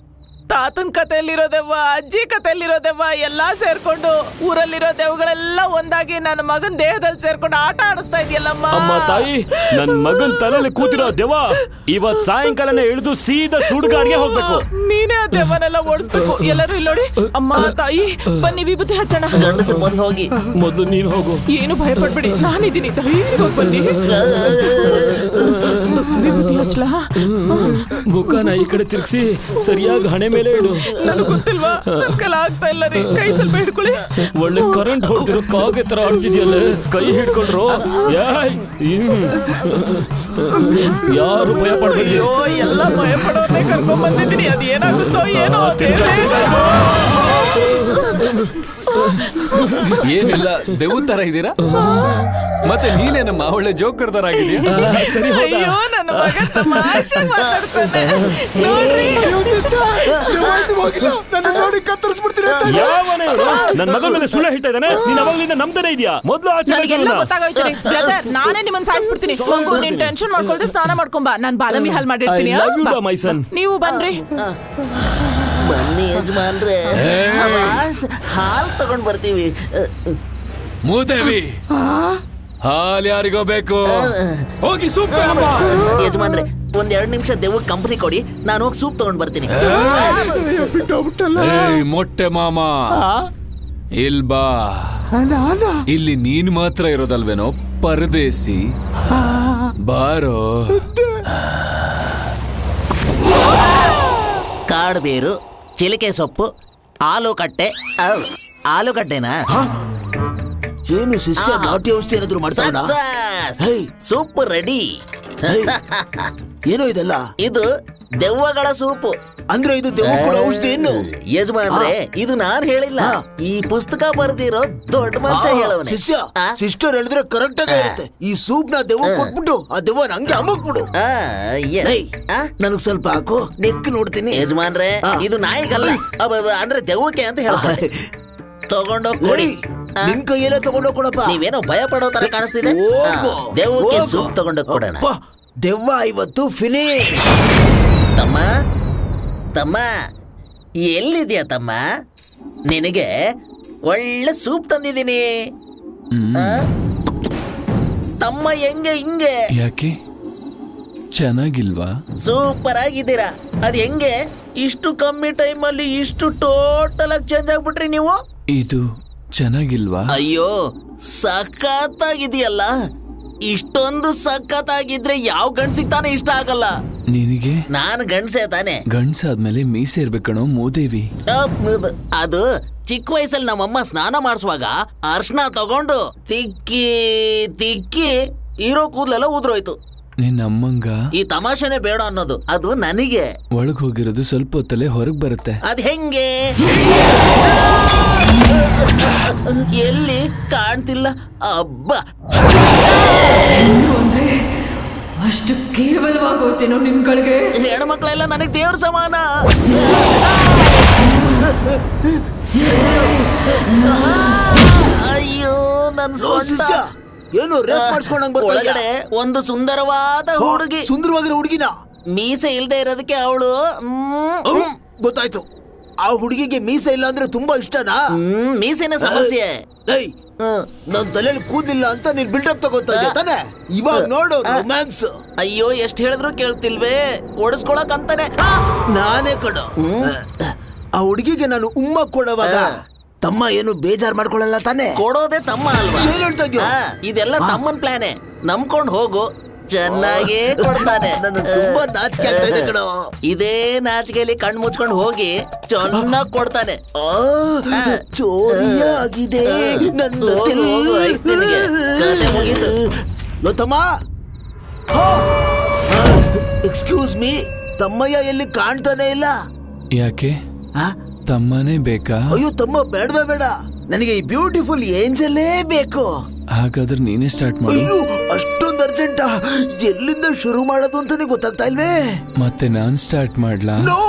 ತಾತನ್ ಕಥೆಯಲ್ಲಿರೋ ದೆವ್ವ, ಅಜ್ಜಿ ಕಥೆಯಲ್ಲಿರೋ ದೆವ್ವ ಎಲ್ಲಾ ಸೇರ್ಕೊಂಡು ಊರಲ್ಲಿರೋ ದೆವ್ಗಳೆಲ್ಲ ಒಂದಾಗಿ ನನ್ನ ಮಗನ್ ದೇಹದಲ್ಲಿ ಸೇರ್ಕೊಂಡು ಆಟ ಆಡಿಸ್ತಾ ಇದೆಯಲ್ಲಮ್ಮ. ಅಮ್ಮ ತಾಯಿ, ನನ್ ಮಗನ್ ತಲೆಯಲ್ಲಿ ಕೂತಿರೋ ದೆವ್ವ ಇವತ್ ಸಾಯಂಕಾಲನೇ ಇಳಿದು ಸೀದಾ ಸುಡ್ಗಾಡ್ಗೆ ಹೋಗ್ಬೇಕು. ನೀನೇ ಆ ದೆವ್ವನೆಲ್ಲ ಓಡಿಸ್ಬೇಕು. ಎಲ್ಲರೂ ಇಲ್ಲಿ ನೋಡಿ. ಅಮ್ಮ ತಾಯಿ, ಬನ್ನಿ ವಿಭೂತಿ ಹಚ್ಚೋಣ. ಹೋಗಿ ಮೊದಲು ನೀನು ಹೋಗು. ಏನು ಭಯ ಪಡ್ಬೇಡಿ, ನಾನಿದ್ದೀನಿ, ಧೈರ್ಯವಾಗಿ ಬನ್ನಿ. ವಿಭೂತಿ ಹಚ್ಚಲಾ? ಮುಖನ ಈ ಕಡೆ ತಿರ್ಗಿಸಿ ಸರಿಯಾಗಿ ಹಣೆ ಮೇಲೆ ಇಡು. ನನಗೆ ಗೊತ್ತಿಲ್ವಾ, ನನ್ನ ಕೈಲಿ ಆಗ್ತಾ ಇಲ್ಲ ರೀ. ಕೈ ಸ್ವಲ್ಪ ಹಿಡ್ಕೊಳ್ಳಿ. ಒಳ್ಳೆ ಕರೆಂಟ್ ಹೊಡೆದಿರೋ ಕಾಗೆ ತರ ಆಡ್ತಿದ್ಯಲ್ಲ, ಕೈ ಹಿಡ್ಕೊಂಡ್ರು. ಯಾರು ಭಯ ಪಡ್ಬೇಡಿ. ಎಲ್ಲ ಭಯ ಪಡೋರ್ನೇ ಕರ್ಕೊಂಡ್ ಬಂದಿದ್ದೀನಿ. ಅದು ಏನಾಗುತ್ತೋ ಏನೋ. ಏನಿಲ್ಲ, ದೆವ್ವ ತರ ಇದ್ದೀರಾ. ಮತ್ತೆ ನೀನೇನಮ್ಮ ಒಳ್ಳೆ ಜೋಕರ್ ತರ ಆಗಿದ್ಯಾ. ಸರಿ, ಅಯ್ಯೋ ನನ್ನ ಮಗ ತಮಾಷೆ ಮಾತಾಡ್ತಾನೆ ನೋಡ್ರಿ. ನನ್ನ ಮಗನ ಮೇಲೆ ಸುಳ್ಳು ಹೇಳ್ತಾ ಇದ್ದಾನೆ. ನೀನ್ ಅವಾಗಲಿಂದ ನಂಬ್ತಾನೆ ಇದೆಯಾ? ಮೊದಲು ನನಗೆಲ್ಲ ಗೊತ್ತಾಗೋಯ್ತು ರೀ ಬ್ರದರ್. ನಾನೇ ನಿಮ್ಮನ್ನ ಸಾಯಿಸ್ಬಿಡ್ತೀನಿ. ನೀನ್ ಟೆನ್ಷನ್ ಮಾಡ್ಕೊಳ್ದೆ ಸ್ನಾನ ಮಾಡ್ಕೊಂಬ. ನಾನ್ ಬಾದಾಮಿ ಹಾಲ್ ಮಾಡಿರ್ತೀನಿ. ನೀವು ಬನ್ರಿ. ಬನ್ನಿ ಯಜಮಾನ್ರೆ, ಹಾಲ್ ತಗೊಂಡ್ ಬರ್ತೀವಿ. ಮೂದೇವಿ, ಹಾಲ್ ಯಾರಿಗೋ ಬೇಕು, ಹೋಗಿ ಸೂಪ್ ಯಜಮಾನ್ರೆ, ಒಂದ್ 2 ನಿಮಿಷ ದೆವ್ವ ಕಂಪನಿ ಕೊಡಿ, ನಾನು ಹೋಗಿ ಸೂಪ್ ತಗೊಂಡ್ ಬರ್ತೀನಿ. ಮೊಟ್ಟೆ ಮಾಮ, ಇಲ್ಬಾ. ಇಲ್ಲಿ ನೀನ್ ಮಾತ್ರ ಇರೋದಲ್ವೇನೋ ಪರದೇಸಿ. ಬಾರೋ. ಕಾಡ್ಬೇರು, ಚಿಲಿಕೆ ಸೊಪ್ಪು, ಆಲೂಗಡ್ಡೆ. ಆಲೂಗಡ್ಡೆನಾ? ಏನು ಶಿಷ್ಯ ನಾಟಿ ಔಷಧಿ ಏನಾದ್ರು ಮಾಡ್ತಾರ? Soup ready. ಏನೋ ಇದೆಲ್ಲ? ಇದು ದೆವ್ವಗಳ ಸೂಪು. ಅಂದ್ರೆ ಇದು ದೆವ್ವ ಕೂಡ ಔಷಧಿ ಏನು? ಯಜಮಾನ್ರೆ, ಇದು ನಾನ್ ಹೇಳಿಲ್ಲ, ಈ ಪುಸ್ತಕ ಬರ್ದಿರೋ ದೊಡ್ಡ ಮನುಷ್ಯ ಹೇಳವನೆ. ಶಿಷ್ಯ, ಸಿಸ್ಟರ್ ಹೇಳಿದ್ರೆ ಕರೆಕ್ಟ್ ಆಗಿ ಇರುತ್ತೆ. ಈ ಸೂಪ್ ನ ದೆವ್ವ ಕೊಟ್ಬಿಟ್ಟು ಆ ದೆವ್ವ ಹಂಗೆ ಅಮ್ಮಕ್ಬಿಡು. ನನಗ್ ಸ್ವಲ್ಪ ಹಾಕು, ನೆಕ್ ನೋಡ್ತೀನಿ. ಯಜಮಾನ್ರೆ, ಇದು ನಾಯಿಗಲ್ಲ, ಅಂದ್ರೆ ದೆವ್ವಕ್ಕೆ ಅಂತ ಹೇಳ್ತಾರೆ. ತಗೊಂಡೋಗ್ ಕೊಡಿ. ನಿನ್ ಕೈಯಲ್ಲೇ ತಗೊಂಡೋಗ್ ಕೊಡಪ್ಪ. ನೀವೇನೋ ಭಯ ಪಡೋ ತರ ಕಾಣಿಸ್ತಿದೆ. ದೆವ್ವಕ್ಕೆ ಸೂಪ್ ತಗೊಂಡೋಗ್ ಕೊಡೋಣ. ದೆವ್ವ ಇವತ್ತು ಫಿನಿಶ್. ತಮ್ಮ ತಮ್ಮ, ಎಲ್ಲಿದ್ಯಾ ತಮ್ಮ? ನಿನಗೆ ಒಳ್ಳೆ ಸೂಪ್ ತಂದಿದ್ದೀನಿ. ತಮ್ಮ ಹೆಂಗೆ ಹಿಂಗೆ? ಯಾಕೆ ಚೆನ್ನಾಗಿಲ್ವಾ? ಸೂಪರ್ ಆಗಿದ್ದೀರಾ. ಅದ್ ಹೆಂಗೆ ಇಷ್ಟು ಕಮ್ಮಿ ಟೈಮ್ ಅಲ್ಲಿ ಇಷ್ಟು ಟೋಟಲ್ ಆಗಿ ಚೇಂಜ್ ಆಗ್ಬಿಟ್ರಿ ನೀವು? ಇದು ಚೆನ್ನಾಗಿಲ್ವಾ? ಅಯ್ಯೋ, ಸಖತ್ತಾಗಿದೆಯಲ್ಲ. ಇಷ್ಟೊಂದು ಸಖತ್ತಾಗಿದ್ರೆ ಯಾವ ಗಂಡ್ಸಿಗೆ ತಾನೇ ಇಷ್ಟ ಆಗಲ್ಲ. ನಿನಗೆ? ನಾನು ಗಂಡ್ಸೆ ತಾನೆ. ಗಂಡ್ಸಾದ್ಮೇಲೆ ಮೀಸೆ ಇರ್ಬೇಕಣೋ ಮೂದೇವಿ. ಅದು ಚಿಕ್ಕ ವಯಸ್ಸಲ್ಲಿ ನಮ್ಮಮ್ಮ ಸ್ನಾನ ಮಾಡಿಸುವಾಗ ಅರ್ಶನ ತಗೊಂಡು ತಿಕ್ಕಿ ತಿಕ್ಕಿ ಇರೋ ಕೂದಲೆಲ್ಲ ಉದ್ರೋಯ್ತು. ನಿನ್ನ ಅಮ್ಮಂಗ ಈ ತಮಾಷೆನೆ ಬೇಡ ಅನ್ನೋದು. ಅದು ನನಗೆ ಒಳಗ್ ಹೋಗಿರೋದು ಸ್ವಲ್ಪ ಹೊತ್ತಲ್ಲೇ ಹೊರಗ್ ಬರುತ್ತೆ. ಅದ್ ಹೆಂಗೆ? ಎಲ್ಲಿ ಕಾಣ್ತಿಲ್ಲ. ಅಬ್ಬ, ಅಷ್ಟು ಕೇವಲವಾಗೋತೇನೋ ನಿಮ್ಗಳಿಗೆ? ಹೆಣ್ಮಕ್ಳೆಲ್ಲ ನನಗೆ ದೇವ್ರ ಸಮಾನ. ಅಯ್ಯೋ, ನನ್ ಶಿಷ್ಯ ಏನು ರೇಪ್ ಮಾಡಿಸ್ಕೊಂಡಂಗ್ ಒಳಗಡೆ ಒಂದು ಸುಂದರವಾದ ಹುಡುಗಿ. ಸುಂದರವಾಗಿರೋ ಹುಡುಗಿನ? ಮೀಸೆ ಇಲ್ದೆ ಇರೋದಕ್ಕೆ ಅವಳು. ಗೊತ್ತಾಯ್ತು. ಆ ಹುಡುಗಿಗೆ ಮೀಸೆ ಇಲ್ಲ ಅಂದ್ರೆ ತುಂಬಾ ಇಷ್ಟನಾ? ಮೀಸೆನ ಸಮಸ್ಯೆ. ನನ್ ತಲೆಯಲ್ಲಿ ಕೂದಲಿಲ್ಲ ಅಂತ ನೀನ್ ಬಿಲ್ಡಪ್ ತಗೋತಾ ಇದ್ದೆ ತಾನೆ? ಇವಾಗ ನೋಡು ರೊಮ್ಯಾನ್ಸ್. ಅಯ್ಯೋ, ಎಷ್ಟ್ ಹೇಳಿದ್ರು ಕೇಳ್ತಿಲ್ವೇ? ಓಡಿಸ್ಕೊಳಕ್ ಅಂತಾನೆ ನಾನೇ ಕಣೋ. ಆ ಹುಡುಗಿಗೆ ನಾನು ಉಮ್ಮ ಕೊಡುವಾಗ ತಮ್ಮ ಏನು ಬೇಜಾರ್ ಮಾಡ್ಕೊಳ್ಳಲ್ಲ ತಾನೆ? ಕೊಡೋದೇ ತಮ್ಮ ಅಲ್ವಾ? ಏನ್ ಹೇಳ್ತಾ ಇದ್ಯೋ? ಇದೆಲ್ಲ ತಮ್ಮನ್ ಪ್ಲಾನೆ. ನಂಬ್ಕೊಂಡ್ ಹೋಗು, ಚೆನ್ನಾಗೇ ಕೊಡ್ತಾನೆ. ತುಂಬಾ ನಾಚಿಕೆ ಆಗ್ತಾ ಇದೆ ಕಣೋ. ಇದೇ ನಾಚಿಕೆಯಲ್ಲಿ ಕಣ್ ಮುಚ್ಕೊಂಡು ಹೋಗಿ ಚೆನ್ನಾಗ್ ಕೊಡ್ತಾನೆ. ಚೋರಿಯಾಗಿದೆ ನನ್ನ ತಮ್ಮ. ಎಕ್ಸ್ಕ್ಯೂಸ್ ಮೀ, ತಮ್ಮಯ್ಯ ಎಲ್ಲಿ ಕಾಣ್ತಾನೆ ಇಲ್ಲ. ಯಾಕೆ? ತಮ್ಮನೇ ಬೇಕಾ? ಅಯ್ಯೋ ತಮ್ಮ ಬೇಡವೇ ಬೇಡ, ನನಗೆ ಈ ಬ್ಯೂಟಿಫುಲ್ ಏಂಜಲೇ ಬೇಕು. ಹಾಗಾದ್ರೆ ನೀನೇ ಸ್ಟಾರ್ಟ್ ಮಾಡು. ಅಯ್ಯೋ, ಅಷ್ಟೊಂದು ಅರ್ಜೆಂಟಾ? ಎಲ್ಲಿಂದ ಶುರು ಮಾಡೋದು ಅಂತಾನೆ ಗೊತ್ತಾಗ್ತಾ ಇಲ್ವೇ? ಮತ್ತೆ ನಾನ್ ಸ್ಟಾರ್ಟ್ ಮಾಡ್ಲಾ? No,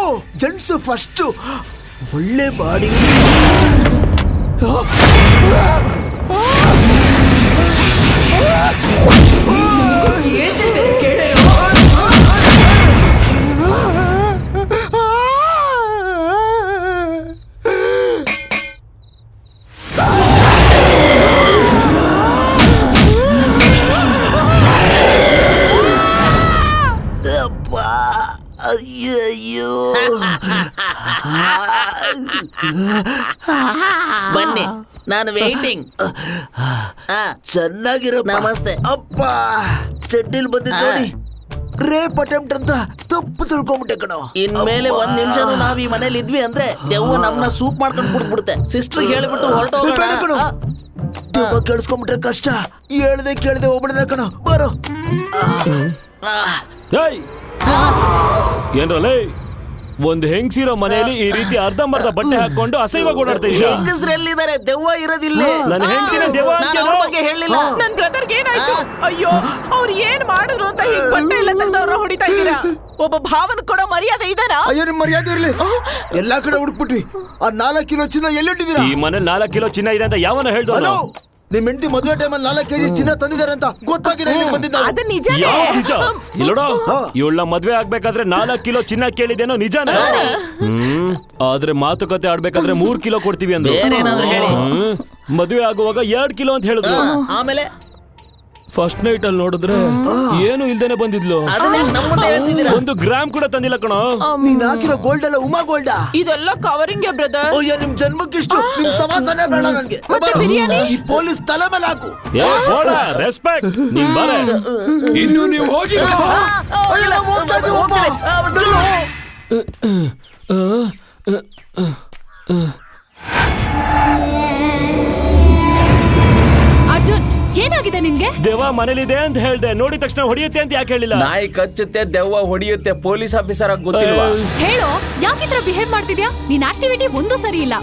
gents first. ಒಳ್ಳೆ ಬಾಡಿ. ಏಜ್ ಬನ್ನಿ, ನಾನು ವೇಟಿಂಗ್. ಚೆನ್ನಾಗಿರೋ. ನಮಸ್ತೆ. ಅಪ್ಪ ಚಡ್ಡಿಲ್ ಬಂದಿದ್ದು ನೋಡಿ. ರೇಪ್ ಅಟೆಂಪ್ಟ್ ಅಂತ ತಪ್ಪು ತಿಳ್ಕೊಂಬಿಟ್ಟೆ ಕಣೋ. ಇನ್ಮೇಲೆ 1 ನಿಮಿಷನೂ ನಾವ್ ಈ ಮನೇಲಿ ಇದ್ವಿ ಅಂದ್ರೆ ದೆವ್ವ ನಮ್ನ ಸೂಪ್ ಮಾಡ್ಕೊಂಡು ಕುಡ್ಬಿಡುತ್ತೆ. ಸಿಸ್ಟರ್ ಹೇಳ್ಬಿಟ್ಟು ಹೊರಟೋಗೋಣ. ದೆವ್ವ ಕೇಳಿಸ್ಕೊಂಬಿಟ್ರೆ ಕಷ್ಟ. ಹೇಳ್ದೆ ಕೇಳ್ದೆ ಹೋಗ್ಬಿಡದ ಕಣೋ. ಬರೋ. ಏನ್ರಲ್ಲೇ ಒಂದು ಹೆಂಗಸಿರೋ ಮನೆಯಲ್ಲಿ ಈ ರೀತಿ ಅರ್ಧಂಬರ್ಧ ಬಟ್ಟೆ ಹಾಕೊಂಡು ಅಸಹ್ಯವಾಗಿ ಓಡಾಡ್ತಾ ಇದ್ದೀರಾ? ಹೆಂಗಸ್ರೆಲ್ಲಿದ್ದಾರೆ? ದೆವ್ವ ಇರೋದಿಲ್ಲ. ನನ್ನ ಹೆಂಡತಿನ ದೆವ್ವ ಬಗ್ಗೆ ಹೇಳಿಲ್ಲ. ನನ್ ಬ್ರದರ್ಗೆ ಏನಾಯ್ತು? ಅಯ್ಯೋ, ಅವ್ರು ಏನ್ ಮಾಡಿದ್ರು ಅಂತ ಈಗ ಬಟ್ಟೆ ಎಲ್ಲ ತೆಗ್ದವ್ರ ಹೊಡಿತಾ ಇದ್ದೀರಾ? ಒಬ್ಬ ಭಾವನ ಕೊಡೋ ಮರ್ಯಾದೆ ಇದಾರ? ಅಯ್ಯೋ, ನಿಮ್ ಮರ್ಯಾದೆ ಇರ್ಲಿ. ಎಲ್ಲಾ ಕಡೆ ಹುಡುಕ್ಬಿಟ್ವಿ. ಆ 4 ಕಿಲೋ ಚಿನ್ನ ಎಲ್ಲಿಟ್ಟಿದ್ದೀರಾ? ಈ ಮನೆ 4 ಕಿಲೋ ಚಿನ್ನ ಇದೆ ಅಂತ ಯಾವನ ಹೇಳ್ದೋ? ನಿಮ್ ಹೆಂಡತಿ ಮದುವೆ ಟೈಮಲ್ಲಿ 4 ಕೆಜಿ ಚಿನ್ನ ತಂದಿದ್ದಾರೆ ಅಂತ ಗೊತ್ತಾಗಿದೆ. ಅದು ನಿಜ. ಇಲ್ಲೋಡ, ಇವಳ ಮದ್ವೆ ಆಗ್ಬೇಕಾದ್ರೆ 4 ಕಿಲೋ ಚಿನ್ನ ಕೇಳಿದೇನೋ ನಿಜಾನ? ಆದ್ರೆ ಮಾತುಕತೆ ಆಡ್ಬೇಕಾದ್ರೆ 3 ಕಿಲೋ ಕೊಡ್ತೀವಿ ಅಂದ್ರೆ ಮದ್ವೆ ಆಗುವಾಗ 2 ಕಿಲೋ ಅಂತ ಹೇಳಿದ್ರು. ಆಮೇಲೆ ಫಸ್ಟ್ ನೈಟ್ ಅಲ್ಲಿ ನೋಡಿದ್ರೆ ಏನು ಇಲ್ದೇನೆ ಬಂದಿದ್ಲು. 1 ಗ್ರಾಮ್ ಕೂಡ ತಂದಿಲ್ಲ ಕಣೋ. ನೀನ್ ಹಾಕಿರೋ ಗೋಲ್ಡ್ ಎಲ್ಲ ಉಮಾ ಗೋಲ್ಡಾ? ಇದೆಲ್ಲ ಕವರಿಂಗ್ ಬ್ರದರ್. ಅಯ್ಯೋ, ನಿಮ್ ಜನ್ಮಕ್ಕಿಷ್ಟು. ನಿಮ್ ಸಮಾಸನೇ ಬೇಡ ನನ್ಗೆ. ಈ ಪೊಲೀಸ್ ತಲೆ ಮೇಲೆ ಹಾಕು. ರೆಸ್ಪೆಕ್ಟ್. ನೀನ್ ಬಾರೆ. ಇನ್ನು ನೀವು ಹೋಗಿ. ಅರ್ಜುನ್, ಏನಾಗಿದೆ ನಿನ್ಗೆ? ದೆವ್ವ ಮನೇಲಿದೆ ಅಂತ ಹೇಳ್ದೆ, ನೋಡಿದ ತಕ್ಷಣ ಹೊಡಿಯುತ್ತೆ ಅಂತ ಯಾಕೆ ಹೇಳಿಲ್ಲ? ನಾಯಿ ಕಚ್ಚುತ್ತೆ, ದೆವ್ವ ಹೊಡಿಯುತ್ತೆ. ಪೊಲೀಸ್ ಆಫೀಸರ್ ಆಗಿ ಗೊತ್ತಿಲ್ವಾ? ಹೇಳೋ, ಯಾಕಿದ್ರ ಬಿಹೇವ್ ಮಾಡ್ತಿದ್ಯಾ? ನಿನ್ ಆಕ್ಟಿವಿಟಿ ಒಂದು ಸರಿ ಇಲ್ಲ.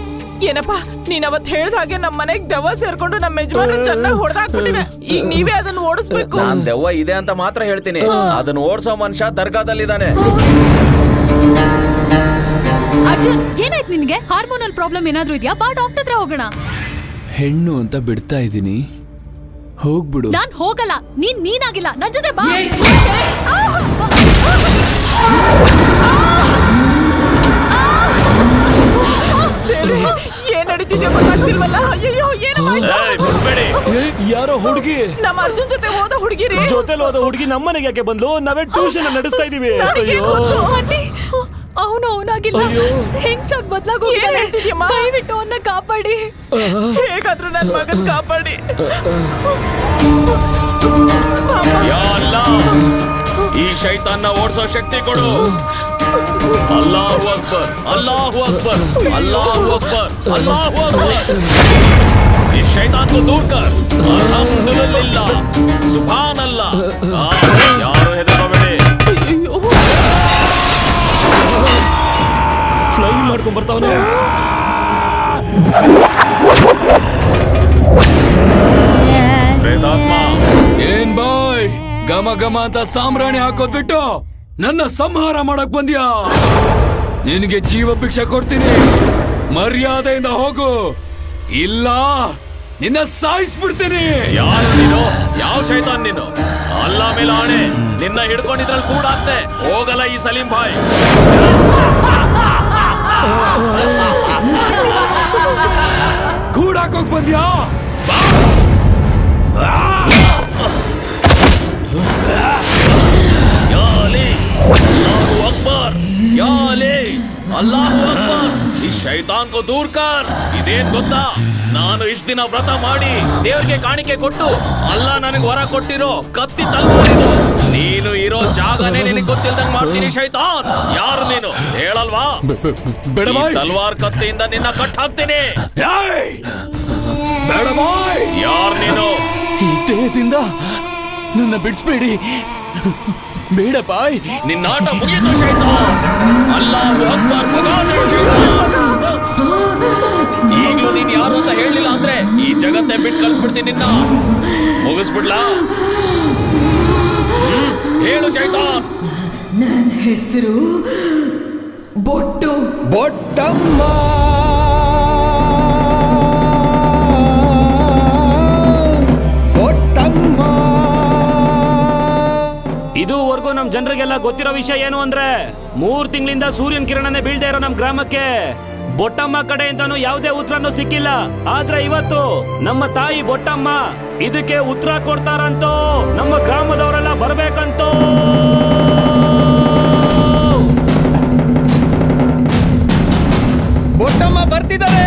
ಏನಪ್ಪ, ನೀನ್ ಅವತ್ ಹೇಳ್ದ ಹಾಗೆ ನಮ್ ಮನೆಗ್ ದೆವ್ವ ಸೇರ್ಕೊಂಡು ನಮ್ಮ ಯಜಮಾನ ಚೆನ್ನಾಗಿ ಹೊಡೆದಾಕ್ಬಿಟ್ಟಿದೆ. ಈಗ ನೀವೇ ಅದನ್ನ ಓಡಿಸ್ಬೇಕು. ನಾನ್ ದೆವ್ವ ಇದೆ ಅಂತ ಮಾತ್ರ ಹೇಳ್ತೀನಿ. ಅದನ್ನ ಓಡಿಸೋ ಮನುಷ್ಯ ದರ್ಗಾದಲ್ಲಿದ್ದಾನೆ. ಅರ್ಜುನ್, ಏನಾಯ್ತು ನಿನ್ಗೆ? ಹಾರ್ಮೋನಲ್ ಪ್ರಾಬ್ಲಮ್ ಏನಾದ್ರೂ ಇದೆಯಾ? ಬಾ, ಡಾಕ್ಟರ್ ಹತ್ರ ಹೋಗೋಣ. ಹೆಣ್ಣು ಅಂತ ಬಿಡ್ತಾ ಇದೀನಿ, ಹೋಗ್ಬಿಡು. ನಾನ್ ಹೋಗಲ್ಲ. ನೀನಾಗಿಲ್ಲ, ನನ್ ಜೊತೆ ಬಾ. ಏನ್ ನಡೀತಿದ್ಯಾ ಗೊತ್ತಾಗ್ತಿಲ್ವಲ್ಲ. ಅಯ್ಯೋ, ಯಾರೋ ಹುಡುಗಿ, ನಮ್ಮ ಅರ್ಜುನ್ ಜೊತೆ ಹೋದ ಹುಡುಗಿರಿ. ಜೊತೆಲಿ ಹೋದ ಹುಡುಗಿ ನಮ್ಮನೆಗೆ ಯಾಕೆ ಬಂದ್ಲು? ನಾವೇ ಟ್ಯೂಷನ್ ನಡೆಸ್ತಾ ಇದೀವಿ. ಅವನಾಗಿಲ್ಲ, ಹೆಂಗ್ಸಾಗ್ ಬದ್ಲಾಗೋಗಿದ್ದಾನೆ. ದಯವಿಟ್ಟು ಅವನ್ನ ಕಾಪಾಡಿ. ಹೇಗಾದ್ರೂ ನನ್ ಮಗನ್ ಕಾಪಾಡಿ. ಯಾ ಅಲ್ಲಾಹ್, ಈ ಶೈತಾನ್ನ ಓಡಿಸೋ ಶಕ್ತಿ ಕೊಡು. ಅಲ್ಲಾಹು ಅಕ್ಬರ್, ಅಲ್ಲಾಹು ಅಕ್ಬರ್, ಅಲ್ಲಾಹು ಅಕ್ಬರ್, ಅಲ್ಲಾಹು ಅಕ್ಬರ್. इस शैतान को दूर कर. अल्हम्दुलिल्लाह, सुभान अल्लाह. यारो ಹೆದರಬೇಡಿ. ಫ್ಲೈ ಮಾಡ್ಕೊಂಡ್ ಬರ್ತಾವನೆ. ಪ್ರೇತಾತ್ಮ. ಏನ್ ಬಾಯ್, ಗಮ ಗಮ ಅಂತ ಸಾಂಬ್ರಾಣಿ ಹಾಕೋದ್ ಬಿಟ್ಟು ನನ್ನ ಸಂಹಾರ ಮಾಡಕ್ ಬಂದ್ಯಾ? ನಿನಗೆ ಜೀವ ಭಿಕ್ಷೆ ಕೊಡ್ತೀನಿ, ಮರ್ಯಾದೆಯಿಂದ ಹೋಗು, ಇಲ್ಲ ನಿನ್ನ ಸಾಯಿಸ್ಬಿಡ್ತೀನಿ. ಯಾರು ನೀನು? ಯಾವ ಶೈತಾನ್ ನೀನು? ಅಲ್ಲಾ ಮೇಲೆ ಆಣೆ, ನಿನ್ನ ಹಿಡ್ಕೊಂಡಿದ್ರಲ್ಲಿ ಕೂಡಾಗ್ತೆ. ಹೋಗಲ್ಲ ಈ ಸಲೀಂ ಭಾಯ್. ಕೂಡಾಕೋಕ್ ಬಂದ್ಯಾ? ಯಾ ಅಲಿ, ಅಲ್ಲಾಹು ಅಕ್ಬರ್. ಯಾ ಅಲಿ, ಅಲ್ಲಾಹು ಅಕ್ಬರ್. ಈ ಶೈತಾನ್ ಕೋ ದೂರ್ ಕರ್. ಇದೇನ್ ಗೊತ್ತಾ, ನಾನು ಇಷ್ಟ ದಿನ ವ್ರತ ಮಾಡಿ ದೇವ್ರಿಗೆ ಕಾಣಿಕೆ ಕೊಟ್ಟು ಅಲ್ಲಾ ನನಗೆ ವರ ಕೊಟ್ಟಿರೋ ಕತ್ತಿ ತಲ್ವಾರಿದು. ನೀನು ಇರೋ ಜಾಗನೇ ನಿನಗೆ ಗೊತ್ತಿಲ್ದಂಗ್ ಮಾಡ್ತೀನಿ ಶೈತಾನ್. ಯಾರು ನೀನು ಹೇಳಲ್ವಾ? ತಲ್ವಾರ್ ಕತ್ತಿಯಿಂದ ನಿನ್ನ ಕಟ್ ಹಾಕ್ತೀನಿ. ಯಾರು ನೀನು? ಈ ದೇಹದಿಂದ ನನ್ನ ಬಿಡಿಸ್ಬೇಡಿ, ಬೇಡ ಬಾಯ್. ನಿನ್ನ ಆಟ ಮುಗಿಯಿತು ಶೈತಾನ್. ಅಲ್ಲಾಹು ಅಕ್ಬರ್. ಈಗಲೂ ನೀನ್ ಯಾರು ಅಂತ ಹೇಳಿಲ್ಲ ಅಂದ್ರೆ ಈ ಜಗತ್ತೇ ಬಿಟ್ಟು ಕಳಿಸ್ಬಿಡ್ತೀನಿ. ನಿನ್ನ ಮುಗಿಸ್ಬಿಡ್ಲಾ? ಹೇಳು ಶೈತಾನ್. ನನ್ನ ಹೆಸರು ಬೊಟ್ಟು. ಬೊಟ್ಟಮ್ಮ. ಇದುವರೆಗೂ ನಮ್ ಜನರಿಗೆಲ್ಲ ಗೊತ್ತಿರೋ ವಿಷಯ ಏನು ಅಂದ್ರೆ 3 ತಿಂಗಳಿಂದ ಸೂರ್ಯನ ಕಿರಣನೇ ಬೀಳ್ದೇ ಇರೋ ನಮ್ ಗ್ರಾಮಕ್ಕೆ ಬೊಟ್ಟಮ್ಮ ಕಡೆಯಿಂದನೂ ಯಾವುದೇ ಉತ್ತರನೂ ಸಿಕ್ಕಿಲ್ಲ. ಆದ್ರೆ ಇವತ್ತು ನಮ್ಮ ತಾಯಿ ಬೊಟ್ಟಮ್ಮ ಇದಕ್ಕೆ ಉತ್ತರ ಕೊಡ್ತಾರಂತೋ. ನಮ್ಮ ಗ್ರಾಮದವರೆಲ್ಲ ಬರ್ಬೇಕಂತೋ. ಬೊಟ್ಟಮ್ಮ ಬರ್ತಿದ್ದಾರೆ.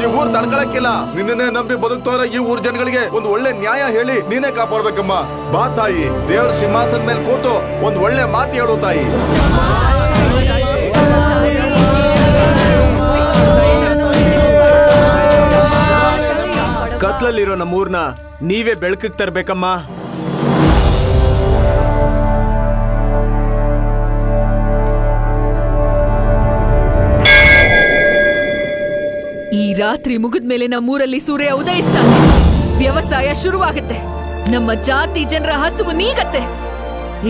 ಈ ಊರ್ ತಡ್ಕೊಳಕ್ಕಿಲ್ಲ. ನಿನ್ನೇ ನಂಬಿ ಬದುಕ್ತವ್ರ ಈ ಊರ್ ಜನಗಳಿಗೆ ಒಂದು ಒಳ್ಳೆ ನ್ಯಾಯ ಹೇಳಿ ನೀನೇ ಕಾಪಾಡ್ಬೇಕಮ್ಮ. ಬಾ ತಾಯಿ, ದೇವ್ರ ಸಿಂಹಾಸನ ಮೇಲೆ ಕೂತು ಒಂದ್ ಒಳ್ಳೆ ಮಾತು ಹೇಳು ತಾಯಿ. ಕತ್ಲಲ್ಲಿರೋ ನಮ್ಮೂರ್ನ ನೀವೇ ಬೆಳಕಿಗೆ ತರ್ಬೇಕಮ್ಮ. ಈ ರಾತ್ರಿ ಮುಗಿದ್ಮೇಲೆ ನಮ್ಮೂರಲ್ಲಿ ಸೂರ್ಯ ಉದಯಿಸ್ತಾನೆ. ವ್ಯವಸಾಯ ಶುರುವಾಗುತ್ತೆ. ನಮ್ಮ ಜಾತಿ ಜನರ ಹಸುವು ನೀಗತ್ತೆ.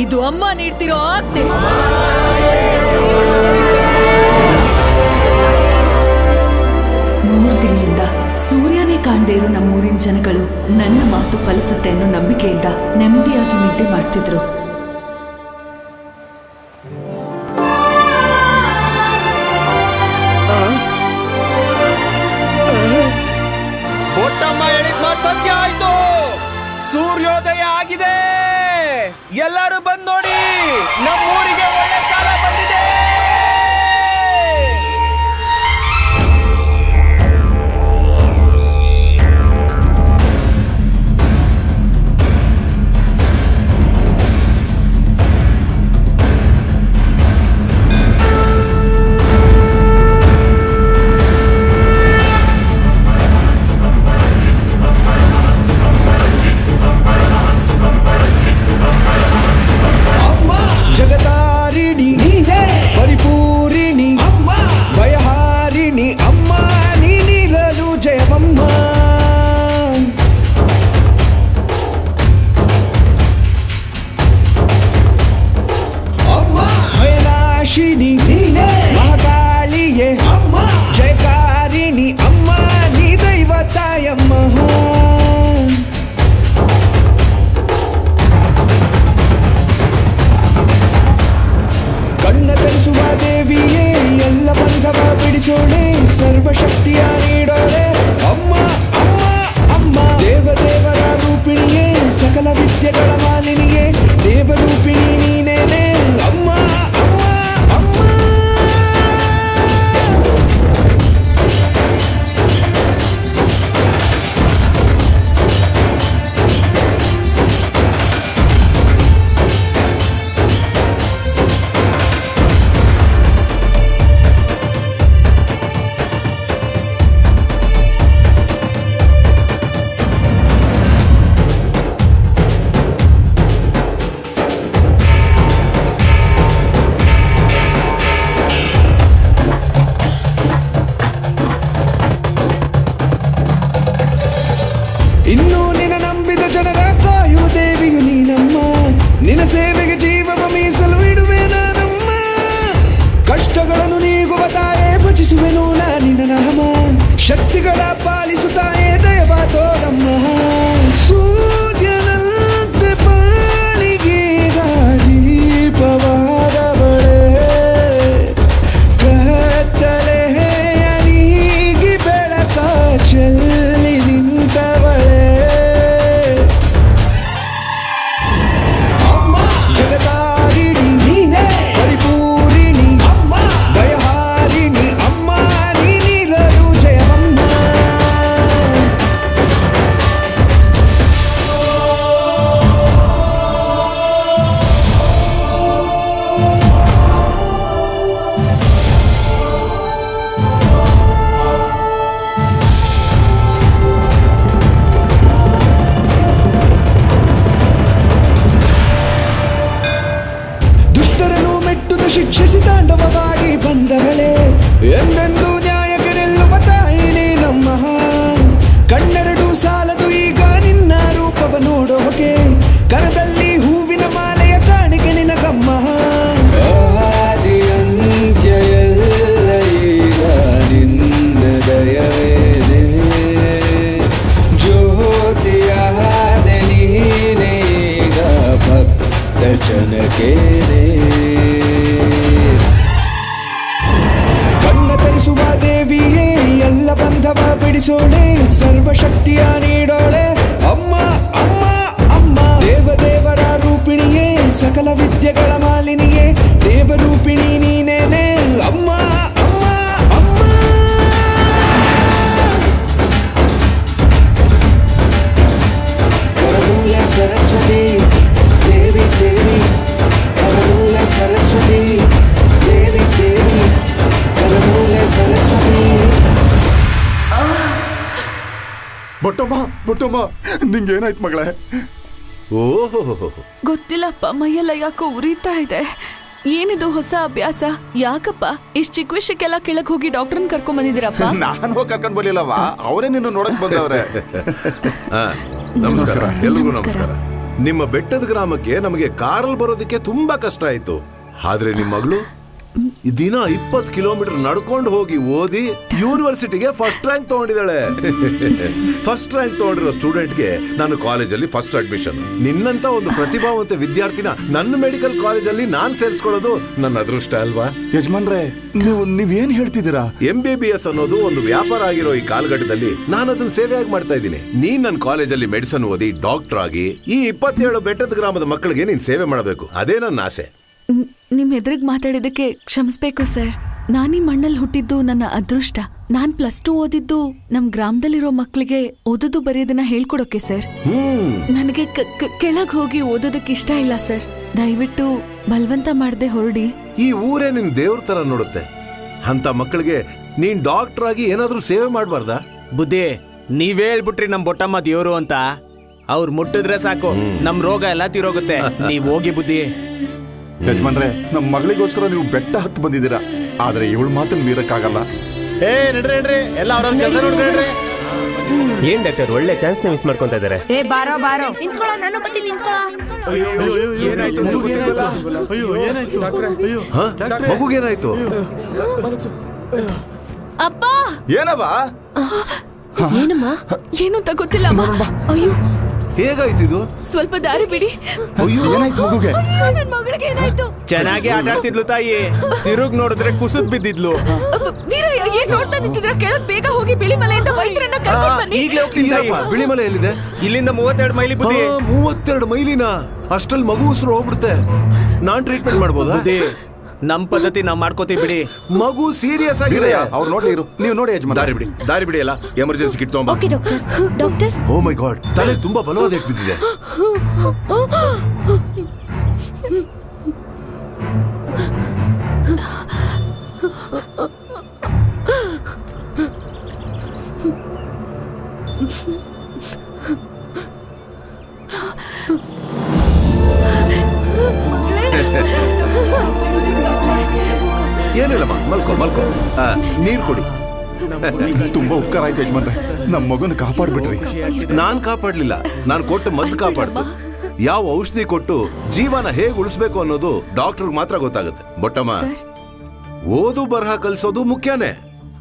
ಇದು ಅಮ್ಮ ನೀಡ್ತಿರೋ ಆಜ್ಞೆ. ಮೂರು ತಿಂಗಳಿಂದ ಸೂರ್ಯನೇ ಕಾಣದೇ ಇರೋ ನಮ್ಮೂರಿನ ಜನಗಳು ನನ್ನ ಮಾತು ಫಲಿಸುತ್ತೆ ಅನ್ನೋ ನಂಬಿಕೆಯಿಂದ ನೆಮ್ಮದಿಯಾಗಿ ನಿದ್ದೆ ಮಾಡ್ತಿದ್ರು. ಸತ್ಯ ಆಯ್ತು, ಸೂರ್ಯೋದಯ ಆಗಿದೆ. ಎಲ್ಲರೂ ಬಂದ್ ನೋಡಿ, ನಮ್ಮೂರಿಗೆ ಒಳ್ಳೆ ಕಾಲ ಬಂದಿದೆ. ಜಗತಾರಿಣಿ ನೀನೇ, ಪರಿಪೂರಿಣಿ ಅಮ್ಮ, ಭಯಹಾರಿಣಿ ಅಮ್ಮ, ನೀನಿರಲು ಜಯವಮ್ಮ. ಅಮ್ಮ ಭಯನಾಶಿನಿ ನೀನೇ, ಮಹಾಕಾಳಿಯೇ ಅಮ್ಮ, ಜಯಕಾರಿಣಿ ಅಮ್ಮ, ನೀ ದೈವ ತಾಯಮ್ಮ. ಕಣ್ಣ ತರಿಸುವ ದೇವಿಯೇ, ಎಲ್ಲ ಬಂಧವ ಬಿಡಿಸೋಳೆ, ಸರ್ವಶಕ್ತಿಯ ನೀಡೋಳೆ ಅಮ್ಮ ಅಮ್ಮ ಅಮ್ಮ. ದೇವದೇವರ ರೂಪಿಣಿಯೇ, ಸಕಲ ವಿದ್ಯೆಗಳ ಮಾಲಿನಿಯೇ, ದೇವರೂಪಿಣಿ ನೀನೇನೆ ಅಮ್ಮ ಅಮ್ಮ ಅಮ್ಮ. ಇನ್ನು ನಿನ್ನ ನಂಬಿದ ಜನರ ಕಾಯು ದೇವಿಯು ನೀನಮ್ಮ, ನಿನ್ನ ಸೇವೆಗೆ ಜೀವವ ಮೀಸಲು ಇಡುವೆ ನಾನಮ್ಮ. ಕಷ್ಟಗಳನ್ನು ನೀಗುವ ತಾಯೇ, ಭಜಿಸುವೆನು ನಿನ್ನ ನಾಮ, ಶಕ್ತಿಗಳ ಪಾಲಿಸುತ್ತಾಯೇ ದಯವ ತೋರಮ್ಮ. ಸೂರ್ಯನಂತೆ ಪಾಲಿಗೆ ದೀಪವಾದವಳೆ, ಕತ್ತಲೆಯ ನೀಗಿ ಬೆಳಕ ಚೆಲ್ಲಿ ನಿಂತವಳೆ. ಅಮ್ಮ ಜಗತಾರಿಣಿ ನೀನೇ, ಪರಿಪೂರಿಣಿ ಅಮ್ಮ, ಭಯಹಾರಿಣಿ ಅಮ್ಮ, ನೀನಿರಲು ಜಯವಮ್ಮ. ಬಿಡಿಸೋಳೆ ಸರ್ವಶಕ್ತಿಯ ನೀಡೋಳೆ ಅಮ್ಮ ಅಮ್ಮ ಅಮ್ಮ ದೇವದೇವರ ರೂಪಿಣಿಯೇ ಸಕಲ ವಿದ್ಯೆಗಳ ಮಾಲಿನಿಯೇ ದೇವರೂಪಿಣಿ ನೀನೇನೆ ಅಮ್ಮ ಅಮ್ಮ ಅಮ್ಮ ಕರಮೂಲ ಸರಸ್ವತಿ ದೇವಿ ದೇವಿ ಕರಮೂಲ ಸರಸ್ವತಿ ದೇವಿ ದೇವಿ ಕರಮೂಲ ಸರಸ್ವತಿ. ಬೊಟ್ಟಮ್ಮ ನಿಂಗೆ ಏನಾಯ್ತು ಮಗಳೇ? ಓಹೋ ಗೊತ್ತಿಲ್ಲಪ್ಪ, ಮೈಯೆಲ್ಲ ಯಾಕೋ ಉರಿತಾ ಇದೆ. ಏನಿದು ಹೊಸ ಅಭ್ಯಾಸ? ಯಾಕಪ್ಪ ಇಷ್ಟ ಚಿಕ್ಕ ವಿಷಯಕ್ಕೆಲ್ಲ ಕೆಳಗ್ ಹೋಗಿ ಡಾಕ್ಟರ್ನ ಕರ್ಕೊಂಡ್ ಬಂದಿದ್ದೀರಪ್ಪ? ನಾನು ಹೋಗಿ ಕರ್ಕೊಂಡ್ ಬರ್ಲಿಲ್ಲವಾ, ಅವರೇ ನಿನ್ನ ನೋಡಕ್ ಬಂದವ್ರೆ. ನಮಸ್ಕಾರ, ಎಲ್ರಿಗೂ ನಮಸ್ಕಾರ. ನಿಮ್ಮ ಬೆಟ್ಟದ ಗ್ರಾಮಕ್ಕೆ ನಮಗೆ ಕಾರಲ್ಲಿ ಬರೋದಕ್ಕೆ ತುಂಬಾ ಕಷ್ಟ ಆಯ್ತು. ಆದ್ರೆ ನಿಮ್ಮ ಮಗಳು ದಿನ 20 ಕಿಲೋಮೀಟರ್ ನಡ್ಕೊಂಡು ಹೋಗಿ ಓದಿ ಯೂನಿವರ್ಸಿಟಿಗೆ ಫಸ್ಟ್ ರ್ಯಾಂಕ್ ತಗೊಂಡಿದ್ದಾಳೆ. ಫಸ್ಟ್ ರ್ಯಾಂಕ್ ತಗೊಂಡಿರೋ ಸ್ಟೂಡೆಂಟ್ಗೆ ನಾನು ಕಾಲೇಜಲ್ಲಿ ಫಸ್ಟ್ ಅಡ್ಮಿಷನ್. ನಿನ್ನಂತ ಒಂದು ಪ್ರತಿಭಾವಂತ ವಿದ್ಯಾರ್ಥಿನ ನನ್ನ ಮೆಡಿಕಲ್ ಕಾಲೇಜಲ್ಲಿ ನಾನ್ ಸೇರಿಸ್ಕೊಳ್ಳೋದು ನನ್ನ ಅದೃಷ್ಟ ಅಲ್ವಾ? ಯಜಮಾನ್ರೆ, ನೀವೇನ್ ಹೇಳ್ತಿದ್ದೀರಾ? MBBS ಅನ್ನೋದು ಒಂದು ವ್ಯಾಪಾರ ಆಗಿರೋ ಈ ಕಾಲಘಟ್ಟದಲ್ಲಿ ನಾನು ಅದನ್ನ ಸೇವೆಯಾಗಿ ಮಾಡ್ತಾ ಇದ್ದೀನಿ. ನೀನ್ ನನ್ನ ಕಾಲೇಜಲ್ಲಿ ಮೆಡಿಸಿನ್ ಓದಿ ಡಾಕ್ಟರ್ ಆಗಿ ಈ 27 ಬೆಟ್ಟದ ಗ್ರಾಮದ ಮಕ್ಕಳಿಗೆ ನೀನ್ ಸೇವೆ ಮಾಡಬೇಕು, ಅದೇ ನನ್ನ ಆಸೆ. ನಿಮ್ ಎದುರಿಗೆ ಮಾತಾಡಿದಕ್ಕೆ ಕ್ಷಮಿಸ್ಬೇಕು ಸರ್. ನಾನೀ ಮಣ್ಣಲ್ಲಿ ಹುಟ್ಟಿದ್ದು ನನ್ನ ಅದೃಷ್ಟ. ನಾನ್ +2 ಓದಿದ್ದು ನಮ್ ಗ್ರಾಮದಲ್ಲಿರೋ ಮಕ್ಕಳಿಗೆ ಓದೋದು ಬರೆಯೋದನ್ನ ಹೇಳ್ಕೊಡೋಕೆ ಸರ್. ನನಗೆ ಕೆಳಗ್ ಹೋಗಿ ಓದೋದಕ್ಕೆ ಇಷ್ಟ ಇಲ್ಲ ಸರ್. ದಯವಿಟ್ಟು ಬಲವಂತ ಮಾಡದೆ ಹೊರಡಿ. ಈ ಊರೇ ನಿನ್ ದೇವ್ರ ತರ ನೋಡುತ್ತೆ. ಅಂತ ಮಕ್ಕಳಿಗೆ ನೀನ್ ಡಾಕ್ಟರ್ ಆಗಿ ಏನಾದ್ರೂ ಸೇವೆ ಮಾಡಬಾರ್ದಾ? ಬುದ್ಧಿ, ನೀವೇ ಹೇಳ್ಬಿಟ್ರಿ ನಮ್ ಬೊಟ್ಟಮ್ಮ ದೇವ್ರು ಅಂತ. ಅವ್ರು ಮುಟ್ಟಿದ್ರೆ ಸಾಕು ನಮ್ ರೋಗ ಎಲ್ಲ ತೀರೋಗುತ್ತೆ. ನೀವ್ ಹೋಗಿ ಬುದ್ಧಿ. ಯಜಮಾನ್ರೆ, ನಮ್ ಮಗಳಿಗೋಸ್ಕರ ನೀವು ಬೆಟ್ಟ ಹತ್ತು ಬಂದಿದ್ದೀರಾ, ಆದ್ರೆ ಇವಳು ಮಾತನ್ನ ಮೀರಕ್ಕಾಗಲ್ಲ. ನಡ್ರಿ ಎಲ್ಲ ಅವ್ರವ್ರ ಕೆಲಸ ನೋಡ್ಕೊಳ್ರಿ. ಏನ್ ಡಾಕ್ಟರ್, ಒಳ್ಳೆ ಚಾನ್ಸ್ ಮಿಸ್ ಮಾಡ್ಕೊಂತ ಇದಾರೆ. ಬಾರೋ ಮಗುಗೇನಾಯ್ತು? ಅಪ್ಪ ಏನವ? ಏನಮ್ಮ? ಏನು ಅಂತ ಗೊತ್ತಿಲ್ಲ ಅಮ್ಮ. ಅಯ್ಯೋ, ಹೇಗಾಯ್ತು ಇದು? ಸ್ವಲ್ಪ ದಾರಿ ಬಿಡಿ. ಏನಾಯ್ತು ಮಗುಗೆ? ನನ್ ಮಗಳಿಗೆ ಏನಾಯ್ತು? ಚೆನ್ನಾಗಿ ಆಟ ಆಡ್ತಿದ್ಲು ತಾಯಿ, ತಿರುಗ್ ನೋಡಿದ್ರೆ ಕುಸಿದ್ ಬಿದ್ದಿದ್ಲು. ವೀರಯ್ಯ, ಏನ್ ನೋಡ್ತಾ ನಿಂತಿದ್ರ? ಕೆಳಗ್ ಬೇಗ ಹೋಗಿ ಬಿಳಿಮಲೆಯಿಂದ ವೈದ್ಯರನ್ನ ಕರ್ಕೊಂಡು ಬನ್ನಿ. ಈಗ್ಲೇ ಹೋಗ್ತೀನಿ ತಾಯಿ. ಬಿಳಿಮಲೆ ಎಲ್ಲಿದೆ? ಇಲ್ಲಿಂದ 32 ಮೈಲಿ ಬುದ್ಧಿ. 32 ಮೈಲಿನ? ಅಷ್ಟ್ರಲ್ಲಿ ಮಗು ಉಸಿರು ಹೋಗ್ಬಿಡುತ್ತೆ. ನಾನ್ ಟ್ರೀಟ್ಮೆಂಟ್ ಮಾಡ್ಬೋದಾ? ನಮ್ ಪದ್ಧತಿ ನಾವ್ ಮಾಡ್ಕೋತೀವಿ ಬಿಡಿ. ಮಗು ಸೀರಿಯಸ್ ಆಗಿದೆ. ಅವ್ರು ನೋಡಿ ಇರು, ನೀವು ನೋಡಿ ಯಜಮಾನ್. ದಾರಿ ಬಿಡಿ ಅಲ್ಲ, ಎಮರ್ಜೆನ್ಸಿ ಕಿಟ್ ತಗೊಂಬ. Okay doctor. Oh my god, ತಲೆ ತುಂಬಾ ಬಲವಾದ ಏಟ್ ಬಿದ್ದಿದೆ. ಏನಿಲ್ಲಮ್ಮ, ಮಲ್ಕೋ. ನೀರ್ ಕೊಡಿ. ತುಂಬಾ ಉಪಕಾರ ಆಯ್ತು ಯಜಮಾನ್ರೆ, ನಮ್ ಮಗುನ ಕಾಪಾಡ್ಬಿಟ್ರಿ. ನಾನ್ ಕಾಪಾಡ್ಲಿಲ್ಲ, ನಾನ್ ಕೊಟ್ಟು ಮದ್ದು ಕಾಪಾಡ್ತು. ಯಾವ ಔಷಧಿ ಕೊಟ್ಟು ಜೀವನ ಹೇಗ್ ಉಳಿಸ್ಬೇಕು ಅನ್ನೋದು ಡಾಕ್ಟರ್ ಮಾತ್ರ ಗೊತ್ತಾಗುತ್ತೆ. ಬೊಟ್ಟಮ್ಮ, ಓದು ಬರಹ ಕಲ್ಸೋದು ಮುಖ್ಯನೇ,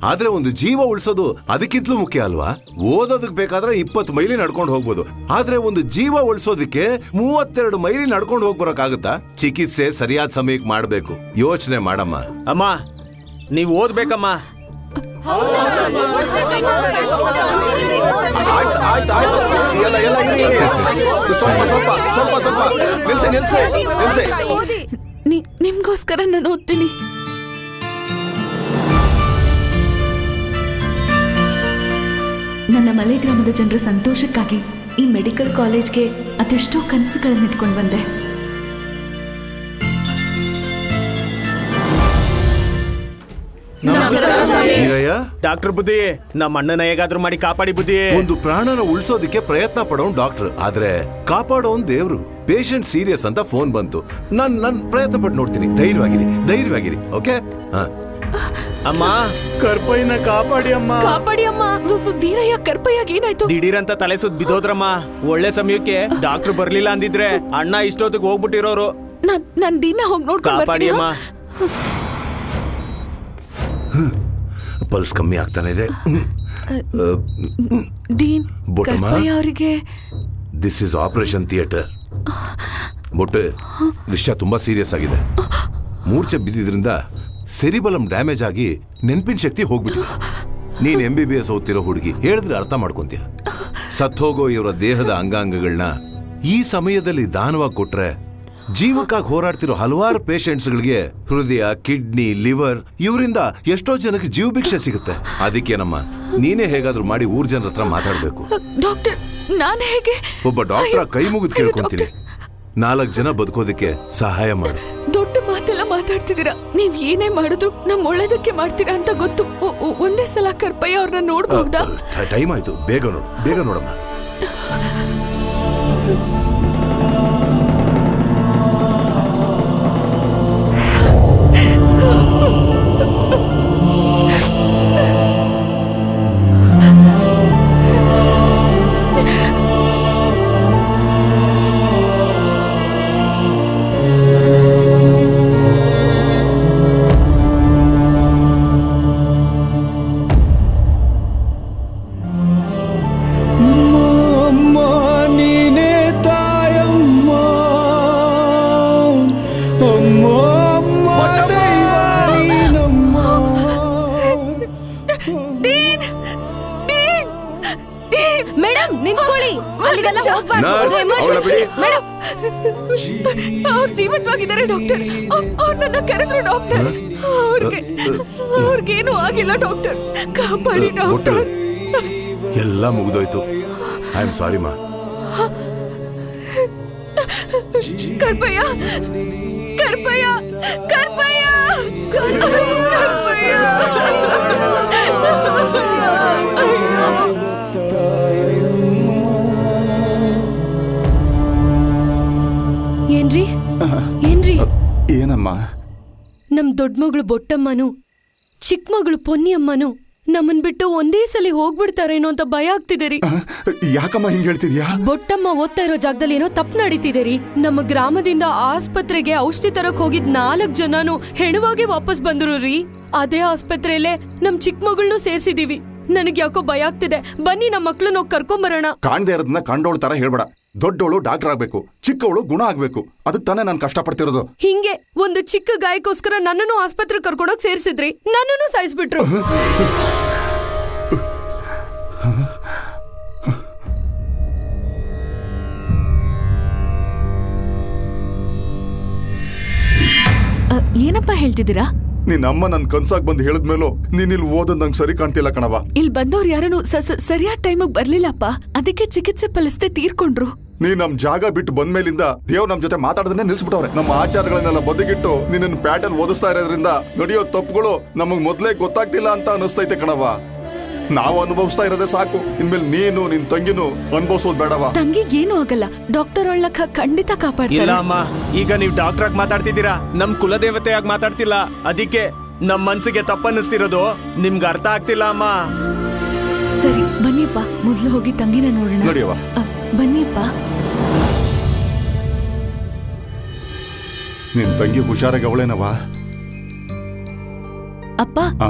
ಆದ್ರೆ ಒಂದು ಜೀವ ಉಳಿಸೋದು ಅದಕ್ಕಿಂತಲೂ ಮುಖ್ಯ ಅಲ್ವಾ? ಓದೋದಕ್ ಬೇಕಾದ್ರೆ 20 ಮೈಲಿ ನಡ್ಕೊಂಡು ಹೋಗ್ಬೋದು, ಆದ್ರೆ ಒಂದು ಜೀವ ಉಳಿಸೋದಕ್ಕೆ 32 ಮೈಲಿ ನಡ್ಕೊಂಡು ಹೋಗ್ಬರಕ್ಕಾಗುತ್ತಾ? ಚಿಕಿತ್ಸೆ ಸರಿಯಾದ ಸಮಯಕ್ಕೆ ಮಾಡ್ಬೇಕು. ಯೋಚನೆ ಮಾಡಮ್ಮ. ಅಮ್ಮ, ನೀವ್ ಓದ್ಬೇಕಮ್ಮ. ನಿಮ್ಗೋಸ್ಕರ ನಾನು ಓದ್ತೀನಿ. ನನ್ನ ಮಲೆ ಗ್ರಾಮದ ಜನರ ಸಂತೋಷಕ್ಕಾಗಿ ಈ ಮೆಡಿಕಲ್ ಕಾಲೇಜ್ಗೆ ಅದೆಷ್ಟೋ ಕನಸುಗಳನ್ನ ಇಟ್ಕೊಂಡು ಬಂದೆ. ಡಾಕ್ಟರ್ ಬುದ್ಧಿ, ನಮ್ಮ ಅಣ್ಣನ ಹೇಗಾದ್ರೂ ಮಾಡಿ ಕಾಪಾಡಿ ಬುದ್ಧಿ. ಒಂದು ಪ್ರಾಣನ ಉಳಿಸೋದಕ್ಕೆ ಪ್ರಯತ್ನ ಪಡೋನ್ ಡಾಕ್ಟರ್, ಆದ್ರೆ ಕಾಪಾಡೋನ್ ದೇವ್ರು. ಪೇಷಂಟ್ ಸೀರಿಯಸ್ ಅಂತ ಫೋನ್ ಬಂತು. ನನ್ ಪ್ರಯತ್ನ ಪಟ್ಟು ನೋಡ್ತೀನಿ. ಧೈರ್ಯವಾಗಿರಿ. ಓಕೆ? ಅಮ್ಮ, ಕರ್ಪಯ್ಯನ ಕಾಪಾಡಿ ಅಮ್ಮ. ವೀರಯ್ಯ, ಕರ್ಪಯ್ಯಾಗ ಏನಾಯ್ತು? ದಿಢೀರಂತ ತಲೆ ಸುತ್ತ ಬಿದ್ದೋದ್ರಮ್ಮ. ಒಳ್ಳೆ ಸಮಯಕ್ಕೆ ಡಾಕ್ಟರ್ ಬರ್ಲಿಲ್ಲ ಅಂದಿದ್ರೆ ಅಣ್ಣ ಇಷ್ಟೊತ್ತಿಗೆ ಹೋಗ್ಬಿಟ್ಟಿರೋರು. ನಾನ್ ದಿನ ಹೋಗಿ ನೋಡ್ಕೊಂಡು ಕಾಪಾಡಿ ಅಮ್ಮ. ಪಲ್ಸ್ ಕಮ್ಮಿ ಆಗ್ತಾನೆ ಇದೆ. ಡೀನ್, ಕರ್ಪಯ್ಯ ಅವರಿಗೆ ದಿಸ್ ಇಸ್ ಆಪರೇಷನ್ ಥಿಯೇಟರ್. ಬೊಟ್ಟೆ, ವಿಷಯ ತುಂಬಾ ಸೀರಿಯಸ್ ಆಗಿದೆ. ಮೂರ್ಛೆ ಬಿದ್ದಿದ್ರಿಂದ ಸೆರಿಬಲಂ ಡ್ಯಾಮೇಜ್ ಆಗಿ ನೆನಪಿನ ಶಕ್ತಿ ಹೋಗ್ಬಿಟ್ಟಿದೆ. ನೀನ್ MBBS ಓದ್ತಿರೋ ಹುಡುಗಿ ಹೇಳಿದ್ರೆ ಅರ್ಥ ಮಾಡ್ಕೊಂತೀಯ. ಸತ್ತೋಗೋ ಇವರ ದೇಹದ ಅಂಗಾಂಗಗಳನ್ನ ಈ ಸಮಯದಲ್ಲಿ ದಾನವಾಗಿ ಕೊಟ್ರೆ ಜೀವಕ್ಕಾಗಿ ಹೋರಾಡ್ತಿರೋ ಹಲವಾರು ಪೇಷಂಟ್ಸ್ಗಳಿಗೆ ಹೃದಯ, ಕಿಡ್ನಿ, ಲಿವರ್ ಇವರಿಂದ ಎಷ್ಟೋ ಜನಕ್ಕೆ ಜೀವ ಭಿಕ್ಷೆ ಸಿಗುತ್ತೆ. ಅದಕ್ಕೇನಮ್ಮ ನೀನೇ ಹೇಗಾದ್ರೂ ಮಾಡಿ ಊರ್ ಜನರ ಹತ್ರ ಮಾತಾಡ್ಬೇಕು. ಡಾಕ್ಟರ್, ನಾನು ಹೇಗೆ? ಒಬ್ಬ ಡಾಕ್ಟರ್ ಕೈ ಮುಗಿದು ಕೇಳ್ಕೊಂತೀನಿ, 4 ಜನ ಬದುಕೋದಕ್ಕೆ ಸಹಾಯ ಮಾಡು. ದೊಡ್ಡ ಮಾತೆಲ್ಲ ಮಾತಾಡ್ತಿದ್ದೀರಾ. ನೀವ್ ಏನೇ ಮಾಡಿದ್ರು ನಮ್ ಒಳ್ಳೇದಕ್ಕೆ ಮಾಡ್ತೀರಾ ಅಂತ ಗೊತ್ತು. ಒಂದೇ ಸಲ ಕರ್ಪಯ್ಯ ಅವ್ರನ್ನ ನೋಡ್ಬಹುದಾ? ಟೈಮ್ ಆಯ್ತು, ಬೇಗ ನೋಡು, ಬೇಗ ನೋಡಮ್ಮ. ಅವ್ರು ಜೀವಂತವಾಗಿದ್ದಾರೆ ಡಾಕ್ಟರ್. ಅವ್ರು ನನ್ನ ಕರೆದ್ರು ಡಾಕ್ಟರ್. ಅವ್ರಿಗೇನು ಆಗಿಲ್ಲ ಡಾಕ್ಟರ್, ಕಾಪಾಡಿ ಡಾಕ್ಟರ್. ಎಲ್ಲ ಮುಗಿದೋಯ್ತು. ಐ ಆಮ್ ಸಾರಿ ಮಾ. ಕರ್ಪಯ್ಯ, ಕರ್ಪಯ್ಯ, ಕರ್ಪಯ್ಯ, ಕರ್ಪಯ್ಯ. ಏನ್ರಿ? ಏನಮ್ಮ? ನಮ್ ದೊಡ್ಡ ಮಗಳು ಬೊಟ್ಟಮ್ಮನು ಚಿಕ್ಕ ಮಗಳು ಪೊನ್ನಿಯಮ್ಮನು ನಮ್ಮನ್ ಬಿಟ್ಟು ಒಂದೇ ಸಲ ಹೋಗ್ಬಿಡ್ತಾರೇನೋ ಅಂತ ಭಯ ಆಗ್ತಿದೆ ರೀ. ಯಾಕಮ್ಮ ಹಿಂಗ್ ಹೇಳ್ತಿದ್ಯಾ? ಬೊಟ್ಟಮ್ಮ ಓದ್ತಾ ಇರೋ ಜಾಗದಲ್ಲಿ ಏನೋ ತಪ್ಪು ನಡೀತಿದೆ ರೀ. ನಮ್ಮ ಗ್ರಾಮದಿಂದ ಆಸ್ಪತ್ರೆಗೆ ಔಷಧಿ ತರಕ್ ಹೋಗಿದ್ 4 ಜನನು ಹೆಣವಾಗಿ ವಾಪಸ್ ಬಂದ್ರು ರೀ. ಅದೇ ಆಸ್ಪತ್ರೆಯಲ್ಲೇ ನಮ್ ಚಿಕ್ಕ ಮಗಳನ್ನೂ ಸೇರ್ಸಿದೀವಿ. ನನಗ್ ಯಾಕೋ ಭಯ ಆಗ್ತಿದೆ. ಬನ್ನಿ ನಮ್ಮ ಮಕ್ಳನ್ನ ಕರ್ಕೊಂಬರೋಣ. ಕಾಣ್ದೇ ಇರೋದನ್ನ ಕಂಡೋಳ್ ತರ ಹೇಳ್ಬೇಡ. ದೊಡ್ಡವಳು ಡಾಕ್ಟರ್ ಆಗ್ಬೇಕು, ಚಿಕ್ಕವಳು ಗುಣ ಆಗ್ಬೇಕು. ಅದಕ್ಕೆ ತಾನೇ ನಾನು ಕಷ್ಟಪಡ್ತಿರೋದು. ಹಿಂಗೆ ಒಂದು ಚಿಕ್ಕ ಗಾಯಕ್ಕೋಸ್ಕರ ನನ್ನನ್ನು ಆಸ್ಪತ್ರೆ ಕರ್ಕೊಂಡೋಗಿ ಸೇರ್ಸಿದ್ರಿ, ನನ್ನನ್ನು ಸಾಯಿಸ್ಬಿಟ್ರು. ಏನಪ್ಪ ಹೇಳ್ತಿದ್ದೀರಾ? ನಿನ್ನ ಅಮ್ಮ ನನ್ ಕನ್ಸಾಗ್ ಬಂದು ಹೇಳಿದ್ಮೇಲೂ ನೀನ್ ಇಲ್ಲಿ ಓದೋದ್ ನಂಗೆ ಸರಿ ಕಾಣ್ತಿಲ್ಲ ಕಣವ. ಇಲ್ಲಿ ಬಂದವ್ರು ಯಾರನ್ನು ಸರಿಯಾದ ಟೈಮಿಗೆ ಬರ್ಲಿಲ್ಲಪ್ಪ, ಅದಕ್ಕೆ ಚಿಕಿತ್ಸೆ ಫಲಿಸದೆ ತೀರ್ಕೊಂಡ್ರು. ನೀ ನಮ್ ಜಾಗ ಬಿಟ್ಟು ಬಂದ್ಮೇಲಿಂದ ದೇವ್ ನಮ್ ಜೊತೆ ಮಾತಾಡೋದನ್ನೇ ನಿಲ್ಸ್ಬಿಟ್ಟವ್ರೆ. ನಮ್ಮ ಆಚಾರಗಳನ್ನೆಲ್ಲ ಬದಿಗಿಟ್ಟು ನಿನ್ನ ಪ್ಯಾಟರ್ನ್ ಓದಿಸ್ತಾ ಇರೋದ್ರಿಂದ ನಡೆಯೋ ತಪ್ಪುಗಳು ನಮಗ್ ಮೊದ್ಲೇ ಗೊತ್ತಾಗ್ತಿಲ್ಲ ಅಂತ ಅನಿಸ್ತೈತೆ ಕಣವ. ನಾವು ಅನುಭವಿಸ್ತಾ ಇರೋದೇ ಸಾಕು. ಇನ್ಮೇಲೆ ನೀನು ನಿನ್ ತಂಗಿನೂ ಅನುಭವಿಸೋದ್ ಬೇಡವಾ? ತಂಗಿಗೇನು ಆಗಲ್ಲ, ಡಾಕ್ಟರ್ ಒಳ್ಳಕ ಖಂಡಿತ ಕಾಪಾಡ್ತಾರೆ. ಇಲ್ಲ ಅಮ್ಮ, ಈಗ ನೀವ್ ಡಾಕ್ಟರ್ ಆಗಿ ಮಾತಾಡ್ತಿದ್ದೀರಾ, ನಮ್ ಕುಲದೇವತೆಯಾಗಿ ಮಾತಾಡ್ತಿಲ್ಲ. ಅದಕ್ಕೆ ನಮ್ ಮನ್ಸಿಗೆ ತಪ್ಪನ್ನಿಸ್ತಿರೋದು ನಿಮ್ಗೆ ಅರ್ಥ ಆಗ್ತಿಲ್ಲ ಅಮ್ಮ. ಸರಿ ಬನ್ನಿಪ್ಪ, ಮೊದ್ಲು ಹೋಗಿ ತಂಗಿನ ನೋಡೋಣ. ನಡಿಯವ್ವ. ಬನ್ನಿಪ್ಪ. ನಿನ್ ತಂಗಿ ಹುಷಾರಾಗಿ ಅವಳೇನವಾ? ಅಪ್ಪ,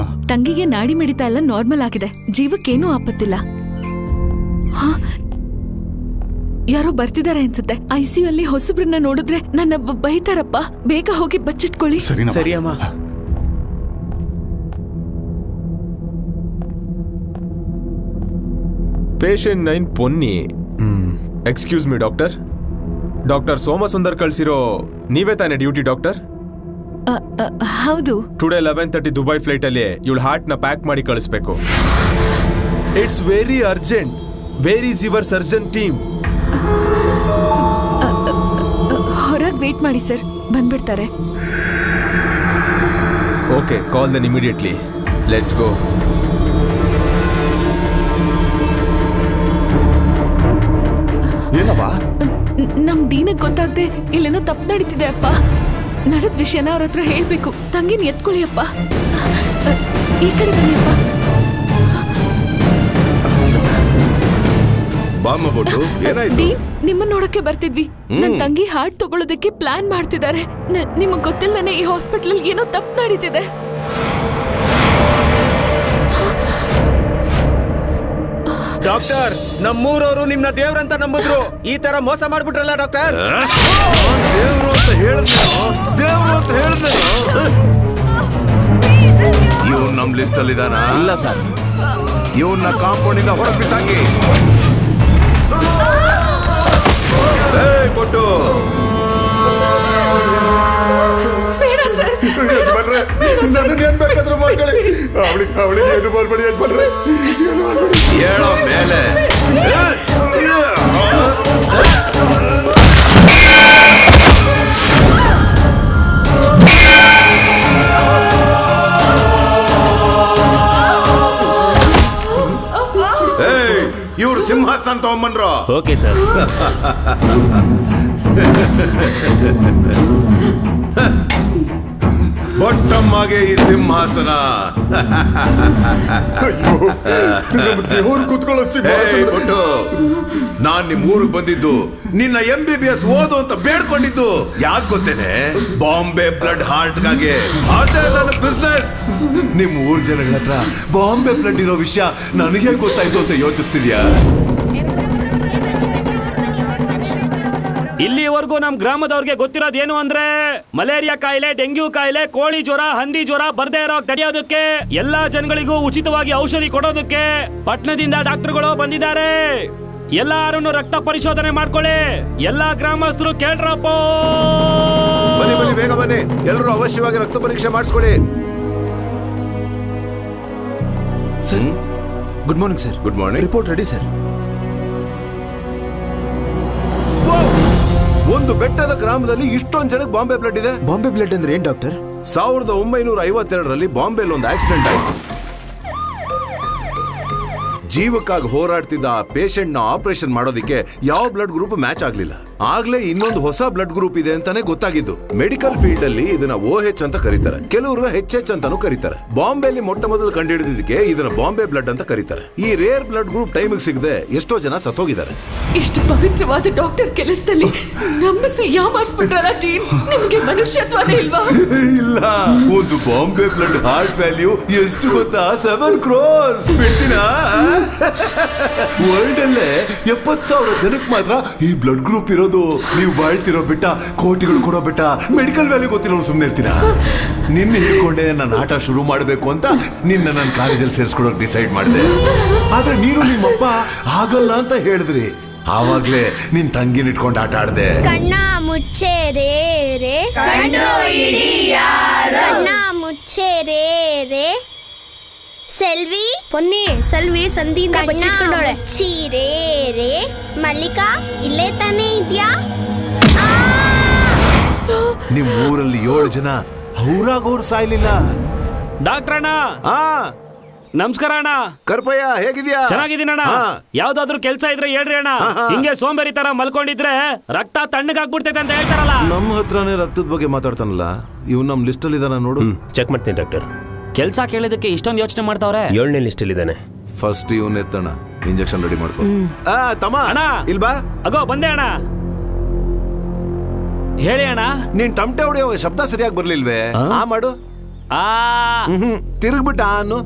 ತಂಗಿಗೆ ನಾಡಿ ಮಿಡಿತ ಎಲ್ಲ ನಾರ್ಮಲ್ ಆಗಿದೆ, ಜೀವಕ್ಕೇನೂ ಆಪತ್ತಿಲ್ಲ. ಯಾರೋ ಬರ್ತಿದಾರೆ ಅನ್ಸುತ್ತೆ. ICU ಅಲ್ಲಿ ಹೊಸಬ್ರನ್ನ ನೋಡಿದ್ರೆ ನನ್ನ ಬೈತಾರಪ್ಪ. ಬೇಗ ಹೋಗಿ ಬಚ್ಚಿಟ್ಕೊಳ್ಳಿ. ಸರಿ ಅಮ್ಮ. Patient 9 Ponni. Excuse me doctor. Doctor Somasundar ಕಳ್ಸಿರೋ ನೀವೇ ತಾನೇ ಡ್ಯೂಟಿ ಡಾಕ್ಟರ್? ಹೌದು. ಟುಡೇ 11:30 ದುಬೈ ಫ್ಲೈಟ್ ಅಲ್ಲಿ ಇವಳ ಹಾರ್ಟ್ ನ ಪ್ಯಾಕ್ ಮಾಡಿ ಕಳಿಸ್ಬೇಕು. It's very urgent. Where is your surgeon team? ಹೊರಗೆ ವೇಟ್ ಮಾಡಿ ಸರ್, ಬಂದ್ಬಿಡ್ತಾರೆ. Okay, call then immediately. Let's go. ಏನವಾ? ನಮ್ ಡೀನಗ್ ಗೊತ್ತಾಗ್ದೆ ಇಲ್ಲೇನೋ ತಪ್ಪು ನಡೀತಿದೆ ಅಪ್ಪ. ನಡೆದ ವಿಷಯನ ಅವ್ರ ಹತ್ರ ಹೇಳ್ಬೇಕು. ತಂಗಿನ ಎತ್ಕೊಳ್ಳಿ ಅಪ್ಪ. ಈ ಕಡೆ ಬನ್ನಿ ಅಪ್ಪ. ಡೀನ್, ನಿಮ್ಮನ್ನ ನೋಡಕ್ಕೆ ಬರ್ತಿದ್ವಿ. ನನ್ ತಂಗಿ ಹಾರ್ಟ್ ತಗೊಳ್ಳೋದಕ್ಕೆ ಪ್ಲಾನ್ ಮಾಡ್ತಿದ್ದಾರೆ. ನಿಮಗ್ ಗೊತ್ತಿಲ್ಲನೆ ಈ ಹಾಸ್ಪಿಟಲ್ ಏನೋ ತಪ್ಪು ನಡೀತಿದೆ. ಡಾಕ್ಟರ್, ನಮ್ಮೂರವರು ನಿಮ್ನ ದೇವ್ರಂತ ನಂಬಿದ್ರು, ಈ ತರ ಮೋಸ ಮಾಡ್ಬಿಟ್ರಲ್ಲ ಡಾಕ್ಟರ್. ದೇವ್ರು ಅಂತ ಹೇಳಿದ್ರು, ದೇವ್ರು ಅಂತ ಹೇಳಿದ್ರು. ಇವನ್ ನಮ್ ಲಿಸ್ಟ್ ಅಲ್ಲಿ ಇದಾನ? ಇಲ್ಲ ಸರ್. ಇವನ್ನ ಕಾಂಪೌಂಡ್ ಇಂದ ಹೊರಗೆ ಬಿಸಾಕಿ. ಕೊಟ್ಟು ಏನ್ ಬೇಕಾದ್ರೂ ಮಾಡ್ಕೊಳ್ಳಿ. ಅವಳಿಗೆ ಏನು ಮಾಡ್ಬೇಡಿ ಯಜಮಾನ್ರೆ. ಹೇಳೋ ಮೇಲೆ ಇವ್ರು ಸಿಂಹಾಸನ ತಗೊಂಬನ್ರು. Okay sir. ಬೊಟ್ಟಮ್ಮಗೆ ಈ ಸಿಂಹಾಸನ. ದೇವರು ಕೂತ್ಕೊಳ್ಳೋ ಸಿಂಹಾಸನ. ನಾನ್ ನಿಮ್ ಊರಿಗೆ ಬಂದಿದ್ದು ನಿನ್ನ MBBS ಓದು ಅಂತ ಬೇಡ್ಕೊಂಡಿದ್ದು ಯಾಕೆ ಗೊತ್ತೇನೆ? ಬಾಂಬೆ ಬ್ಲಡ್ ಹಾರ್ಟ್ಗಾಗಿ. ಅದೇ ನನ್ನ ಬಿಸ್ನೆಸ್. ನಿಮ್ ಊರ್ ಜನಗಳ ಹತ್ರ ಬಾಂಬೆ ಬ್ಲಡ್ ಇರೋ ವಿಷಯ ನನಗೆ ಗೊತ್ತಾಯ್ತು ಅಂತ ಯೋಚಿಸ್ತಿದ್ಯಾ? ಇಲ್ಲಿವರೆಗೂ ನಮ್ ಗ್ರಾಮದವ್ರಿಗೆ ಗೊತ್ತಿರೋದೇನು ಅಂದ್ರೆ ಮಲೇರಿಯಾ ಕಾಯಿಲೆ, ಡೆಂಗ್ಯೂ ಕಾಯಿಲೆ, ಕೋಳಿ ಜ್ವರ, ಹಂದಿ ಜ್ವರ ಬರ್ದೇ ಇರೋ ತಡೆಯೋದಕ್ಕೆ, ಎಲ್ಲಾ ಜನಗಳಿಗೂ ಉಚಿತವಾಗಿ ಔಷಧಿ ಕೊಡೋದಕ್ಕೆ ಪಟ್ಟಣದಿಂದ ಡಾಕ್ಟರ್ಗಳು ಬಂದಿದ್ದಾರೆ. ಎಲ್ಲಾರನ್ನು ರಕ್ತ ಪರಿಶೋಧನೆ ಮಾಡ್ಕೊಳ್ಳಿ. ಎಲ್ಲಾ ಗ್ರಾಮಸ್ಥರು ಕೇಳ್ರಪ್ಪ. ಬನ್ನಿ ಬನ್ನಿ, ಬೇಗ ಬನ್ನಿ. ಎಲ್ಲರೂ ಅವಶ್ಯವಾಗಿ ರಕ್ತ ಪರೀಕ್ಷೆ ಮಾಡಿಸ್ಕೊಳ್ಳಿ. Sir, good morning sir. Good morning. Report ready sir. ಒಂದು ಬೆಟ್ಟದ ಗ್ರಾಮದಲ್ಲಿ ಇಷ್ಟೊಂದು ಜನಕ್ಕೆ ಬಾಂಬೆ ಬ್ಲಡ್ ಇದೆ. ಬಾಂಬೆ ಬ್ಲಡ್ ಅಂದ್ರೆ ಏನ್ ಡಾಕ್ಟರ್? 1952ರಲ್ಲಿ ಬಾಂಬೆಲ್ ಒಂದು ಆಕ್ಸಿಡೆಂಟ್ ಆಯ್ತು. ಜೀವಕ್ಕಾಗಿ ಹೋರಾಡ್ತಿದ್ದ ಆ ಪೇಷಂಟ್ ನ ಆಪರೇಷನ್ ಮಾಡೋದಕ್ಕೆ ಯಾವ ಬ್ಲಡ್ ಗ್ರೂಪ್ ಮ್ಯಾಚ್ ಆಗ್ಲಿಲ್ಲ. ಆಗ್ಲೇ ಇನ್ನೊಂದು ಹೊಸ ಬ್ಲಡ್ ಗ್ರೂಪ್ ಇದೆ ಅಂತಾನೆ ಗೊತ್ತಾಗಿದ್ದು. ಮೆಡಿಕಲ್ ಫೀಲ್ಡ್ ಅಲ್ಲಿ ಇದನ್ನ OH ಅಂತ ಕರೀತಾರೆ, ಕೆಲವರು HH ಅಂತಾನು ಕರೀತಾರೆ. ಬಾಂಬೆಲಿ ಮೊಟ್ಟ ಮೊದಲು ಕಂಡುಹಿಡಿದಿದ್ದಕ್ಕೆ ಇದನ್ನ ಬಾಂಬೆ ಬ್ಲಡ್ ಅಂತ ಕರೀತಾರೆ. ಈ ರೇರ್ ಬ್ಲಡ್ ಗ್ರೂಪ್ ಟೈಮಿಗೆ ಸಿಗದೆ ಎಷ್ಟೋ ಜನ ಸತ್ತೋಗಿದ್ದಾರೆ. ಇಷ್ಟು ಪವಿತ್ರವಾದ ಡಾಕ್ಟರ್ ಕೆಲಸದಲ್ಲಿ ನಂಬಿಸಿ ಯಾಮಾರಿಸ್ಬಿಟ್ರಲ್ಲ ಟೀಮ್. ನಿಮ್ಗೆ ಮನುಷ್ಯತ್ವನೇ ಇಲ್ವಾ? ಇಲ್ಲ, ಒಂದು ಬಾಂಬೆ ಬ್ಲಡ್ ಹಾರ್ಟ್ ವ್ಯಾಲ್ಯೂ ಎಷ್ಟು ಗೊತ್ತಾ? 7 crores. ಬಿಡ್ತೀನಾ? ವರ್ಲ್ಡ್ ಅಲ್ಲೇ 70,000 ಜನಕ್ಕೆ ಮಾತ್ರ ಈ ಬ್ಲಡ್ ಗ್ರೂಪ್ ಇರೋದು. ನೀವು ಬಾಳ್ತಿರೋ ಬಿಟ್ಟ, ಕೋಟಿಗಳು ಕೊಡೋ ಬಿಟ್ಟ, ಮೆಡಿಕಲ್ ವ್ಯಾಲ್ಯೂ ಗೊತ್ತಿರೋ ಸುಮ್ಮನೆ ಇರ್ತೀರಾ? ನಿನ್ನ ಹಿಡ್ಕೊಂಡೆ ನನ್ನ ಆಟ ಶುರು ಮಾಡಬೇಕು ಅಂತ ನಿನ್ನ ನನ್ನ ಕಾಲೇಜಲ್ಲಿ ಸೇರಿಸ್ಕೊಳ್ಳೋಕೆ ಡಿಸೈಡ್ ಮಾಡಿದೆ. ಆದ್ರೆ ನೀನು ನಿಮ್ಮಪ್ಪ ಆಗಲ್ಲ ಅಂತ ಹೇಳಿದ್ರಿ. ಆವಾಗ್ಲೇ ನಿನ್ ತಂಗಿನ ಇಟ್ಕೊಂಡು ಆಟ ಆಡ್ದೆ. ಕಣ್ಣ ಮುಚ್ಚೆ ರೇ ರೇ ಕಣ್ಣು ಇಡಿ ಯಾರು, ಕಣ್ಣ ಮುಚ್ಚೆ ರೇ ರೇ ಸೆಲ್ವಿ ಪೊನ್ನಿ ಸೆಲ್ವಿ ಸಂಧಿಯಿಂದ ಬಚ್ಚಿಟ್ಕೊಂಡೋಳೆ. ಚೀರೇ ರೇ ಮಲ್ಲಿಕಾ ಇಲ್ಲೇ ತಾನೇ ಇದ್ಯಾ? ನಿಮ್ ಊರಲ್ಲಿ 7 ಜನ ಅವ್ರಾಗೋರು ಸಾಯ್ಲಿಲ್ಲ. ಡಾಕ್ಟ್ರಣ್ಣ. ನಮಸ್ಕಾರ ಅಣ್ಣ. ಕರ್ಪಯ್ಯ, ಹೇಗಿದ್ಯಾ? ಚೆನ್ನಾಗಿದ್ದೀನಣ್ಣ. ಯಾವ್ದಾದ್ರು ಕೆಲ್ಸ ಇದ್ರೆ ಹೇಳ್ರಿ ಅಣ್ಣ. ಹಿಂಗೆ ಸೋಂಬೇರಿ ತರ ಮಲ್ಕೊಂಡಿದ್ರೆ ರಕ್ತ ತಣ್ಣಗಾಗ್ಬಿಡ್ತೈತೆ ಅಂತ ಹೇಳ್ತಾರಲ್ಲ. ನಮ್ಮ ಹತ್ರನೇ ರಕ್ತದ ಬಗ್ಗೆ ಮಾತಾಡ್ತಾನಲ್ಲ, ಇವ್ ನಮ್ ಲಿಸ್ಟ್ ಅಲ್ಲಿ ಇದಾನ ನೋಡು. ಚೆಕ್ ಮಾಡ್ತೀನಿ ಡಾಕ್ಟರ್. ಕೆಲ್ಸ ಕೇಳಿದಕ್ಕೆ ಇಷ್ಟೊಂದು ಯೋಚನೆ ಮಾಡ್ತಾವ್ರೆ. 7ನೇ ಲಿಸ್ಟ್ ಅಲ್ಲಿ ಇದ್ದಾನೆ. ಫಸ್ಟ್ ಇವನ್ ಎತ್ತಣ, ಇಂಜೆಕ್ಷನ್ ರೆಡಿ ಮಾಡ್ಕೊ. ತಮ್ಮ ಅಣ್ಣ, ಇಲ್ಬಾ. ಅಗೋ ಬಂದೆ ಅಣ್ಣ. ಹೇಳಿ ಅಣ್ಣ. ನೀನ್ ಟಮಟೆ ಹೊಡೆಯೋ ಶಬ್ದ ಸರಿಯಾಗಿ ಬರ್ಲಿಲ್ವೇ? ಆ ಮಾಡು. ತಿರುಗ್ಬಿಟ್ಟ ಅನ್ನು.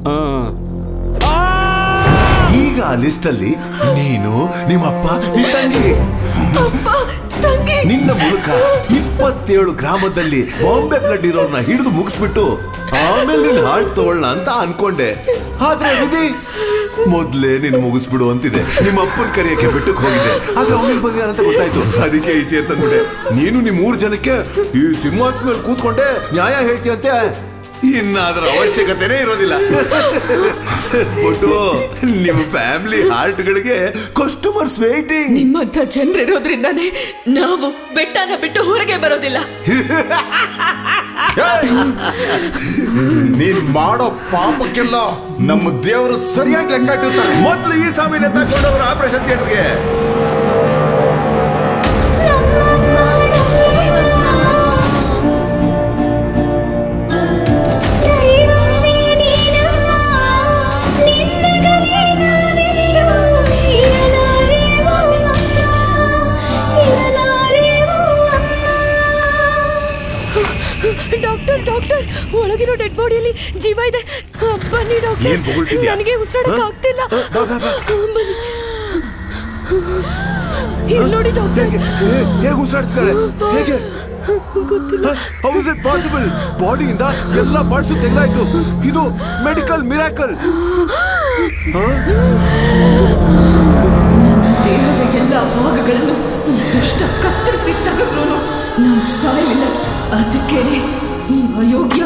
ಈಗ ಲಿಸ್ಟ್ ಅಲ್ಲಿ ನೀನು, ನಿಮ್ಮಪ್ಪ, ನಿನ್ ತಂಗಿ, ನಿನ್ನ ಮೂಲಕ 27 ಗ್ರಾಮದಲ್ಲಿ ಬಾಂಬೆ ಬ್ಲಡ್ ಇರೋರ್ನ ಹಿಡಿದು ಮುಗಿಸ್ಬಿಟ್ಟು ಆಮೇಲೆ ನಿನ್ ಹಾರ್ಟ್ ತಗೊಳ್ಳೋಣ ಅಂತ ಅನ್ಕೊಂಡೆ. ಆದ್ರೆ ವಿಧಿ ಮೊದ್ಲೇ ನೀನ್ ಮುಗಿಸ್ಬಿಡು ಅಂತಿದೆ. ನಿಮ್ಮ ಅಪ್ಪನ ಕರೆಯಕ್ಕೆ ಬಿಟ್ಟಕ್ಕೆ ಹೋಗಿದ್ದೆ, ಆದ್ರೆ ಅವನಿಗೆ ಬಂದಿದ್ದಾನಂತ ಗೊತ್ತಾಯ್ತು. ಅದಕ್ಕೆ ಈಚೆ ತಂದ್ಬಿಟ್ಟೆ. ನೀನು ನಿಮ್ 3 ಜನಕ್ಕೆ ಈ ಸಿಂಹಾಸನ ಮೇಲೆ ಕೂತ್ಕೊಂಡೆ ನ್ಯಾಯ ಹೇಳ್ತೀಯಂತೆ. ಇನ್ನಾದ್ರ ಅವಶ್ಯಕತೆನೇ ಇರೋದಿಲ್ಲ. ಒಟ್ಟು ನಿಮ್ಮ ಫ್ಯಾಮಿಲಿ ಹಾರ್ಟ್ಗಳಿಗೆ ಕಸ್ಟಮರ್ಸ್ ವೇಟಿಂಗ್. ನಿಮ್ಮಂತ ಜನರಿರೋದ್ರಿಂದಾನೇ ನಾವು ಬೆಟ್ಟನ ಬಿಟ್ಟು ಹೊರಗೆ ಬರೋದಿಲ್ಲ. ನೀನ್ ಮಾಡೋ ಪಾಪಕ್ಕೆಲ್ಲ ನಮ್ಮ ದೇವರು ಸರಿಯಾಗಿ ಲೆಕ್ಕ ಇಟ್ಟಿರ್ತಾರೆ. ಮೊದ್ಲು ಈ ಸಾವಿನ ತಗೊಂಡವರು ಆಪರೇಷನ್ ಥಿಯೇಟರ್ಗೆ. ಡಾಕ್ಟರ್ ಡಾಕ್ಟರ್, ಒಳಗಿರೋ ಡೆಡ್ ಬಾಡಿಯಲ್ಲಿ ಜೀವ ಇದೆ. ಬನ್ನಿ ಡಾಕ್ಟರ್, ನನಗೆ ಉಸಿರಾಡಕ್ ಆಗ್ತಿಲ್ಲ. ಇಲ್ಲಿ ನೋಡಿ ಡಾಕ್ಟರ್. ಹೇಗೆ ಉಸಿರಾಡ್ತಿದ್ದಾಳೆ? ಹೇಗೆ? How is it possible? ಬಾಡಿಯಿಂದ ಎಲ್ಲ ಪಾರ್ಟ್ಸ್ ತೆಗೆದಾಯ್ತು. ಇದು ಮೆಡಿಕಲ್ ಮಿರಾಕಲ್. ದೇಹದ ಎಲ್ಲ ಭಾಗಗಳನ್ನು ದುಷ್ಟ ಕತ್ತರಿಸಿ ತೆಗೆದ್ರು ನಾನು ಸಾಯಲಿಲ್ಲ. ಅದಕ್ಕೇನೆ ಈ ಅಯೋಗ್ಯ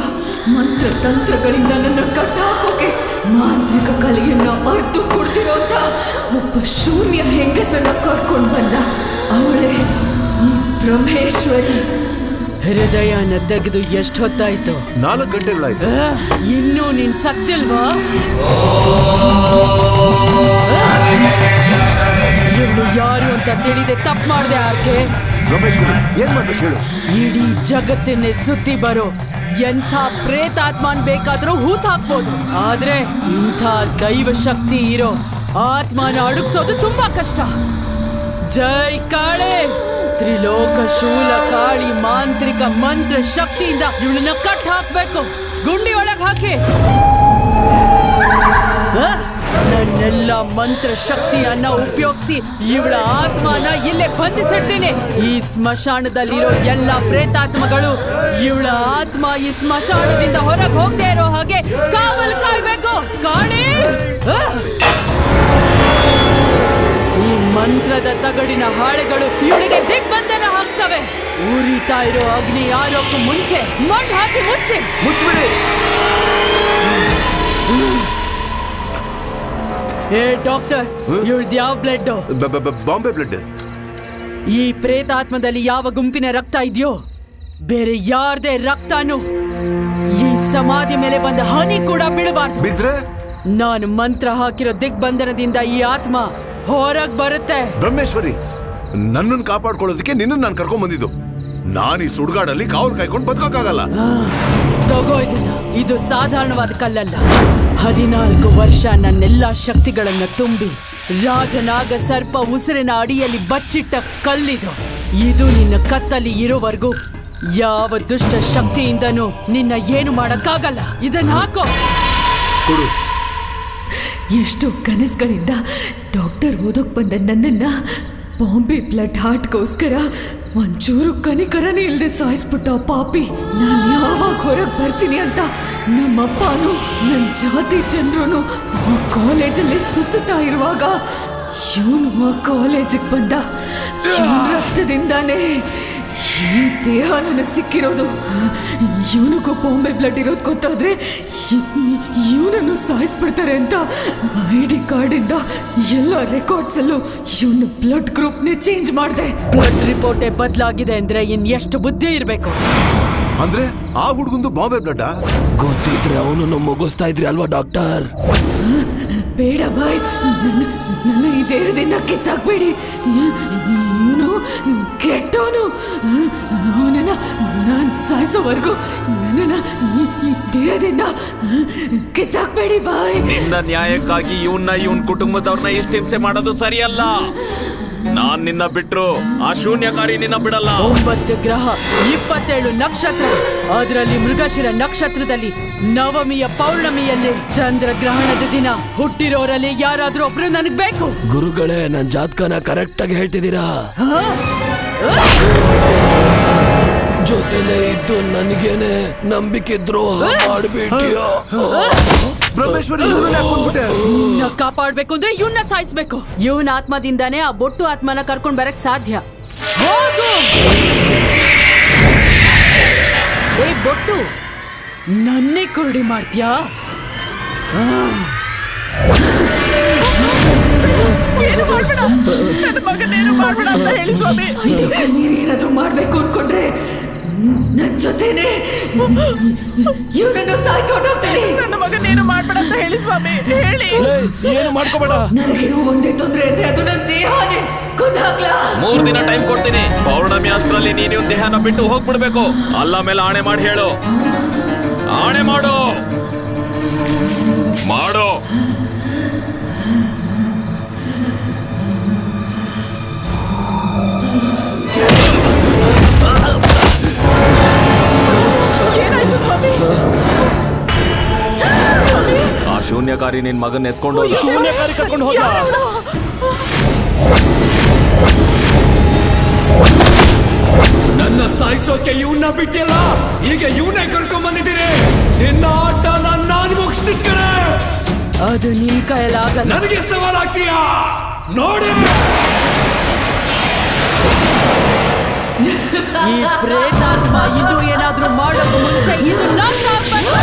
ಮಂತ್ರ ತಂತ್ರಗಳಿಂದ ನನ್ನ ಕಟ್ಟಾಕೋಕೆ ಮಾಂತ್ರಿಕ ಕಲೆಯನ್ನ ಅರ್ದು ಕೊಡ್ತಿರೋಂಥ ಒಬ್ಬ ಶೂನ್ಯ ಹೆಂಗಸನ್ನ ಕರ್ಕೊಂಡು ಬಂದ. ಅವಳೇ ಈ ಬ್ರಹ್ಮೇಶ್ವರಿ. ಹೃದಯನ ತೆಗೆದು ಎಷ್ಟು ಹೊತ್ತಾಯ್ತು? 4 ಗಂಟೆಗಳಾಯ್ತು. ಇನ್ನೂ ನೀನ್ ಸತ್ತಿಲ್ವಾ? ಇವಳು ಯಾರು ಅಂತ ತಿಳಿದೆ ತಪ್ಪು ಮಾಡಿದೆ. ಆಕೆ ಏನ್ ಮಾಡ್ಬೇಕು ಹೇಳು? ಇಡೀ ಜಗತ್ತನ್ನೇ ಸುತ್ತಿ ಬರೋ ಎಂಥ ಪ್ರೇತಾತ್ಮನ್ ಬೇಕಾದ್ರೂ ಹೂತ್ ಹಾಕ್ಬೋದು. ಆದ್ರೆ ಇಂಥ ದೈವ ಶಕ್ತಿ ಇರೋ ಆತ್ಮನ ಅಡುಗ್ಸೋದು ತುಂಬಾ ಕಷ್ಟ. ಜೈ ಕಾಳೆ, ತ್ರಿಲೋಕ ಶೂಲ ಕಾಳಿ ಮಾಂತ್ರಿಕ ಮಂತ್ರ ಶಕ್ತಿಯಿಂದ ಇವಳನ್ನ ಕಟ್ ಹಾಕ್ಬೇಕು. ಗುಂಡಿ ಒಳಗ್ ಹಾಕಿ. ನನ್ನೆಲ್ಲ ಮಂತ್ರ ಶಕ್ತಿಯನ್ನ ಉಪಯೋಗಿಸಿ ಇವಳ ಆತ್ಮನ ಇಲ್ಲೇ ಬಂಧಿಸಿಡ್ತೀನಿ. ಈ ಸ್ಮಶಾನದಲ್ಲಿರೋ ಎಲ್ಲ ಪ್ರೇತಾತ್ಮಗಳು ಇವಳ ಆತ್ಮ ಈ ಸ್ಮಶಾನದಿಂದ ಹೊರಗೆ ಹೋಗದೆ ಇರೋ ಹಾಗೆ ಕಾವಲು ಕಾಯ್ಬೇಕು. ಕಾಣಿ, ಈ ಮಂತ್ರದ ತಗಡಿನ ಹಾಳೆಗಳು ಇವಳಿಗೆ ದಿಗ್ಬಂಧನ ಹಾಕ್ತವೆ. ಉರಿತಾ ಇರೋ ಅಗ್ನಿ ಯಾರೋಕ್ಕೂ ಮುಂಚೆ ಮಣ್ಣು ಹಾಕಿ ಮುಚ್ಚಿಬಿಡಿ. ಏ ಡಾಕ್ಟರ್, ಇವಳ್ದು ಯಾವ ಬ್ಲಡ್? ಬಾಂಬೆ ಬ್ಲಡ್. ಈ ಪ್ರೇತಾತ್ಮದಲ್ಲಿ ಯಾವ ಗುಂಪಿನ ರಕ್ತ ಇದೆಯೋ ಬೇರೆ ಯಾರ್ದೇ ರಕ್ತನೂ ಈ ಸಮಾಧಿ ಮೇಲೆ ಒಂದು ಹನಿ ಕೂಡ ಬೀಳಬಾರ್ದು. ಬಿದ್ರೆ ನಾನು ಮಂತ್ರ ಹಾಕಿರೋ ದಿಗ್ಬಂಧನದಿಂದ ಈ ಆತ್ಮ ಹೊರಗ್ ಬರುತ್ತೆ. ಬ್ರಹ್ಮೇಶ್ವರಿ, ನನ್ನನ್ನು ಕಾಪಾಡ್ಕೊಳ್ಳೋದಕ್ಕೆ ನಿನ್ನನ್ನು ನಾನು ಕರ್ಕೊಂಡ್ ಬಂದಿದ್ದು. ನಾನು ಈ ಸುಡ್ಗಾಡಲ್ಲಿ ಕಾವಲು ಕಾಯ್ಕೊಂಡು ಬದುಕಾಗಲ್ಲ. ತಗೋ ಇದನ್ನ. ಇದು ಸಾಧಾರಣವಾದ ಕಲ್ಲಲ್ಲ. 14 ವರ್ಷ ನನ್ನೆಲ್ಲಾ ಶಕ್ತಿಗಳನ್ನ ತುಂಬಿ ರಾಜನಾಗ ಸರ್ಪ ಉಸಿರಿನ ಅಡಿಯಲ್ಲಿ ಬಚ್ಚಿಟ್ಟ ಕಲ್ಲಿದು. ಇದು ನಿನ್ನ ಕತ್ತಲ್ಲಿ ಇರೋವರೆಗೂ ಯಾವ ದುಷ್ಟ ಶಕ್ತಿಯಿಂದನೂ ನಿನ್ನ ಏನು ಮಾಡಕ್ಕಾಗಲ್ಲ. ಇದನ್ನ ಹಾಕೋ. ಎಷ್ಟೋ ಕನಸುಗಳಿಂದ ಡಾಕ್ಟರ್ ಓದೋಕ್ ಬಂದ ನನ್ನನ್ನ ಬಾಂಬೆ ಬ್ಲಡ್ ಹಾರ್ಟ್ಗೋಸ್ಕರ ಒಂಚೂರು ಕನಿಕರನೇ ಇಲ್ಲದೆ ಸಾಯಿಸ್ಬಿಟ್ಟ ಪಾಪಿ. ನಾನು ಯಾವಾಗ ಹೊರಗೆ ಬರ್ತೀನಿ ಅಂತ ನಮ್ಮಪ್ಪನೂ ನನ್ನ ಜಾತಿ ಜನರು ಆ ಕಾಲೇಜಲ್ಲಿ ಸುತ್ತುತ್ತಾ ಇರುವಾಗ ಇವನು ಆ ಕಾಲೇಜಿಗೆ ಬಂದ. ಇವನ ರಕ್ತದಿಂದಾನೇ ಈ ದೇಹ ನನಗೆ ಸಿಕ್ಕಿರೋದು. ಇವನಿಗೂ ಬಾಂಬೆ ಬ್ಲಡ್ ಇರೋದು ಗೊತ್ತಾದ್ರೆ ಇವನನ್ನು ಸಾಯಿಸ್ಬಿಡ್ತಾರೆ ಅಂತ ID ಕಾರ್ಡಿಂದ ಎಲ್ಲ ರೆಕಾರ್ಡ್ಸ್ ಅಲ್ಲೂ ಇವನ ಬ್ಲಡ್ ಗ್ರೂಪ್ನೇ ಚೇಂಜ್ ಮಾಡಿದೆ. ಬ್ಲಡ್ ರಿಪೋರ್ಟೇ ಬದಲಾಗಿದೆ ಅಂದ್ರೆ ಇನ್ ಎಷ್ಟು ಬುದ್ಧಿ ಇರಬೇಕು? ಅಂದ್ರೆ ಆ ಹುಡುಗಂದು ಬಾಂಬೆ ಬ್ಲಡ್ ಗೊತ್ತಿದ್ರೆ ಅವನನ್ನು ಮುಗಿಸ್ತಾ ಇದ್ರಿ ಅಲ್ವಾ ಡಾಕ್ಟರ್? ಬೇಡ ಬಾಯ್, ನನ್ನ ಈ ದೇಹದಿಂದ ಕಿತ್ತಾಕ್ಬೇಡಿ. ಇವನು ಕೆಟ್ಟವನು. ಅವನನ್ನ ನಾನು ಸಾಯಿಸೋವರೆಗೂ ನನ್ನನ್ನ ಈ ದೇಹದಿಂದ ಕಿತ್ತಾಕ್ಬೇಡಿ ಬಾಯ್. ನಿನ್ನ ನ್ಯಾಯಕ್ಕಾಗಿ ಇವನ್ ಕುಟುಂಬದವ್ರನ್ನ ಇಷ್ಟು ಹಿಂಸೆ ಮಾಡೋದು ಸರಿಯಲ್ಲ. ನಾನ್ ನಿನ್ನ ಬಿಟ್ರು ಆ ಶೂನ್ಯಕಾರಿ ನಿನ್ನ ಬಿಡಲ್ಲ. 9 ಗ್ರಹ, 27 ನಕ್ಷತ್ರ, ಅದರಲ್ಲಿ ಮೃಗಶಿರ ನಕ್ಷತ್ರದಲ್ಲಿ ನವಮಿಯ ಪೌರ್ಣಮಿಯಲ್ಲಿ ಚಂದ್ರಗ್ರಹಣದ ದಿನ ಹುಟ್ಟಿರೋರಲ್ಲಿ ಯಾರಾದ್ರೂ ಒಬ್ರು ನನಗ್ ಬೇಕು. ಗುರುಗಳೇ, ನನ್ ಜಾತಕನ ಕರೆಕ್ಟ್ ಆಗಿ ಹೇಳ್ತಿದ್ದೀರಾ? ಜೊತೆಲೆ ಇದ್ದು ನನಗೇನೆ ನಂಬಿಕೆ ದ್ರೋಹ ಮಾಡ್ಬಿಟ್ಟಿಯೋ? ಬ್ರಹ್ಮೇಶ್ವರಿ, ಕಾಪಾಡ್ಬೇಕು ಅಂದ್ರೆ ಇವನ್ನ ಸಾಯಿಸ್ಬೇಕು. ಇವನ ಆತ್ಮದಿಂದಾನೇ ಆ ಬೊಟ್ಟು ಆತ್ಮನ ಕರ್ಕೊಂಡ್ ಬರಕ್ ಸಾಧ್ಯ. ಹೋಗು. ಏ ಬೊಟ್ಟು, ನನ್ನೇ ಕುರುಡಿ ಮಾಡ್ತೀಯಾ? ಇದಕ್ಕೆ ಮೀರಿ ಏನಾದ್ರೂ ಮಾಡ್ಬೇಕು ಅನ್ಕೊಂಡ್ರೆ ನನ್ ಜೊತೆನೆ ಇವನನ್ನು ಸಾಯಿಸೋಡೋಗ್ತೀನಿ. ನನ್ನ ಮಗನೇನು ಮಾಡ್ಬೇಡ ಅಂತ ಹೇಳಿ ಸ್ವಾಮಿ, ಹೇಳಿ. ಏನು ಮಾಡ್ಕೋಬೇಡ. ನನಗೇನು ಒಂದೇ ತೊಂದ್ರೆ ಅಂದ್ರೆ ಅದು ನನ್ನ ದೇಹನೇ. ಕೊಂದಾಕ್ಲಾ? 3 ದಿನ ಟೈಮ್ ಕೊಡ್ತೀನಿ. ಪೌರ್ಣಮಿ ಅಷ್ಟರಲ್ಲಿ ನೀನು ದೇಹನ ಬಿಟ್ಟು ಹೋಗ್ಬಿಡ್ಬೇಕು. ಅಲ್ಲ ಮೇಲೆ ಆಣೆ ಮಾಡಿ ಹೇಳು. ಆಣೆ ಮಾಡು. ಆ ಶೂನ್ಯಕಾರಿ ನಿನ್ ಮಗನ್ ಎತ್ಕೊಂಡು ಹೋದ. ಶೂನ್ಯಕಾರಿ ಕರ್ಕೊಂಡು ಹೋದ. ನನ್ನ ಸಾಯಿಸೋಕೆ ಇವನ್ನ ಬಿಟ್ಟಿಲ್ಲ, ಈಗ ಇವನ್ನೇ ಕರ್ಕೊಂಡ್ ಬಂದಿದ್ದೀನಿ. ನಿನ್ನ ಆಟ ನಾನು ಮುಗಿಸ್ತಿದ್ದೇನೆ. ಅದು ನಿನ್ ಕೈಲಾಗಲ್ಲ. ನನಗೆ ಸವಾಲಾಗ್ತೀಯಾ? ನೋಡಿ, ಈ ಪ್ರೇತಾತ್ಮ ಇದು ಏನಾದ್ರೂ ಮಾಡೋದು ಮುಂಚೆ ಇದು ನಾಶ ಆಗ್ಬಾರ್ದು.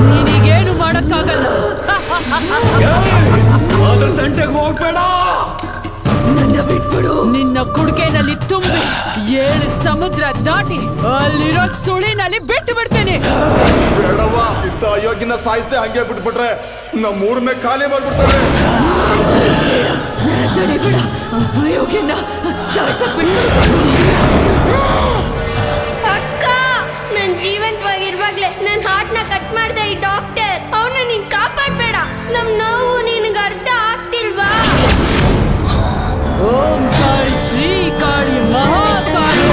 ನಿನಗೇನು ಮಾಡಕ್ಕಾಗಲ್ಲ. ಅದ್ರ ತಂಟೆಗೆ ಹೋಗ್ಬೇಡ. ನನ್ನ ಬಿಟ್ಬಿಡು. ನಿನ್ನ ಕುಡಿಕೆನಲ್ಲಿ ತುಂಬಿ 7 ಸಮುದ್ರ ದಾಟಿ ಅಲ್ಲಿರೋ ಸುಳಿನಲ್ಲಿ ಬಿಟ್ಟು ಬಿಡ್ತೇನೆ. ಬೇಡವ್ವ, ಇಂಥ ಅಯೋಗ್ಯನ ಸಾಯಿಸ್ದೆ ಹಂಗೆ ಬಿಟ್ಬಿಟ್ರೆ ನಮ್ಮ ಊರನ್ನೇ ಖಾಲಿ ಮಾಡ್ಬಿಡ್ತಾರೆ. ತಡಿಬೇಡ, ಅಯೋಗ್ಯನ ಸಾಯಿಸಕ್ ಬಿಡು. ಅಕ್ಕ, ನನ್ ಜೀವಂತವಾಗಿರುವಾಗ್ಲೇ ನನ್ ಹಾರ್ಟ್ನ ಕಟ್ ಮಾಡ್ದೆ ಈ ಡಾಕ್ಟರ್. ಅವನ ನೀನ್ ಕಾಪಾಡ್ಬೇಡ. ನಮ್ ನೋವು ನಿನಗೆ ಅರ್ಥ ಆಗ್ತಿಲ್ವಾ? ಓಂ ಕಾಳಿ ಶ್ರೀ ಕಾಳಿ ಮಹಾಕಾಳಿ.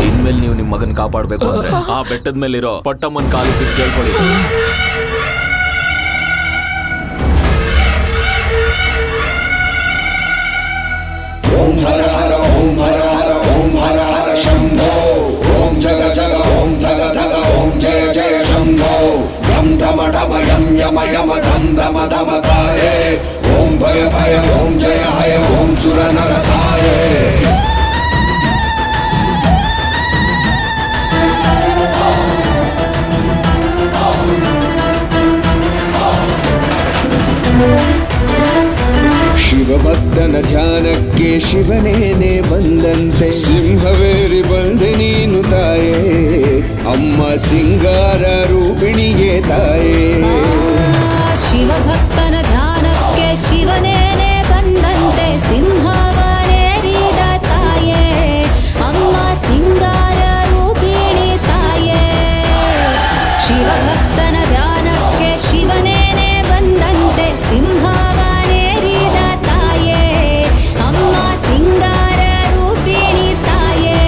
ಇನ್ಮೇಲೆ ನೀವು ನಿಮ್ಮ ಮಗನ್ ಕಾಪಾಡ್ಬೇಕು ಅಂದ್ರೆ ಆ ಬೆಟ್ಟದ ಮೇಲಿರೋ ಪಟ್ಟಮ್ಮನ್ ಕಾಲು ಬಿಟ್ಟು ಕೇಳ್ಕೊಳ್ಳಿ. ಓಂ ಹರ ಹರ ಓಂ ಹರ ಹರ ಓಂ ಹರ ಹರ ಶಂಭೋ. ಓಂ ಜಗ ಜಗ ಓಂ ಧಗ ಧಗ ಓಂ ಜಯ ಜಯ ಶಂಭೋ. ಢಂ ಢಮ ಢಮ ಯಂ ಯಮ ಯಮ ಧಂ ಧಮ ಧಮ ತಾಯೇ. ಓಂ ಭಯ ಭಯ ಓಂ ಜಯ ಹಯ ಓಂ ಸುರ ನರ ತಾಯೇ. ಶಿವಭಕ್ತನ ಧ್ಯಾನಕ್ಕೆ ಶಿವನೇನೆ ಬಂದಂತೆ ಸಿಂಹವೇರಿ ಬಂದೆ ನೀನು ತಾಯೇ. ಅಮ್ಮ ಸಿಂಗಾರ ರೂಪಿಣಿಗೆ ತಾಯೇ. ಶಿವಭಕ್ತನ ಧ್ಯಾನಕ್ಕೆ ಶಿವನೇನೆ ಬಂದಂತೆ ಸಿಂಹವನೇರಿದ ತಾಯೇ. ಅಮ್ಮ ಸಿಂಗಾರ ರೂಪಿಣಿ ತಾಯೇ. ಶಿವಭಕ್ತನ ಧ್ಯಾನಕ್ಕೆ ಶಿವನೇನೆ ಬಂದಂತೆ ಸಿಂಹವನೇರಿದ ತಾಯೇ. ಅಮ್ಮ ಸಿಂಗಾರ ರೂಪಿಣಿ ತಾಯೇ.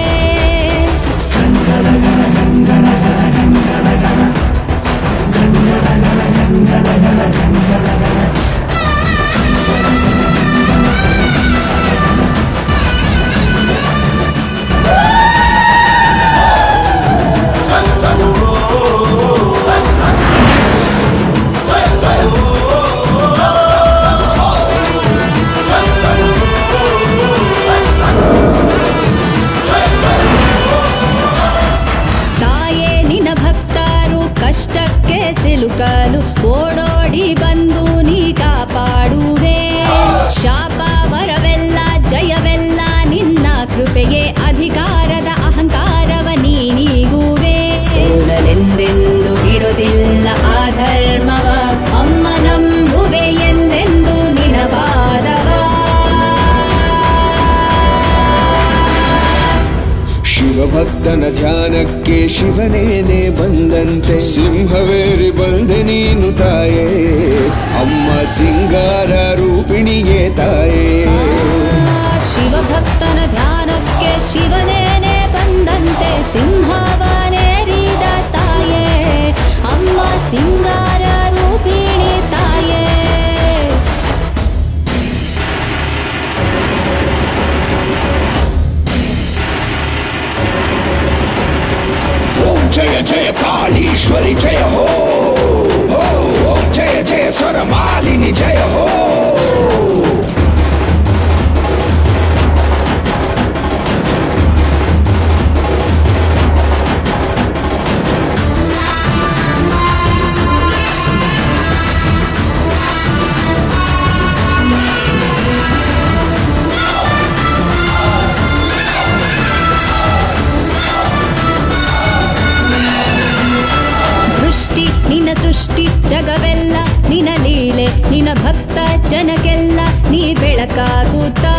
ತಾಯೇ ನಿನ್ನ ಭಕ್ತರು ಕಷ್ಟಕ್ಕೆ ಸಿಲುಕಲು ಓಡೋಡಿ ಬಂದು ನೀ ಕಾಪಾಡುವೆ. ಶಾಪ ವರವೆಲ್ಲ ಜಯವೆಲ್ಲ ನಿನ್ನ ಕೃಪೆಗೆ ಅಧಿಕಾರದ ಅಹಂಕಾರವ ನೀಗುವೆ. ಸೋಲಲೆಂದೆಂದು ಬಿಡೋದಿಲ್ಲ ಆ ಧರ್ಮವ, ಅಮ್ಮ ನಂಬುವೆ ಎಂದೆಂದು ನಿನ್ನ ಪಾದವ. ಶಿವಭಕ್ತನ ಧ್ಯಾನಕ್ಕೆ ಶಿವನೇನೆ ಬಂದಂತೆ ಸಿಂಹವೇರಿ ಬಂದೆ ನೀನು ತಾಯೇ. ಅಮ್ಮ ಸಿಂಗಾರ ರೂಪಿಣಿಗೆ ತಾಯೇ. ಶಿವಭಕ್ತನ ಧ್ಯಾನಕ್ಕೆ ಶಿವನೇನೆ ಬಂದಂತೆ ಸಿಂಹವನೇರಿದ ತಾಯೇ. ಅಮ್ಮ ಸಿಂಗಾರ ರೂಪಿಣಿ ತಾಯೇ. ಓಂ ಜಯ ಜಯ ಕಾಳೀಶ್ವರಿ ಜಯ ಹೋ. ಓಂ ಜಯ ಜಯ ಸ್ವರ ಮಾಲಿನಿ ಜಯ ಹೋ. ದೃಷ್ಟಿ ನಿನ್ನ ಸೃಷ್ಟಿ ಜಗವೆಲ್ಲ ನಿನ್ನ ಲೀಲೆ. ನಿನ್ನ ಭಕ್ತ ಜನಗೆಲ್ಲ ನೀ ಬೆಳಕಾಗುತ್ತಾ.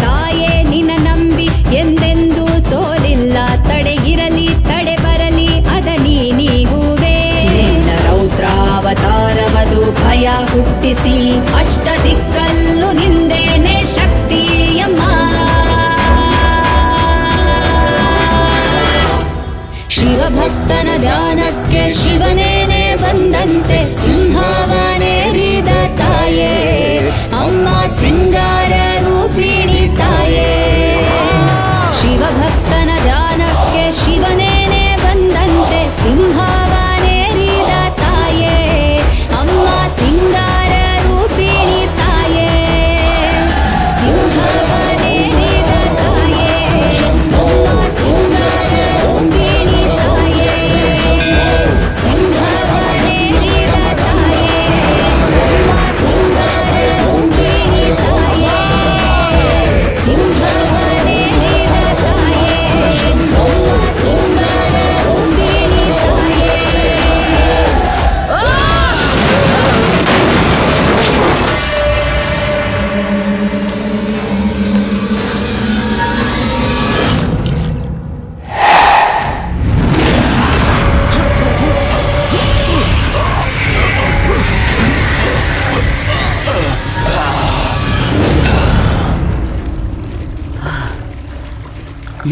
ತಾಯೇ ನಿನ್ನ ನಂಬಿ ಎಂದೆಂದೂ ಸೋಲಿಲ್ಲ. ತಡೆ ಇರಲಿ ತಡೆ ಬರಲಿ ಅದ ನೀಗುವೆ. ನಿನ್ನ ರೌದ್ರಾವತಾರವದು ಭಯ ಶಕ್ತಿಯ ಹುಟ್ಟಿಸಿ ಅಷ್ಟ ದಿಕ್ಕಲ್ಲೂ ನಿಂದೇನೆ ಶಕ್ತಿಯಮ್ಮ. ಶಿವಭಕ್ತನ ಧ್ಯಾನಕ್ಕೆ ಶಿವನೇನೆ ಬಂದಂತೆ ಸಿಂಹವನೇರಿದ ತಾಯೇ ಅಮ್ಮ ಸಿಂಗಾರ ರೂಪಿಣಿ ತಾಯೇ. ಶಿವಭಕ್ತನ ಧ್ಯಾನಕ್ಕೆ ಶಿವನೇನೆ ಬಂದಂತೆ ಸಿಂಹವನೇರಿದ ತಾಯೇ ಅಮ್ಮ ಸಿಂಗಾರ ರೂಪಿಣಿ ತಾಯೇ. ಸಿಂಹವನೇರಿದ ತಾಯೇ ಅಮ್ಮ ಸಿಂಗಾರ ರೂಪಿಣಿ ತಾಯೇ. ಸಿಂಹವನೇರಿದ ತಾಯೇ ಅಮ್ಮ ಸಿಂಗಾರ ರೂಪಿಣಿ ತಾಯೇ. ಸಿಂಹವನೇರಿದ ತಾಯೇ ಅಮ್ಮ ಸಿಂಗಾರ ರೂಪಿಣಿ ತಾಯೇ.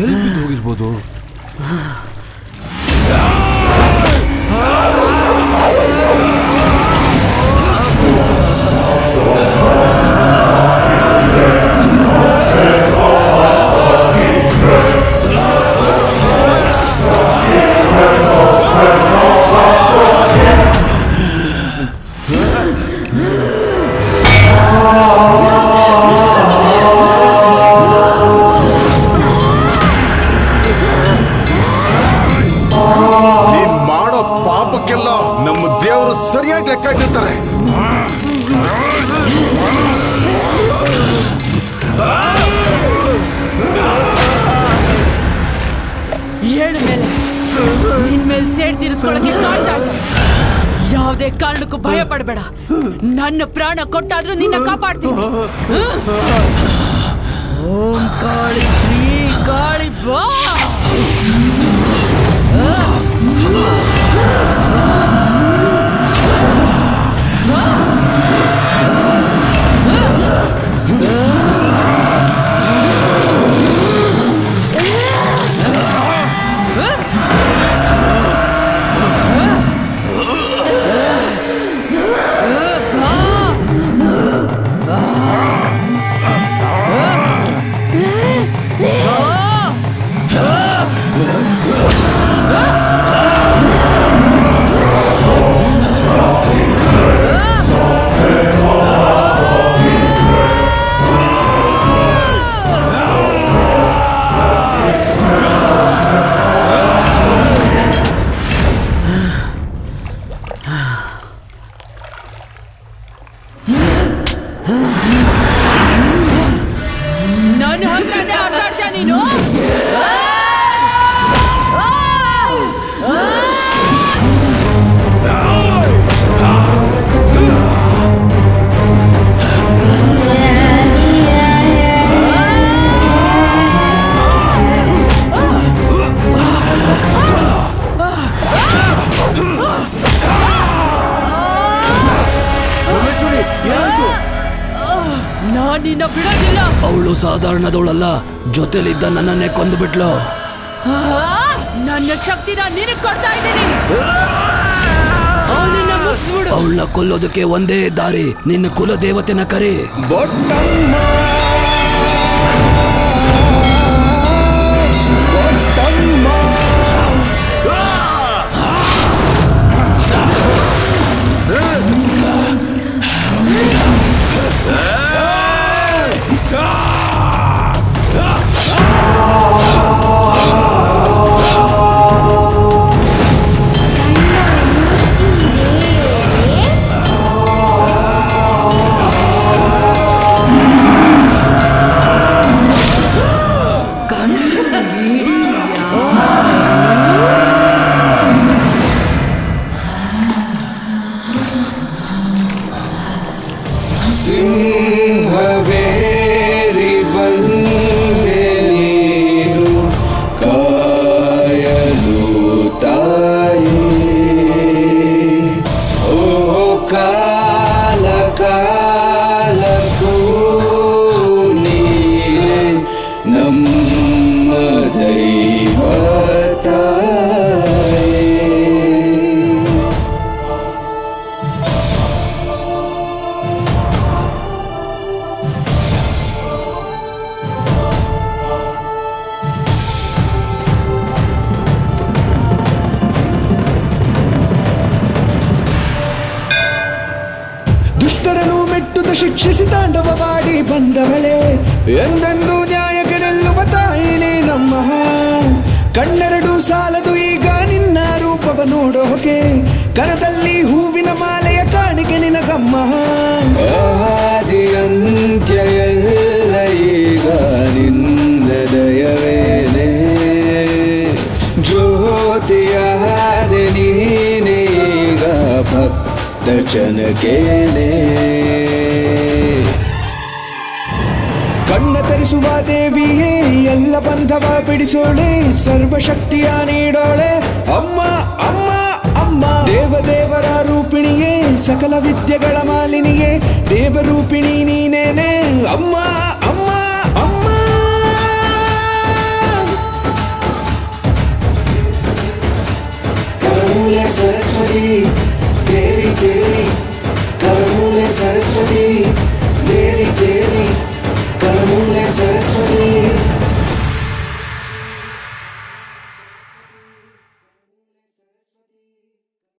ಎಲ್ಲಿ ಬಿದ್ದು ಹೋಗಿರ್ಬೋದು? ನೀನ್ ಮಾಡೋ ಪಾಪಕ್ಕೆಲ್ಲ ನಮ್ಮ ದೇವರು ಸರಿಯಾಗಿ ಲೆಕ್ಕ ಇಟ್ಟಿರ್ತಾರೆ. ಏಳು ಮೇಲೆ ನಿನ್ ಮೇಲೆ ಸೇಡ್ ತೀರಿಸ್ಕೊಳಕ್ಕೆ ಕಾಣ್ತಾ ಇದೆ. ಯಾವುದೇ ಕಾರಣಕ್ಕೂ ಭಯ ಪಡಬೇಡ. ನನ್ನ ಪ್ರಾಣ ಕೊಟ್ಟಾದ್ರೂ ನಿನ್ನ ಕಾಪಾಡ್ತೀನಿ. ಓಂ ಕಾಳಿ ಶ್ರೀ ಕಾಳಿ ಬಾ. ನನ್ನ ಹತ್ರನೇ ಆಟಾಡ್ತೀಯ ನೀನು? ನಾನ್ ನಿನ್ನ ಬಿಡೋದಿಲ್ಲ. ಅವಳು ಸಾಧಾರಣದವಳಲ್ಲ, ಜೊತೆಲಿದ್ದ ನನ್ನನ್ನೇ ಕೊಂದುಬಿಟ್ಲು. ನನ್ನ ಶಕ್ತಿನ ನಿನಗ್ ಕೊಡ್ತಾ ಇದ್ದೀನಿ. ಅವನನ್ನ ಮುಗಿಸ್ಬಿಡು. ಅವಳನ್ನ ಕೊಲ್ಲೋದಕ್ಕೆ ಒಂದೇ ದಾರಿ, ನಿನ್ನ ಕುಲ ದೇವತೆನ ಕರೆ. ಶಿಕ್ಷಿಸಿ ತಾಂಡವವಾಡಿ ಬಂದವಳೆ ಎಂದೆಂದು ನ್ಯಾಯಕ್ಕೆ ನಿಲ್ಲುವ ತಾಯಿನೇ ನಮ್ಮ ಕಣ್ಣೆರಡು ಸಾಲದು ಈಗ ನಿನ್ನ ರೂಪವ ನೋಡೋಕೆ ಕರದಲ್ಲಿ ಹೂವಿನ ಮಾಲೆಯ ಕಾಣಿಕೆ ನಿನಗಮ್ಮ ಆದಿ ಅಂತ್ಯ ಎಲ್ಲ ಈಗ ನಿನ್ನ ದಯವೇನೆ ಜ್ಯೋತಿಯಾದೆ ನೀನೀಗ ಭಕ್ತ ಜನಕೇನೆ ಕಣ್ಣ ತರಿಸುವ ದೇವಿಯೇ ಎಲ್ಲ ಬಂಧವ ಬಿಡಿಸೋಳೆ ಸರ್ವಶಕ್ತಿಯ ನೀಡೋಳೆ ಅಮ್ಮ ಅಮ್ಮ ಅಮ್ಮ ದೇವದೇವರ ರೂಪಿಣಿಯೇ ಸಕಲ ವಿದ್ಯೆಗಳ ಮಾಲಿನಿಯೇ ದೇವರೂಪಿಣಿ ನೀನೇನೆ ಅಮ್ಮ ಅಮ್ಮ ಅಮ್ಮ ಕರಮೂಲೆ ಸರಸ್ವತಿ ದೇವಿ ದೇವಿ ಕರಮೂಲೆ ಸರಸ್ವತಿ ದೇವಿ ದೇವಿ ಕರಮೂಲೆ